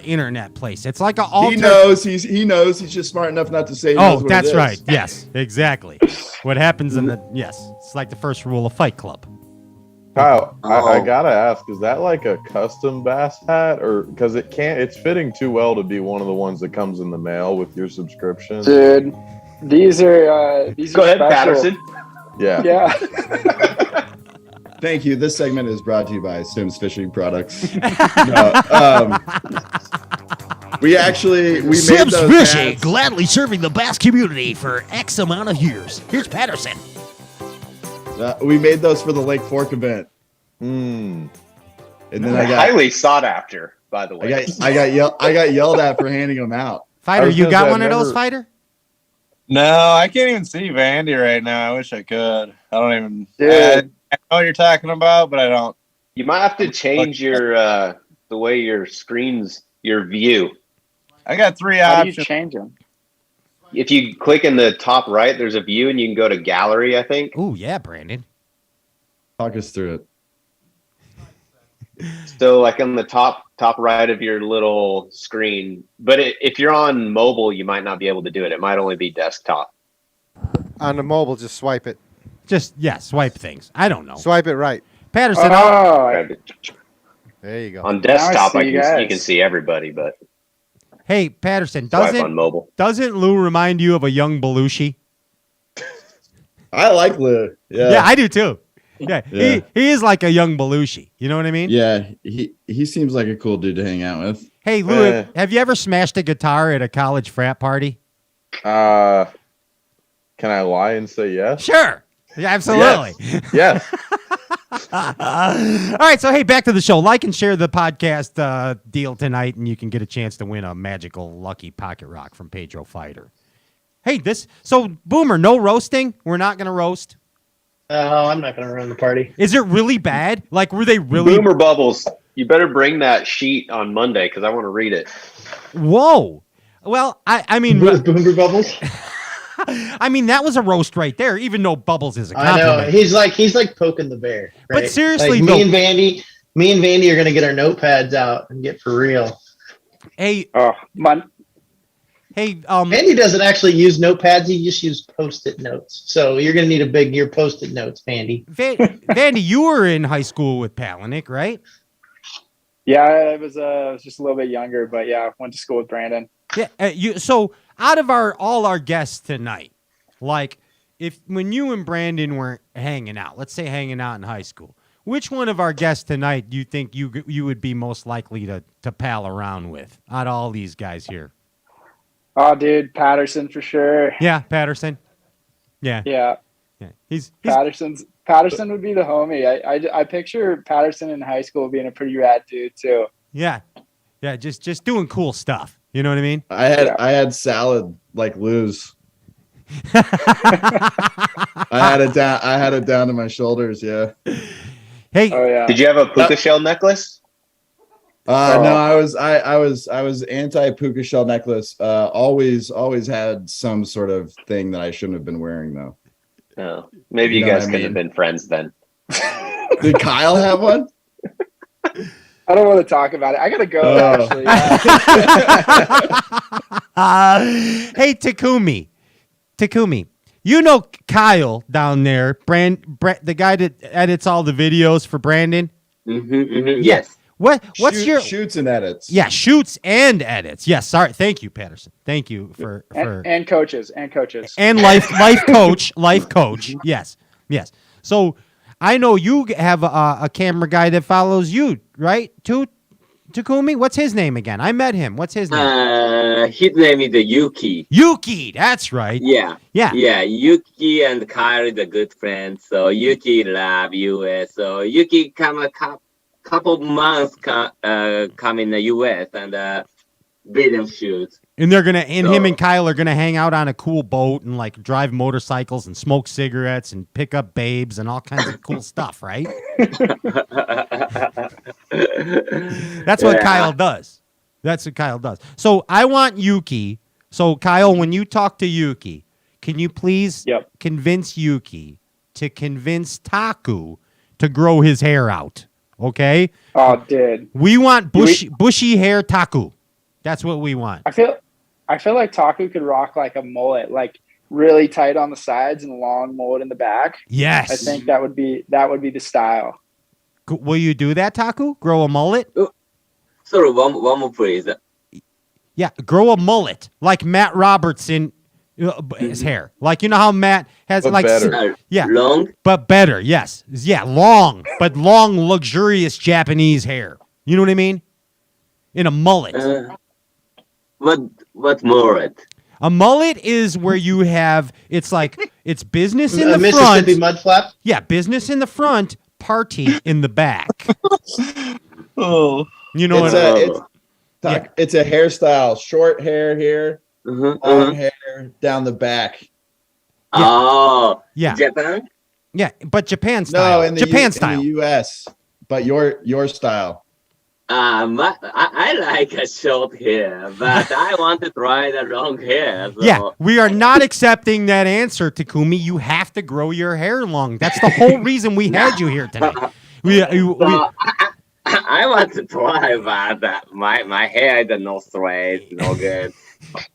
internet place. It's like a He knows. He knows. He's just smart enough not to say. He knows what that's it is. right. Yes, exactly. What happens in the it's like the first rule of Fight Club. Kyle, I gotta ask, is that like a custom bass hat, or because it's fitting too well to be one of the ones that comes in the mail with your subscription? Dude, these are Go ahead, special. Patterson. Yeah. Yeah. Thank you. This segment is brought to you by Sims Fishing Products. We made Sims those Fishing, hats. gladly serving the bass community for X amount of years. Here's Patterson. We made those for the Lake Fork event. Mm. And then I got highly sought after, by the way. I got yelled at for handing them out. Fighter, you got one of those, Fighter? No, I can't even see Vandy right now. I wish I could. I don't even. Dude. I know what you're talking about, but I don't. You might have to change your the way your screens, your view. I got three How options. do you change them? If you click in the top right, there's a view, and you can go to gallery, I think. Oh yeah, Brandon. Talk us through it. So, like on the top right of your little screen, but if you're on mobile, you might not be able to do it. It might only be desktop. On the mobile, just swipe it. Just swipe things. I don't know. Swipe it right. Patterson. There you go. On desktop, Now I see you guys. you can see everybody, but Hey, Patterson, swipe on mobile. doesn't Lou remind you of a young Belushi? I like Lou. Yeah, I do too. Yeah, Yeah. He is like a young Belushi. You know what I mean? Yeah, he seems like a cool dude to hang out with. Hey, Lou, have you ever smashed a guitar at a college frat party? Can I lie and say yes? Sure. Yeah, absolutely. Yes. All right, so hey, back to the show. Like and share the podcast deal tonight, and you can get a chance to win a magical lucky pocket rock from Pedro Feider. Hey, so Boomer, no roasting. We're not gonna roast. Oh, I'm not going to ruin the party. Is it really bad? Like, were they really? Boomer Bubbles, you better bring that sheet on Monday because I want to read it. Whoa. Well, I mean, Boomer Bubbles. I mean, that was a roast right there. Even though Bubbles is a I compliment. know he's like poking the bear. Right? But seriously, like though, me and Vandy are going to get our notepads out and get for real. Hey, Vandy doesn't actually use notepads; he just uses Post-it notes. So you're going to need a big year Post-it notes, Vandy. Vandy, you were in high school with Palaniuk, right? Yeah, I was just a little bit younger, but yeah, went to school with Brandon. Yeah. So out of all our guests tonight, like when you and Brandon were hanging out, let's say hanging out in high school, which one of our guests tonight do you think you would be most likely to pal around with out of all these guys here? Oh, dude, Patterson for sure. Yeah, Patterson. Yeah. Yeah. He's Patterson would be the homie. I picture Patterson in high school being a pretty rad dude too. Yeah. Yeah, just doing cool stuff. You know what I mean? I had salad like Lou's. I had it down to my shoulders. Yeah. Hey. Oh yeah. Did you have a puka shell necklace? No, I was anti puka shell necklace. Always had some sort of thing that I shouldn't have been wearing though. Oh, maybe you guys could have been friends then. Did Kyle have one? I don't want to talk about it. I gotta go. Actually, hey, Takumi, you know Kyle down there, the guy that edits all the videos for Brandon. Yes. What's your shoots and edits? Yeah, shoots and edits. Yes, sorry. Thank you, Patterson. Thank you for and coaches and life coach. Yes. So I know you have a camera guy that follows you, right? Takumi, what's his name again? I met him. What's his name? His name is Yuki. Yuki, that's right. Yeah. Yuki and Kyle is a good friend. So Yuki love US. So Yuki come a couple months come in the US and video shoot. And him and Kyle are gonna hang out on a cool boat and like drive motorcycles and smoke cigarettes and pick up babes and all kinds of cool stuff, right? That's what Kyle does. So I want Yuki. So Kyle, when you talk to Yuki, can you please convince Yuki to convince Taku to grow his hair out? Okay. Oh, dude. We want bushy hair Taku. That's what we want. I feel like Taku could rock like a mullet, like really tight on the sides and long mullet in the back. Yes. I think that would be the style. Will you do that, Taku? Grow a mullet? Sorry, one more please. Yeah, grow a mullet like Matt Robertson. His hair, like you know how Matt has but like better. Long but better. Yes, long but long, luxurious Japanese hair. You know what I mean? In a mullet. What mullet? A mullet is where you have it's business in the Mississippi front. mud flap. Yeah, business in the front, party in the back. Oh, you know it's a hairstyle. Short hair here, long hair down the back. Oh, yeah. Japan. Yeah, but Japan style. No, in the Japan style. In the U.S., but your style. I like a short hair, but I want to try the long hair. So. Yeah, we are not accepting that answer, Takumi. You have to grow your hair long. That's the whole reason we had you here tonight. I want to try, but my hair is not straight, no good.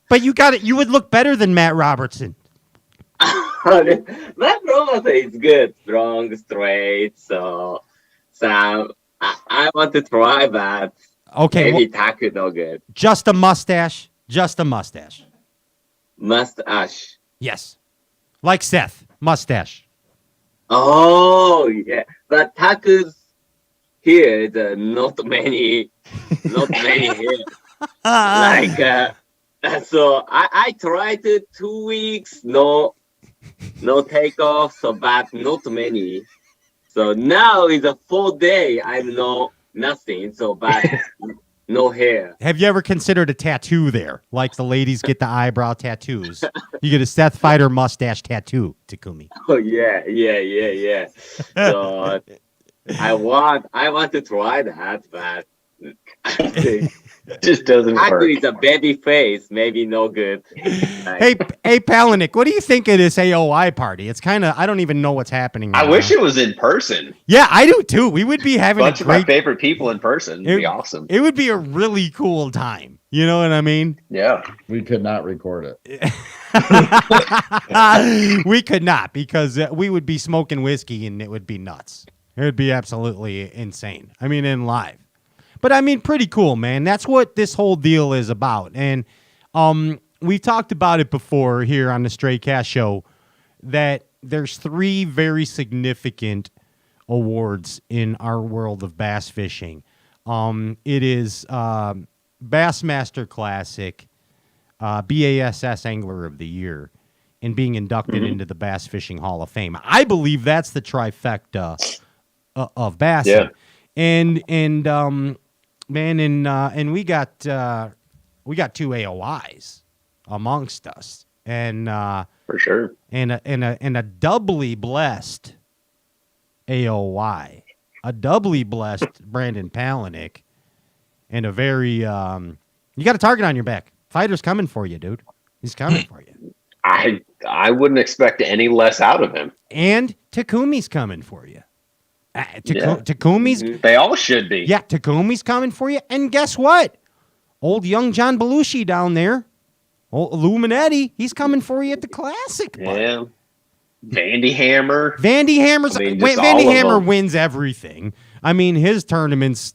But you got it. You would look better than Matt Robertson. Matt Robertson is good, strong, straight. So I want to try, but maybe Taku no good. Just a mustache. Mustache. Yes, like Seth, mustache. Oh yeah, but Taku's here is not many hair. So I tried it 2 weeks, no take off, so but not many. So now is a 4 day. I'm nothing. So but no hair. Have you ever considered a tattoo there? Like the ladies get the eyebrow tattoos. You get a Seth Fighter mustache tattoo, Takumi. Oh yeah. So I want to try that, but I think just doesn't work. Taku is a baby face, maybe no good. Hey, Palaniuk, what do you think of this AOY party? It's kind of, I don't even know what's happening. I wish it was in person. Yeah, I do too. We would be having a bunch of my favorite people in person. It'd be awesome. It would be a really cool time. You know what I mean? Yeah. We could not record it. We could not, because we would be smoking whiskey and it would be nuts. It would be absolutely insane. I mean, in live. But I mean, pretty cool, man. That's what this whole deal is about. And we've talked about it before here on the Stray Cast Show, that there's 3 very significant awards in our world of bass fishing. It is Bassmaster Classic, BASS Angler of the Year, and being inducted into the Bass Fishing Hall of Fame. I believe that's the trifecta of bass. Yeah. And man, and we got 2 AOYs amongst us, and for sure, and a doubly blessed AOY, a doubly blessed Brandon Palaniuk, and a very you got a target on your back. Feider's coming for you, dude. He's coming for you. I wouldn't expect any less out of him. And Takumi's coming for you. Takumi's. They all should be. Yeah, Takumi's coming for you. And guess what? Old young John Belushi down there, old Monetti, he's coming for you at the Classic. Yeah. Vandy Hammer. Vandy Hammer wins everything. I mean, his tournaments.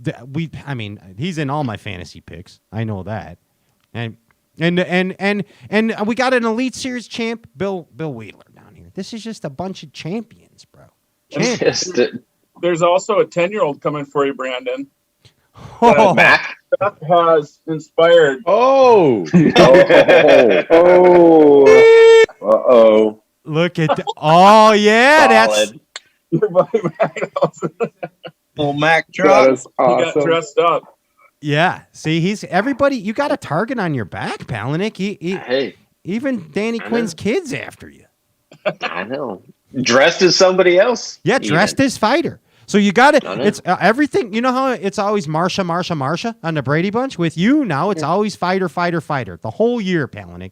He's in all my fantasy picks. I know that. And we got an Elite Series champ, Bill Weidler down here. This is just a bunch of champions, bro. There's also a 10-year-old coming for you, Brandon. Oh, Mac Seth has inspired. Oh. Look at oh yeah, Solid. that's Well, Mac truck. That is awesome. He got dressed up. yeah. See, he's everybody. You got a target on your back, Palaniuk. Hey, Even Danny Quinn's kids after you. I know. Dressed as somebody else. Yeah, dressed as Feider. So you got it. It's everything. You know how it's always Marsha on the Brady Bunch? With you, now it's always Feider. The whole year, Palaniuk.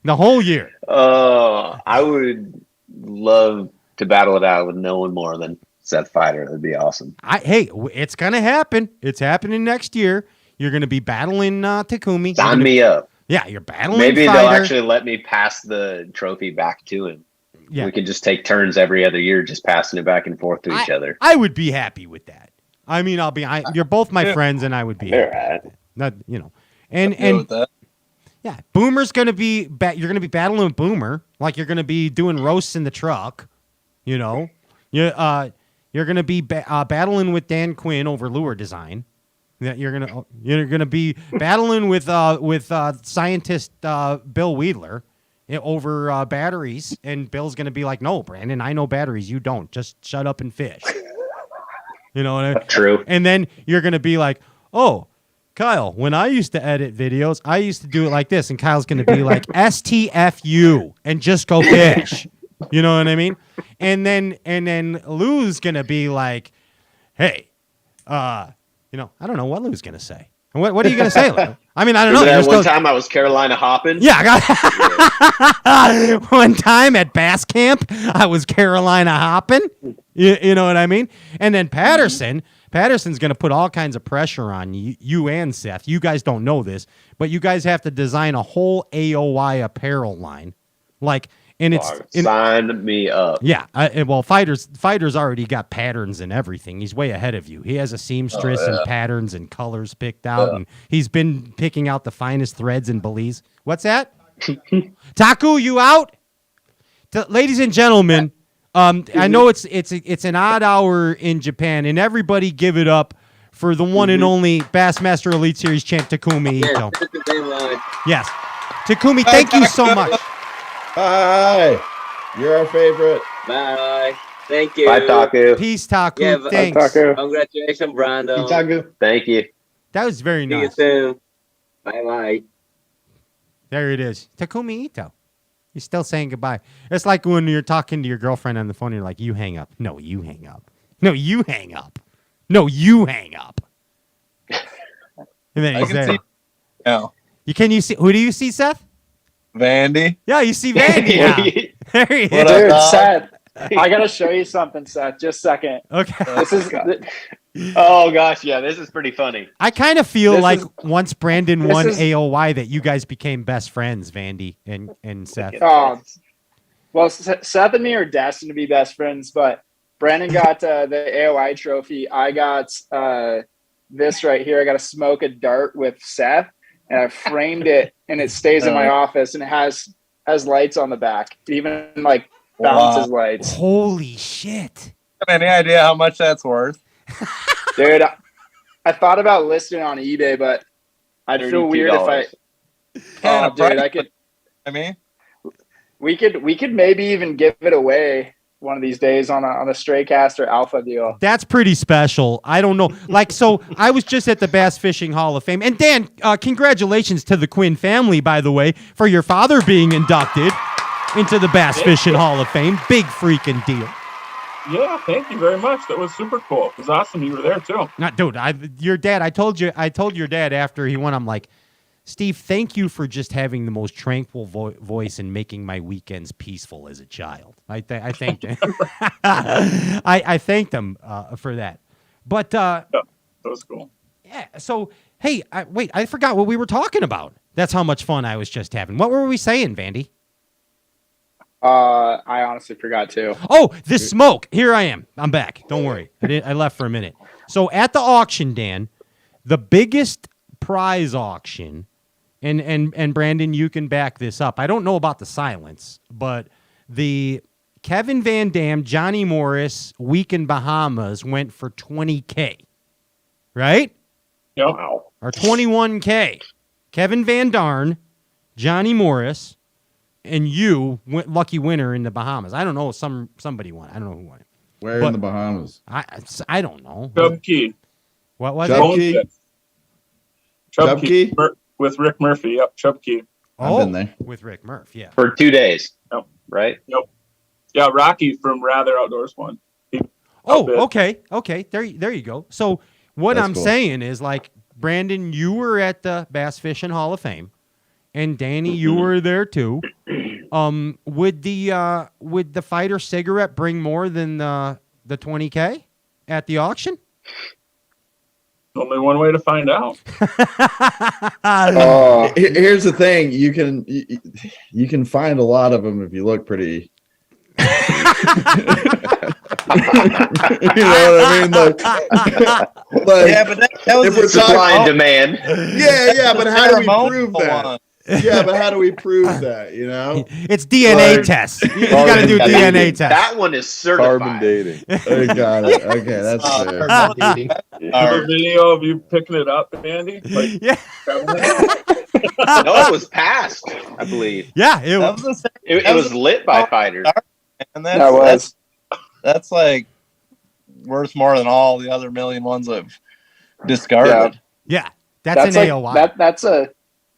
The whole year. I would love to battle it out with no one more than Seth Fighter. That'd be awesome. Hey, it's going to happen. It's happening next year. You're going to be battling Takumi. Sign me up. Yeah, you're battling Maybe Feider. they'll actually let me pass the trophy back to him. Yeah. We could just take turns every other year just passing it back and forth to each other. I would be happy with that. I mean, you're both my friends, and I would be happy. Right. Not, and yeah, Boomer's going to be you're going to be battling with Boomer, like you're going to be doing roasts in the truck, You're going to be battling with Dan Quinn over lure design. You're gonna be battling with scientist Bill Weidler over batteries, and Bill's gonna be like, "No, Brandon, I know batteries. You don't. Just shut up and fish." You know what I mean? True. And then you're gonna be like, "Oh, Kyle, when I used to edit videos, I used to do it like this," and Kyle's gonna be like, "STFU," and just go fish. You know what I mean? And then Lou's gonna be like, "Hey, I don't know what Lou's gonna say. What are you gonna say, Lou? I mean, I don't know. That one time I was Carolina hopping. Yeah, one time at Bass Camp, I was Carolina hopping. You know what I mean? And then Patterson's going to put all kinds of pressure on you and Seth. You guys don't know this, but you guys have to design a whole AOY apparel line. Sign me up. Yeah, Feider's already got patterns and everything. He's way ahead of you. He has a seamstress and patterns and colors picked out, and he's been picking out the finest threads in Belize. What's that? Taku, you out? Ladies and gentlemen, I know it's an odd hour in Japan, and everybody give it up for the one and only Bassmaster Elite Series champ Takumi Ito. Yes, Takumi, thank you so much. Hi. You're our favorite. Bye. Thank you. Bye, Taku. Peace, Taku. Yeah, thanks. Taku. Congratulations, Brandon. Taku. Thank you. That was very See you nice. soon. Bye-bye. There it is. Takumi Ito. He's still saying goodbye. It's like when you're talking to your girlfriend on the phone, you're like, you hang up. No, you hang up. No, you hang up. No, you hang up. And then he's there. No. Can you see? Who do you see, Seth? Vandy. Yeah, you see Vandy now. There he is. Dude, Seth, I gotta show you something, Seth. Just a second. Okay. This is. Oh gosh, yeah, this is pretty funny. I kind of feel This like is- once Brandon won is- AOY that you guys became best friends, Vandy and Seth. Well, Seth and me are destined to be best friends, but Brandon got the AOI trophy. I got this right here. I got to smoke a dart with Seth, and I framed it, and it stays in my office, and it has lights on the back. It even like balances lights. Holy shit! Have any idea how much that's worth? Dude, I thought about listing it on eBay, but I'd feel weird if I. Yeah, Oh, dude, I could. I mean, we could maybe even give it away one of these days on a stray caster alpha deal. That's pretty special. I don't know. So I was just at the Bass Fishing Hall of Fame. And Dan, congratulations to the Quinn family, by the way, for your father being inducted into the Bass Fishing Hall of Fame. Big freaking deal. Yeah, thank you very much. That was super cool. It was awesome you were there too. Dude, your dad, I told your dad after he won, I'm like, Steve, thank you for just having the most tranquil voice and making my weekends peaceful as a child. I thank them. I thank them for that. But that was cool. Yeah. So hey, wait, I forgot what we were talking about. That's how much fun I was just having. What were we saying, Vandy? I honestly forgot too. Oh, the smoke. Here I am. I'm back. Don't worry. I left for a minute. So at the auction, Dan, the biggest prize auction. And Brandon, you can back this up. I don't know about the silence, but the Kevin Van Dam, Johnny Morris Week in Bahamas went for $20K, right? Yep. Or $21K. Kevin Van Darn, Johnny Morris, and you went lucky winner in the Bahamas. I don't know. Somebody won. I don't know who won it. Where in the Bahamas? I don't know. Chubkey. What was it? Chubkey. With Rick Murphy. Yep, Chubkey. I've been there. With Rick Murphy, yeah. For 2 days. Yep. Right? Yep. Yeah, Rocky from Rather Outdoors won. Okay. There you go. So what That's I'm cool. saying is, like, Brandon, you were at the Bass Fishing Hall of Fame, and Danny, you were there too. Would the Feider cigarette bring more than the $20K at the auction? Only one way to find out. Here's the thing: you can find a lot of them if you look pretty. You know what I mean? Like yeah, but that was if we're supply and demand. Yeah, but how do we prove that? Yeah, but how do we prove that? You know, it's DNA tests. You got to do DNA tests. That one is certified. Carbon dating. I got it. Okay, that's fair. Have a video of you picking it up, Andy? Like, yeah. No, it was passed, I believe. Yeah, it was. It was lit by fighters. And that's like worth more than all the other million ones I've discarded. Yeah, that's an AOY.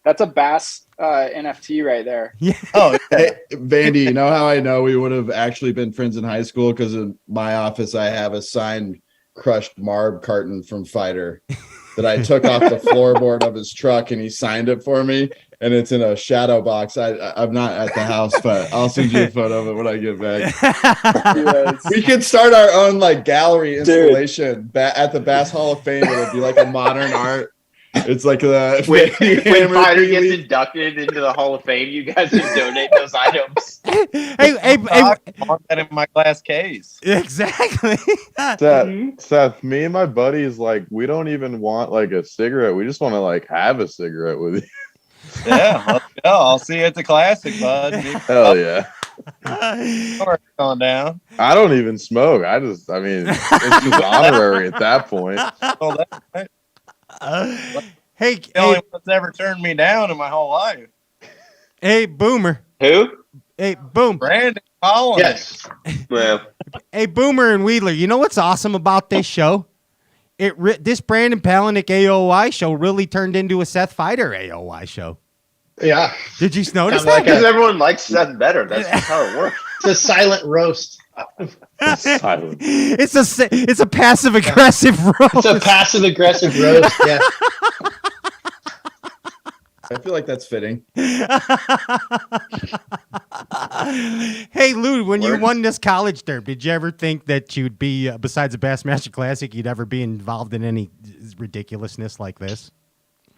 That's a Bass NFT right there. Yeah. Oh, hey, Vandy, you know how I know we would have actually been friends in high school? Because in my office, I have a signed crushed marb carton from Feider that I took off the floorboard of his truck, and he signed it for me. And it's in a shadow box. I'm not at the house, but I'll send you a photo of it when I get back. Yes. We could start our own like gallery installation at the Bass Hall of Fame. It'll be like a modern art. It's like the when Feider gets inducted into the Hall of Fame, you guys can donate those items. Hey, I want that in my glass case. Exactly. Seth, me and my buddies, like, we don't even want like a cigarette. We just want to like have a cigarette with you. Yeah, let's go. I'll see you at the Classic, bud. Hell yeah. Going down. I don't even smoke. It's just honorary at that point. Oh, that's right. Hey, the only one that's ever turned me down in my whole life. Hey, Boomer. Who? Hey, Boom. Brandon Collins. Yes. Well. Hey, Boomer and Weidler. You know what's awesome about this show? This Brandon Palaniuk AOY show really turned into a Seth Fighter AOY show. Yeah. Did you notice that? Because everyone likes Seth better. That's just how it works. It's a silent roast. It's a passive aggressive roast. It's a passive aggressive roast. Yeah. I feel like that's fitting. Hey, Lou, when you won this college derby, did you ever think that you'd be, besides the Bassmaster Classic, you'd ever be involved in any ridiculousness like this?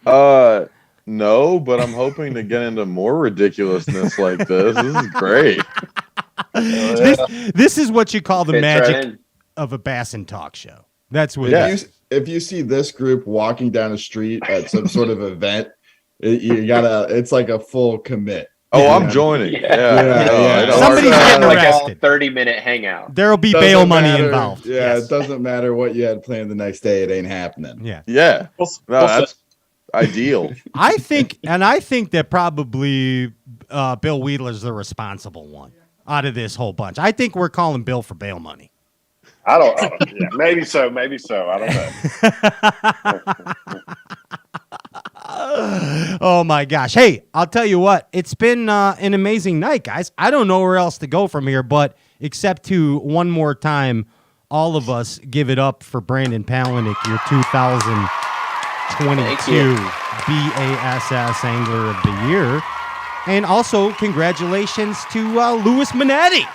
No, but I'm hoping to get into more ridiculousness like this. This is great. This is what you call the magic of a Bass and Talk show. That's what it is. If you see this group walking down the street at some sort of event, it's like a full commit. Oh, I'm joining. Yeah. Somebody's getting arrested. A 30-minute hangout. There'll be bail money involved. Yeah, It doesn't matter what you had planned the next day. It ain't happening. Yeah. No, that's ideal. I think that probably Bill Weidler's the responsible one out of this whole bunch. I think we're calling Bill for bail money. I don't yeah, maybe so. I don't know. Oh my gosh. Hey, I'll tell you what, it's been an amazing night, guys. I don't know where else to go from here, but except to one more time, all of us give it up for Brandon Palaniuk, your 2022 BASS Angler of the Year. And also, congratulations to Louis Monetti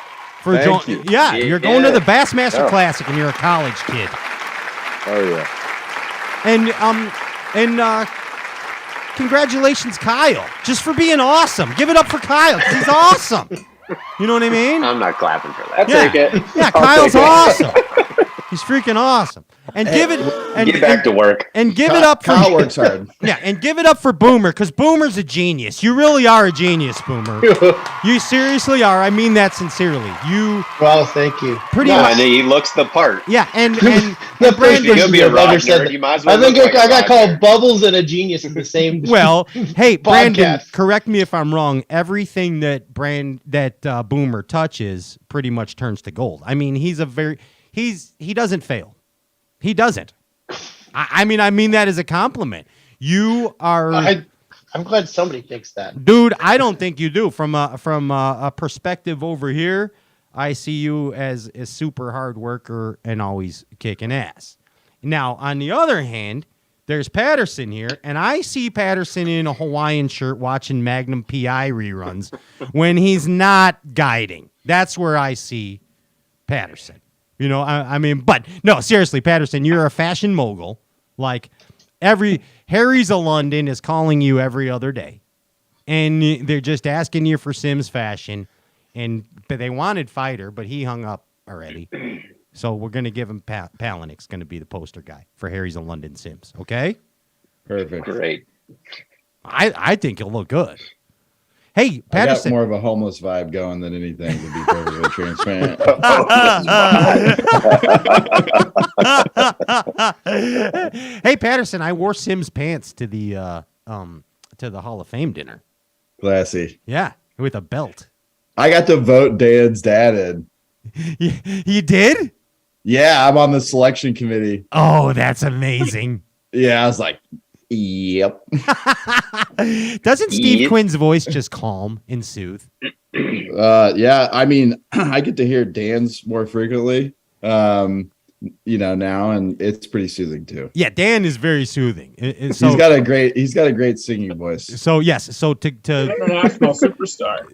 for Thank you. Yeah, you're going to the Bassmaster Yeah. Classic, and you're a college kid. Oh yeah. And congratulations, Kyle, just for being awesome. Give it up for Kyle, 'cause he's awesome. You know what I mean? I'm not clapping for that. I'll take it. Yeah, I'll Kyle's take it. awesome. He's freaking awesome. And give it and Get back to work. And give it up for Kyle works hard. Yeah, and give it up for Boomer, because Boomer's a genius. You really are a genius, Boomer. You seriously are. I mean that sincerely. You Well, thank you. pretty No, much. and he looks the part. Yeah, and The first Brandon. You'll be a person I've rock ever said nerd. that. You might as well I think look like I a got rock called nerd. Bubbles and a genius in the same. Well, hey, Brandon, Podcast. correct me if I'm wrong. Everything that Boomer touches pretty much turns to gold. I mean, he doesn't fail. He doesn't. I mean that as a compliment. You are. I'm glad somebody thinks that. Dude, I don't think you do. From a perspective over here, I see you as a super hard worker and always kicking ass. Now, on the other hand, there's Patterson here, and I see Patterson in a Hawaiian shirt watching Magnum PI reruns when he's not guiding. That's where I see Patterson. You know, I mean, but no, seriously, Patterson, you're a fashion mogul. Like Harry's a London is calling you every other day, and they're just asking you for Sims fashion, but they wanted Feider, but he hung up already. So we're gonna give him Palaniuk's gonna be the poster guy for Harry's a London Sims. Okay, Perfect. Great. I think he'll look good. Hey, I got Patterson. more of a homeless vibe going than anything, to be perfectly transparent. Hey, Patterson, I wore Sims pants to the Hall of Fame dinner. Classy. Yeah, with a belt. I got to vote Dan's dad in. You did? Yeah, I'm on the selection committee. Oh, that's amazing. Yeah, I was like, yep. Doesn't Steve Yep. Quinn's voice just calm and soothe? Yeah, I mean, I get to hear Dan's more frequently, now, and it's pretty soothing too. Yeah, Dan is very soothing. So, He's got a great singing voice. So yes, so to International superstar.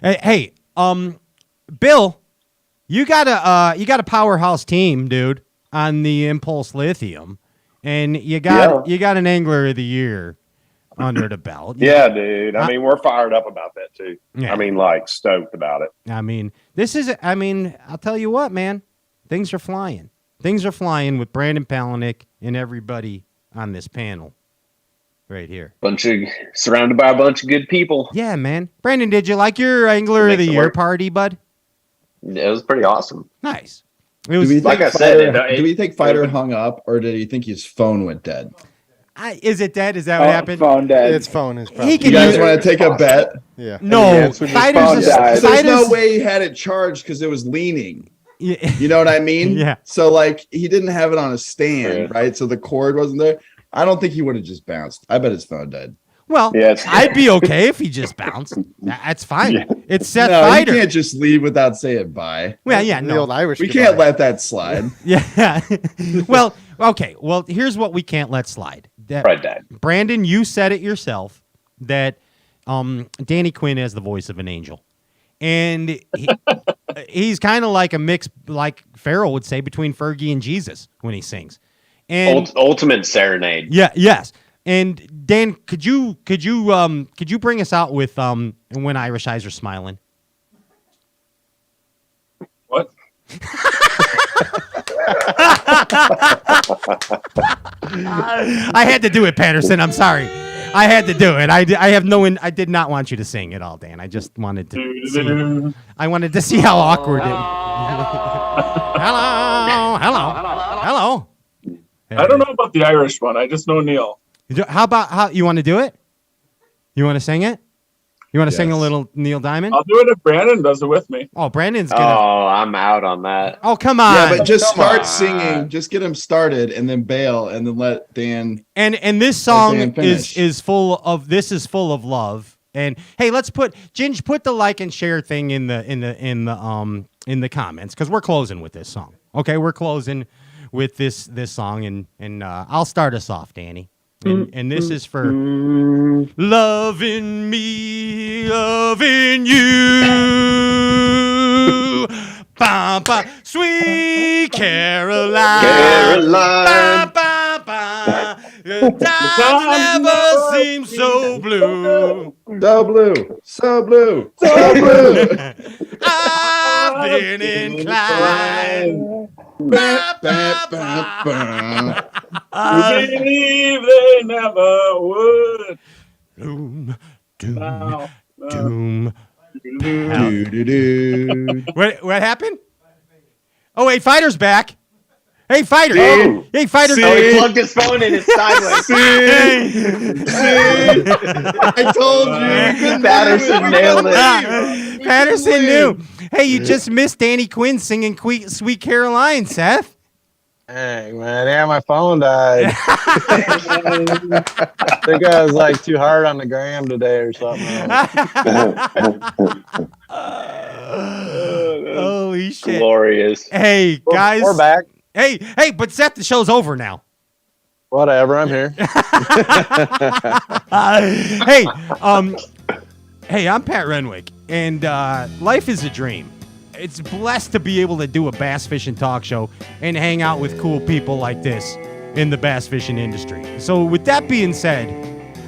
hey, Bill, you got a powerhouse team, dude, on the Impulse Lithium, and you got an Angler of the Year under the belt. Yeah, dude. I mean, we're fired up about that too. Yeah. I mean, like stoked about it. I mean, I'll tell you what, man. Things are flying. Things are flying with Brandon Palaniuk and everybody on this panel right here. Surrounded by a bunch of good people. Yeah, man. Brandon, did you like your Angler of the Year party, bud? It was pretty awesome. Nice. Do we think like I said, do we think Feider hung up, or did he think his phone went dead? Is it dead? Is that what happened? Phone dead. Its phone is probably. You guys want to take a bet? Yeah. No, There's no way he had it charged because it was leaning. You know what I mean? Yeah. So like he didn't have it on a stand, right? So the cord wasn't there. I don't think he would have just bounced. I bet his phone died. Well, I'd be okay if he just bounced. That's fine. Yeah. It's Seth No, Fighter. you can't just leave without saying bye. Well, yeah, The no. old Irish We goodbye. can't let that slide. Yeah. Well, okay. Well, here's what we can't let slide. Right, Dad. Brandon, you said it yourself that Danny Quinn has the voice of an angel. And he's kind of like a mix, like Farrell would say, between Fergie and Jesus when he sings. And Ultimate serenade. yeah, yes. And Dan, could you bring us out with When Irish Eyes Are Smiling? What? I had to do it, Patterson. I'm sorry. I had to do it. I did not want you to sing at all, Dan. I just wanted to see. I wanted to see how awkward it. Hello. I don't know about the Irish one. I just know Neil. How you want to do it? You want to sing it? You want to sing a little Neil Diamond? I'll do it if Brandon does it with me. Oh, Brandon's gonna. Oh, I'm out on that. Oh, come on. Yeah, but just Come start on. singing. Just get him started and then bail and then let Dan. And this song Dan finish. is full of love. And hey, let's put the like and share thing in the comments because we're closing with this song. Okay, we're closing with this song, and I'll start us off, Danny. And this is for loving me, loving you. Ba, ba, sweet Caroline. Ba, ba, ba. The times never seem so blue. So blue, so blue, so blue. I've been inclined. Ba, ba, ba, ba. Believe they never would. Doom, doom, doom. Do-do-do. What happened? Oh, wait, Feider's back. Hey, Feider. Oh. Hey, Feider. Oh, he plugged his phone in. It's sideways. I told you. Patterson nailed it. Patterson knew. Hey, you just missed Danny Quinn singing Sweet Caroline, Seth. Dang, man. Yeah, my phone died. I think I was like too hard on the gram today or something. Holy shit. Glorious. Hey, guys. We're back. Hey, but Seth, the show's over now. Whatever, I'm here. Hey, I'm Pat Renwick, and life is a dream. It's blessed to be able to do a bass fishing talk show and hang out with cool people like this in the bass fishing industry. So with that being said,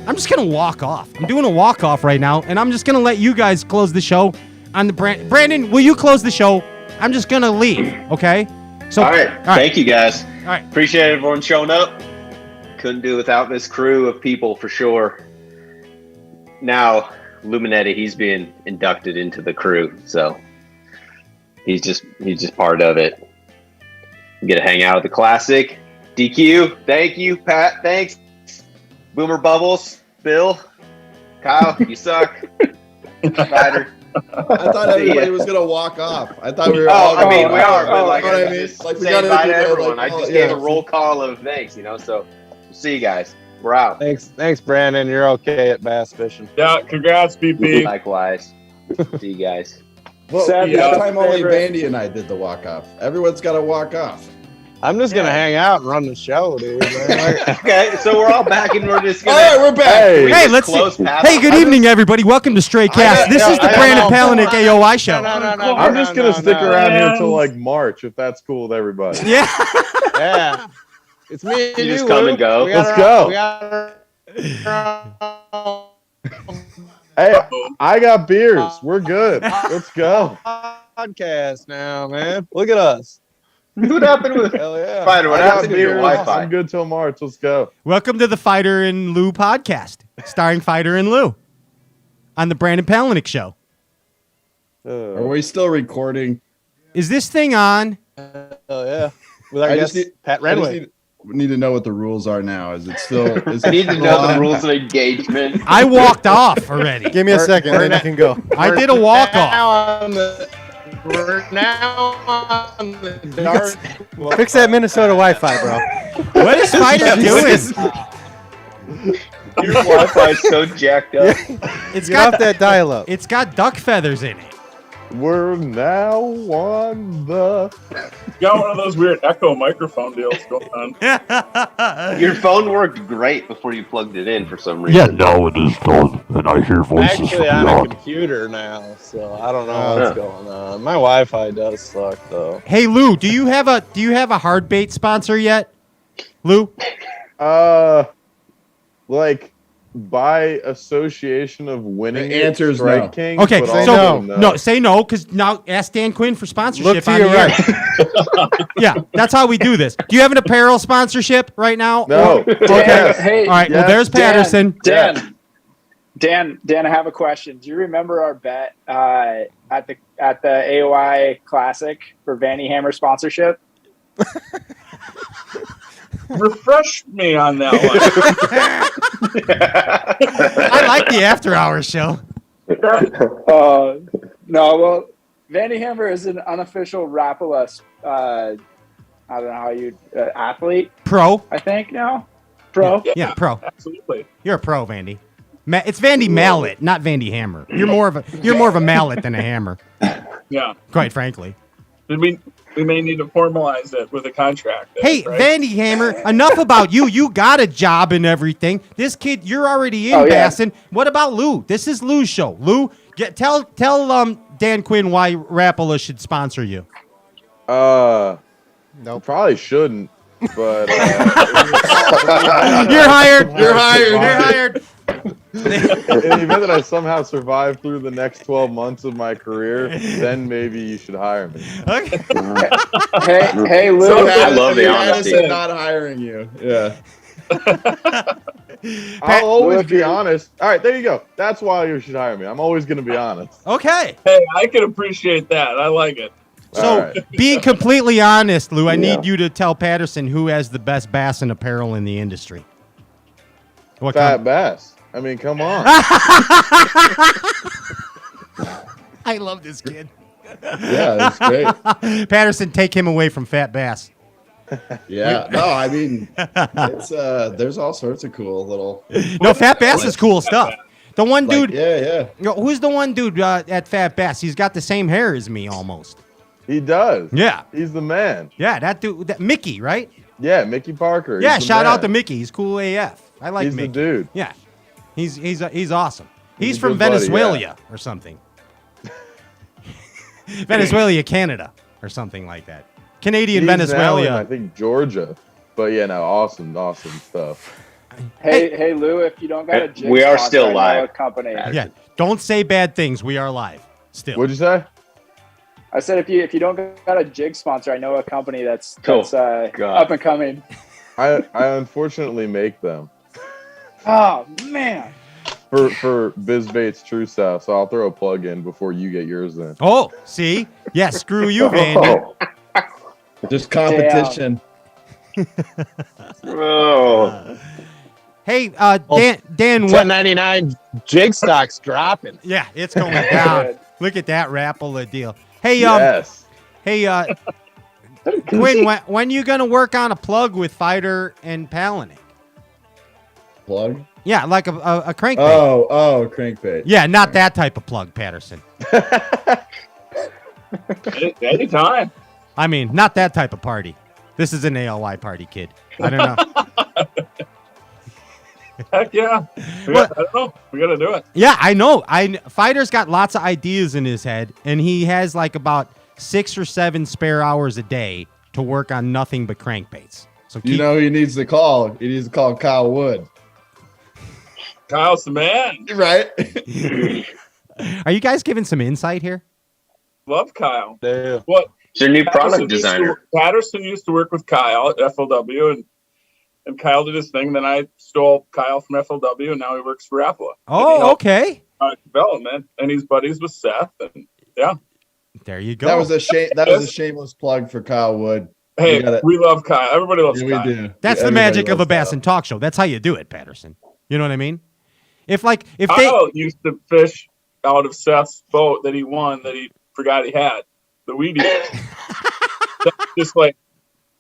I'm just going to walk off. I'm doing a walk-off right now, and I'm just going to let you guys close the show on the Brandon, will you close the show? I'm just going to leave, okay? So, all right. Thank you, guys. All right. Appreciate everyone showing up. Couldn't do without this crew of people for sure. Now, Monetti, he's being inducted into the crew, so he's just part of it. You get to hang out at the Classic. DQ, thank you. Pat, thanks. Boomer Bubbles, Bill, Kyle, you suck. Feider. I thought everybody was gonna walk off. I thought we were. We are. But like, like we say gotta bye do to that, everyone. like, I just gave a roll call of thanks, So we'll see you guys. We're out. Thanks, Brandon. You're okay at bass fishing. Yeah, congrats, BP. Likewise. See you guys. Well, Seth, that time only Vandy and I did the walk off. Everyone's got to walk off. I'm just gonna hang out and run the show, dude. Okay, so we're all back and we're just gonna. All right, we're back. Hey, let's see. Hey, good evening, everybody. Welcome to Stray Cast. This is the Brandon Palaniuk AOY show. No, I'm just gonna stick around here until like March, if that's cool with everybody. Yeah. Yeah. It's me and You you, just come and go. Let's go. Hey, I got beers. We're good. Let's go. Podcast now, man. Look at us. What happened with Hell yeah. Feider? What happened to your beers. Wi-Fi? I'm good till March. Let's go. Welcome to the Feider and Lou podcast, starring Feider and Lou on the Brandon Palaniuk show. Are we still recording? Is this thing on? Oh yeah. With our guest, Pat Renwick. We need to know what the rules are now. Is it still? I need to know the rules of engagement. I walked off already. Give me a second, then you can go. I did a walk off. We're now on the dark. Fix that Minnesota Wi-Fi, bro. What is Feider doing? Your Wi-Fi is so jacked up. It's Get off that dial-up. It's got duck feathers in it. We're now on the. You got one of those weird echo microphone deals going on. Your phone worked great before you plugged it in for some reason. now it is done, and I hear voices Actually, from on a beyond. computer now, so I don't know what's going on. My Wi-Fi does suck though. Hey Lou, do you have a hard bait sponsor yet? Lou? Like by association of winning. The answer is Strike no. King. Okay, but so also say no, because now ask Dan Quinn for sponsorship. Look to on your the air. Yeah, that's how we do this. Do you have an apparel sponsorship right now? No. Okay. Yes. Hey, All right. Well, Yes. there's Patterson. Dan, I have a question. Do you remember our bet at the AOY Classic for Vandy Hammer sponsorship? Refresh me on that one. I like the after hours show. No, well, Vandy Hammer is an unofficial Rapala. I don't know how you athlete. Pro. I think now. Pro. Yeah, pro. Absolutely. You're a pro, Vandy. It's Vandy Mallet, not Vandy Hammer. You're more of a mallet than a hammer. Yeah. Quite frankly. We may need to formalize it with a contract. Hey, right? Vandy Hammer, enough about you. You got a job and everything. This kid, you're already in Bassin. What about Lou? This is Lou's show. Lou, tell Dan Quinn why Rapala should sponsor you. No, probably shouldn't. But you're hired. You're hired. You're hired. In the event that I somehow survive through the next 12 months of my career, then maybe you should hire me. Okay. Hey, Lou. So I love the honesty. Not hiring you. Yeah. I'll always be honest. All right, there you go. That's why you should hire me. I'm always going to be honest. Okay. Hey, I can appreciate that. I like it. So, being completely honest, Lou, I need you to tell Patterson who has the best bass and apparel in the industry. What Fat Bass. I mean, come on. I love this kid. Yeah, that's great. Patterson, take him away from Fat Bass. Yeah. No, I mean, it's there's all sorts of cool little. No, Fat Bass is cool stuff. The one dude. Yeah. Who's the one dude at Fat Bass? He's got the same hair as me almost. He does. Yeah. He's the man. Yeah, that dude, Mickey, right? Yeah, Mickey Parker. Yeah, He's the shout man. out to Mickey. He's cool AF. I like He's Mickey. the dude. Yeah. He's awesome. He's a from good buddy, Venezuela or something. Venezuela, Canada or something like that. Canadian He's Venezuela. now in, I think Georgia. But yeah, no, awesome stuff. Hey, Lou, if you don't got a jig We are sponsor, still I know live. a company. Yeah, don't say bad things. We are live still. What'd you say? I said if you don't got a jig sponsor, I know a company that's God. up and coming. I unfortunately make them Oh man. for BizBait's True South, so I'll throw a plug in before you get yours in. Oh, see? Yeah, screw you, Vandy. Just competition. Oh. Hey, Dan, what? 1099 jig stocks dropping. Yeah, it's going down. Look at that Rapala deal. Hey, Yes. hey, Quinn, when you gonna work on a plug with Feider and Palaniuk? Plug? Yeah, like a crankbait. Oh, crankbait. Yeah, not that type of plug, Patterson. Anytime. I mean, not that type of party. This is an AOY party, kid. I don't know. Heck yeah. I don't know. We got to do it. Yeah, I know. Feider's got lots of ideas in his head, and he has like about 6 or 7 spare hours a day to work on nothing but crankbaits. So You know who he needs to call? He needs to call Kyle Wood. Kyle's the man. Right? Are you guys giving some insight here? Love Kyle. Yeah. What? He's your new product designer. Patterson used to work with Kyle at FLW, and Kyle did his thing. Then I stole Kyle from FLW, and now he works for Rapala. Oh, okay. Development, and he's buddies with Seth, and yeah. There you go. That was a shameless plug for Kyle Wood. Hey, we love Kyle. Everybody loves Yeah, Kyle. we do. That's the Everybody magic of a loves Bass Kyle. and Talk show. That's how you do it, Patterson. You know what I mean? If Kyle used to fish out of Seth's boat that he won that he forgot he had, the weedy. Just like,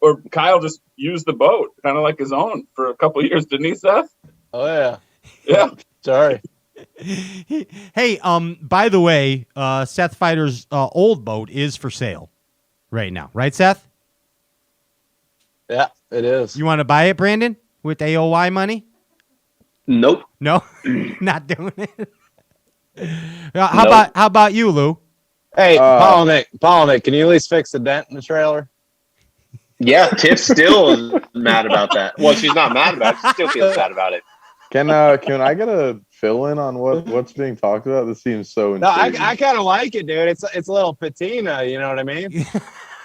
or Kyle just used the boat kind of like his own for a couple of years, didn't he, Seth? Oh yeah. Yeah. Sorry. Hey, by the way, Seth Fighter's old boat is for sale right now, right, Seth? Yeah, it is. You want to buy it, Brandon, with AOY money? Nope. No, not doing it. How about you, Lou? Hey, Palaniuk, can you at least fix the dent in the trailer? Yeah, Tiff still is mad about that. Well, she's not mad about it. She still feels bad about it. Can I get a fill in on what's being talked about? This seems so No, intriguing. I kind of like it, dude. It's a little patina, you know what I mean?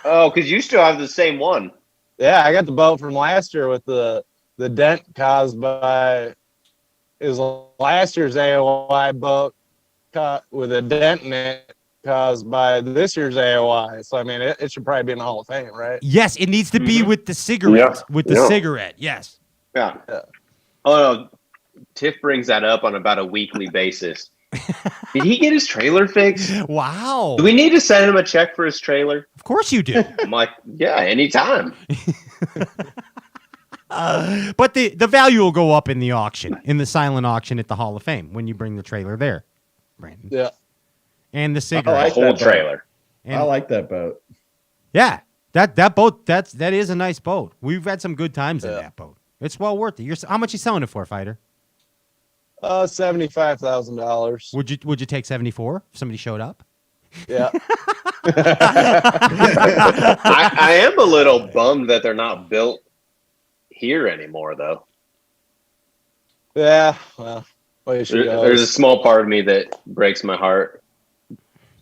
Oh, because you still have the same one. Yeah, I got the boat from last year with the dent caused by last year's AOY boat with a dent in it caused by this year's AOY. So I mean, it should probably be in the Hall of Fame, right? Yes, it needs to be with the cigarette. Yeah. With the cigarette, yes. Yeah. Oh no, Tiff brings that up on about a weekly basis. Did he get his trailer fixed? Wow. Do we need to send him a check for his trailer? Of course you do. I'm like, yeah, anytime. But the value will go up in the auction, in the silent auction at the Hall of Fame when you bring the trailer there, Brandon. Yeah. And the I cigarette. like whole that boat. trailer. And I like that boat. Yeah, that boat that is a nice boat. We've had some good times in that boat. It's well worth it. How much you selling it for, Fighter? $75,000. Would you take 74 if somebody showed up? Yeah. I am a little bummed that they're not built here anymore, though. Yeah. Well, there's a small part of me that breaks my heart.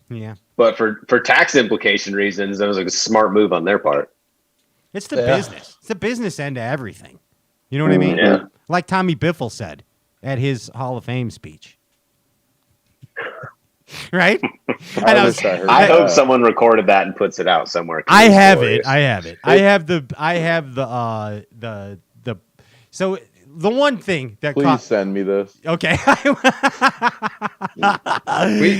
Yeah. But for tax implication reasons, that was like a smart move on their part. It's the business. It's the business end of everything. You know what I mean? Yeah. Like Tommy Biffle said at his Hall of Fame speech. Right? I hope someone recorded that and puts it out somewhere. I have it. I have the so the one thing that please send me this. Okay.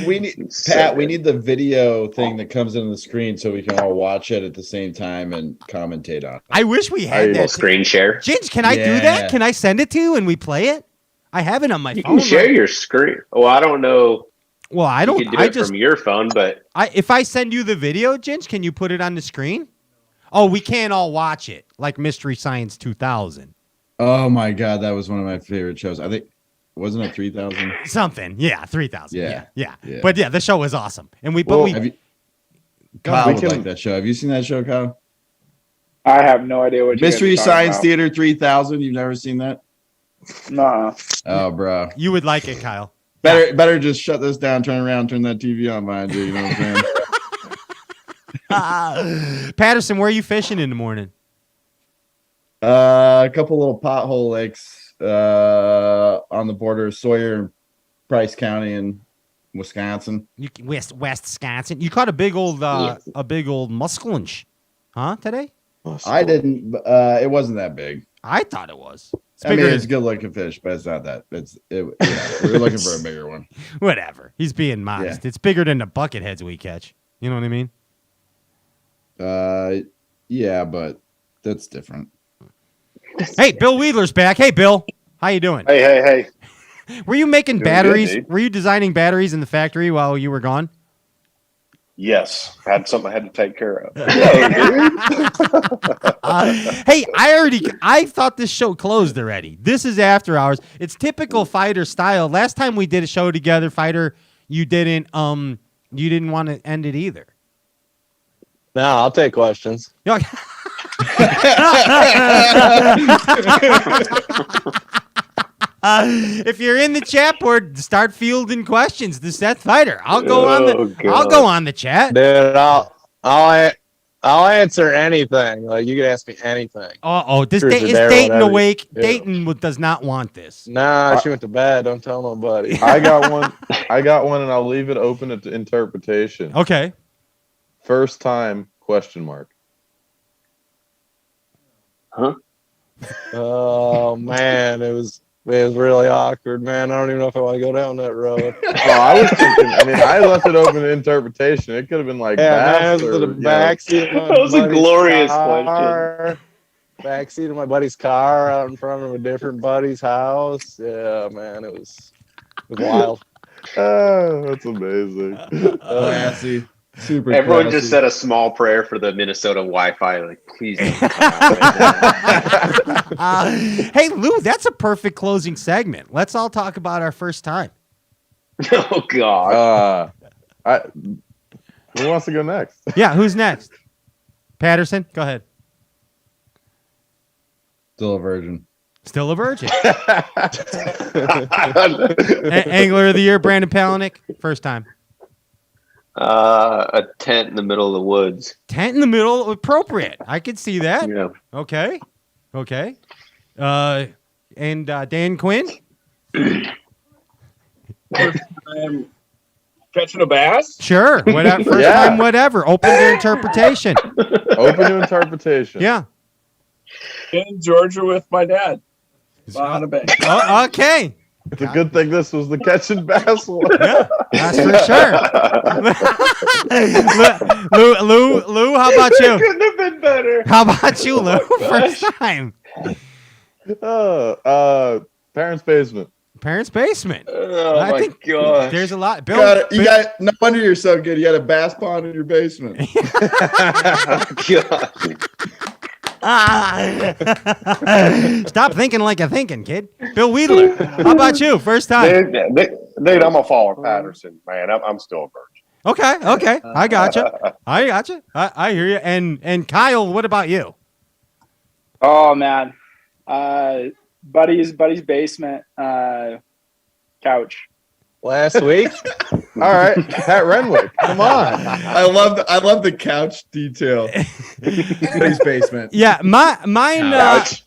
we need Pat, we need the video thing that comes into the screen so we can all watch it at the same time and commentate on it. I wish we had that screen share. Ginge, can I do that? Can I send it to you and we play it? I have it on my phone. You can share your screen. Well, I don't know. Well, I don't. You can do it from your phone, but if I send you the video, Ginge, can you put it on the screen? Oh, we can't all watch it like Mystery Science 2000. Oh my God, that was one of my favorite shows. I think wasn't it 3000? Something, yeah, 3000. Yeah. Yeah. But yeah, the show was awesome, and Kyle would like that show. Have you seen that show, Kyle? I have no idea what Mystery Science about. Theater 3000. You've never seen that? No. Oh, bro. You would like it, Kyle. Better just shut this down, turn around, turn that TV on behind you. You know what I'm saying? Patterson, where are you fishing in the morning? A couple little pothole lakes on the border of Sawyer and Price County in Wisconsin. West Wisconsin. You caught a big old muskelinch, huh? Today? I didn't. It wasn't that big. I thought it was. It's a good looking we're looking for a bigger one. Whatever. He's being modest. Yeah. It's bigger than the bucket heads we catch. You know what I mean? Yeah, but that's different. Hey, Bill Weidler's back. Hey, Bill. How you doing? Hey. Were you making Doing batteries? good, Were you designing batteries in the factory while you were gone? Yes, I had something I had to take care of. Hey, I thought this show closed already. This is after hours. It's typical Fighter style. Last time we did a show together, Fighter, you didn't want to end it either. No, I'll take questions. If you're in the chat board, start fielding questions to Seth Fighter. I'll go on the chat. Dude, I'll answer anything. Like you can ask me anything. Is Dayton awake? Yeah. Dayton does not want this. Nah, she went to bed. Don't tell nobody. I got one, and I'll leave it open to interpretation. Okay. First time ? Huh? Oh man, it was really awkward, man. I don't even know if I want to go down that road. I was thinking. I left it open to interpretation. It could have been like it was in the backseat. That was a glorious question. Backseat of my buddy's car, out in front of a different buddy's house. Yeah, man, it was wild. Oh, that's amazing. Classy. Super Everyone classy. just said a small prayer for the Minnesota Wi-Fi. Like, please. Don't come out hey, Lou, that's a perfect closing segment. Let's all talk about our first time. Oh God. Who wants to go next? Yeah, who's next? Patterson, go ahead. Still a virgin. Still a virgin. Angler of the year, Brandon Palaniuk, first time. A tent in the middle of the woods. Tent in the middle, appropriate. I could see that. Yeah. Okay. And Dan Quinn? First time catching a bass? Sure. Whatever. First time, whatever. Open to interpretation. Yeah. In Georgia with my dad. On a bank. Oh, okay. It's a good thing this was the catching bass one. Yeah, that's for sure. Lou, how about you? It couldn't have been better. How about you, Lou? First time. Parents' basement. Parents' basement. Oh I my think gosh. there's a lot. Bill, You got no wonder you're so good. You got a bass pond in your basement. Stop thinking like you're thinking, kid. Bill Weidler, how about you? First time. Dude, I'm a follower Patterson, man. I'm still a virgin. Okay. I gotcha. I hear you. And Kyle, what about you? Oh man, buddy's basement couch. Last week. All right, Pat Renwick. Come on. I love the couch detail. His basement. Yeah, mine is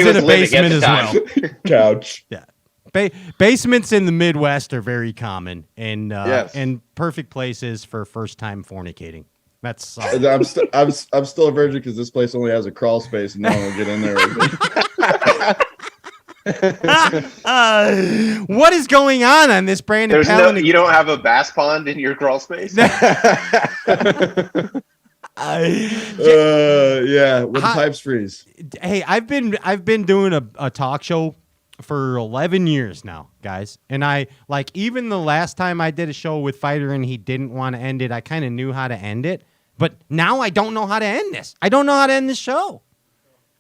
in a basement as well. Couch. Yeah. Basements in the Midwest are very common and Yes. and perfect places for first time fornicating. That's I'm still a virgin because this place only has a crawl space and no one will get in there. What is going on this Brandon Palaniuk? You don't have a bass pond in your crawl space? Yeah, when pipes freeze. Hey, I've been doing a talk show for 11 years now, guys. And I even the last time I did a show with Feider and he didn't want to end it, I kind of knew how to end it. But now I don't know how to end this. I don't know how to end this show.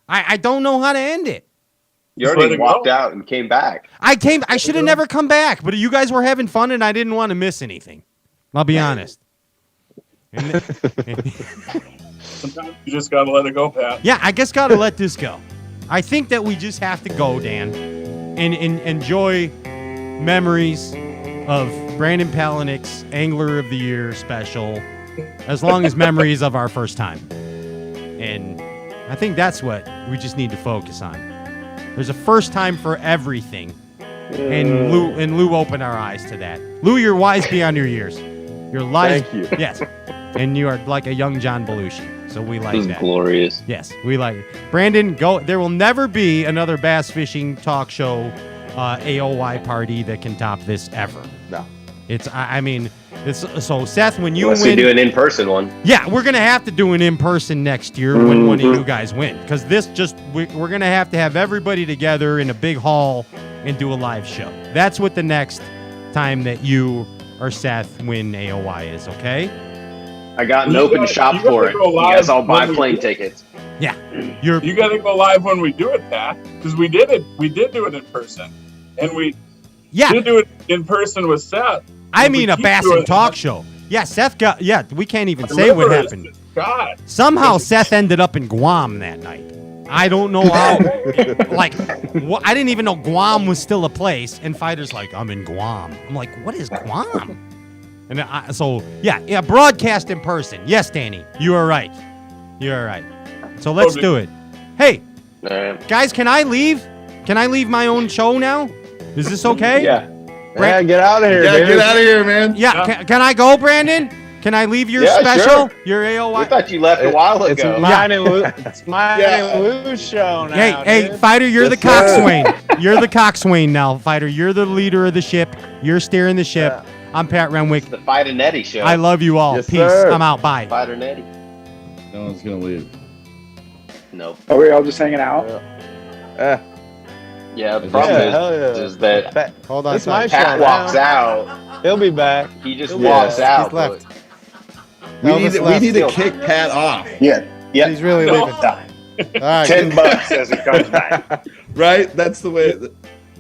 I don't know how to end it. You already walked out and came back. I should have never come back, but you guys were having fun and I didn't want to miss anything. I'll be honest. Sometimes you just gotta let it go, Pat. Yeah, I guess gotta let this go. I think that we just have to go, Dan, and enjoy memories of Brandon Palaniuk's Angler of the Year special, as long as memories of our first time. And I think that's what we just need to focus on. There's a first time for everything. And Lou opened our eyes to that. Lou, you're wise beyond your years. You're wise. Thank you. Yes. And you are like a young John Belushi. So we like that. Glorious. Yes, we like it. Brandon, go. There will never be another bass fishing talk show AOY party that can top this ever. No. It's so Seth, when you Unless win, we do an in-person one. yeah, we're gonna have to do an in-person next year when one of you guys win, because we're gonna have to have everybody together in a big hall and do a live show. That's what the next time that you or Seth win AOY is. Okay. I got an open shop for it. You guys all buy plane tickets. Yeah. You got to go live when we do it, Pat, because we did it. We did do it in person, and we did do it in person with Seth. I mean, a bass and talk show. Yeah, Seth got. Yeah, we can't even say what happened. God. Somehow Seth ended up in Guam that night. I don't know how. I didn't even know Guam was still a place. And Feider's like, I'm in Guam. I'm like, what is Guam? And broadcast in person. Yes, Danny, you are right. You are right. So let's do it. Hey, guys, can I leave? Can I leave my own show now? Is this okay? Yeah. Yeah, get out of here. Yeah, dude. get out of here, man. Yeah, can I go, Brandon? Can I leave your special? Sure. Your AOY? I thought you left a while ago. It's mine and Lou's show now. Hey, Feider, you're the coxswain. You're the coxswain now, Feider. You're the leader of the ship. You're steering the ship. Yeah. I'm Pat Renwick. The Feider Netty show. I love you all. Yes, Peace. sir. I'm out. Bye. Feider Netty. No one's gonna leave. Nope. Are we all just hanging out? Yeah, the problem is that hold on. It's my Pat show walks now. out. He'll be back. He just walks out. He's left. We need to kick Pat off. Yeah. He's really leaving. All right, $10 as it comes back. Right? That's the way.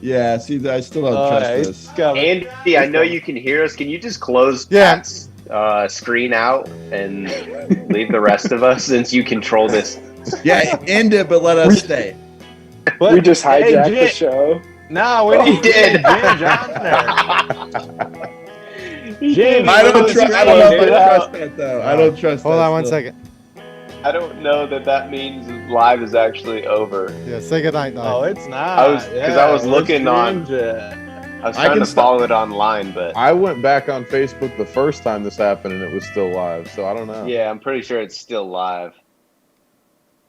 Yeah. See, I still don't trust this. Andy, I know you can hear us. Can you just close Pat's screen out and leave the rest of us, since you control this? Yeah, end it, but let us stay. We just hijacked the show. No, we did. Jim, I don't trust that though. I don't trust. Hold on one second. I don't know that means live is actually over. Yeah, say goodnight. Oh, it's not. I was looking on. I was trying to follow it online, but I went back on Facebook the first time this happened and it was still live, so I don't know. Yeah, I'm pretty sure it's still live.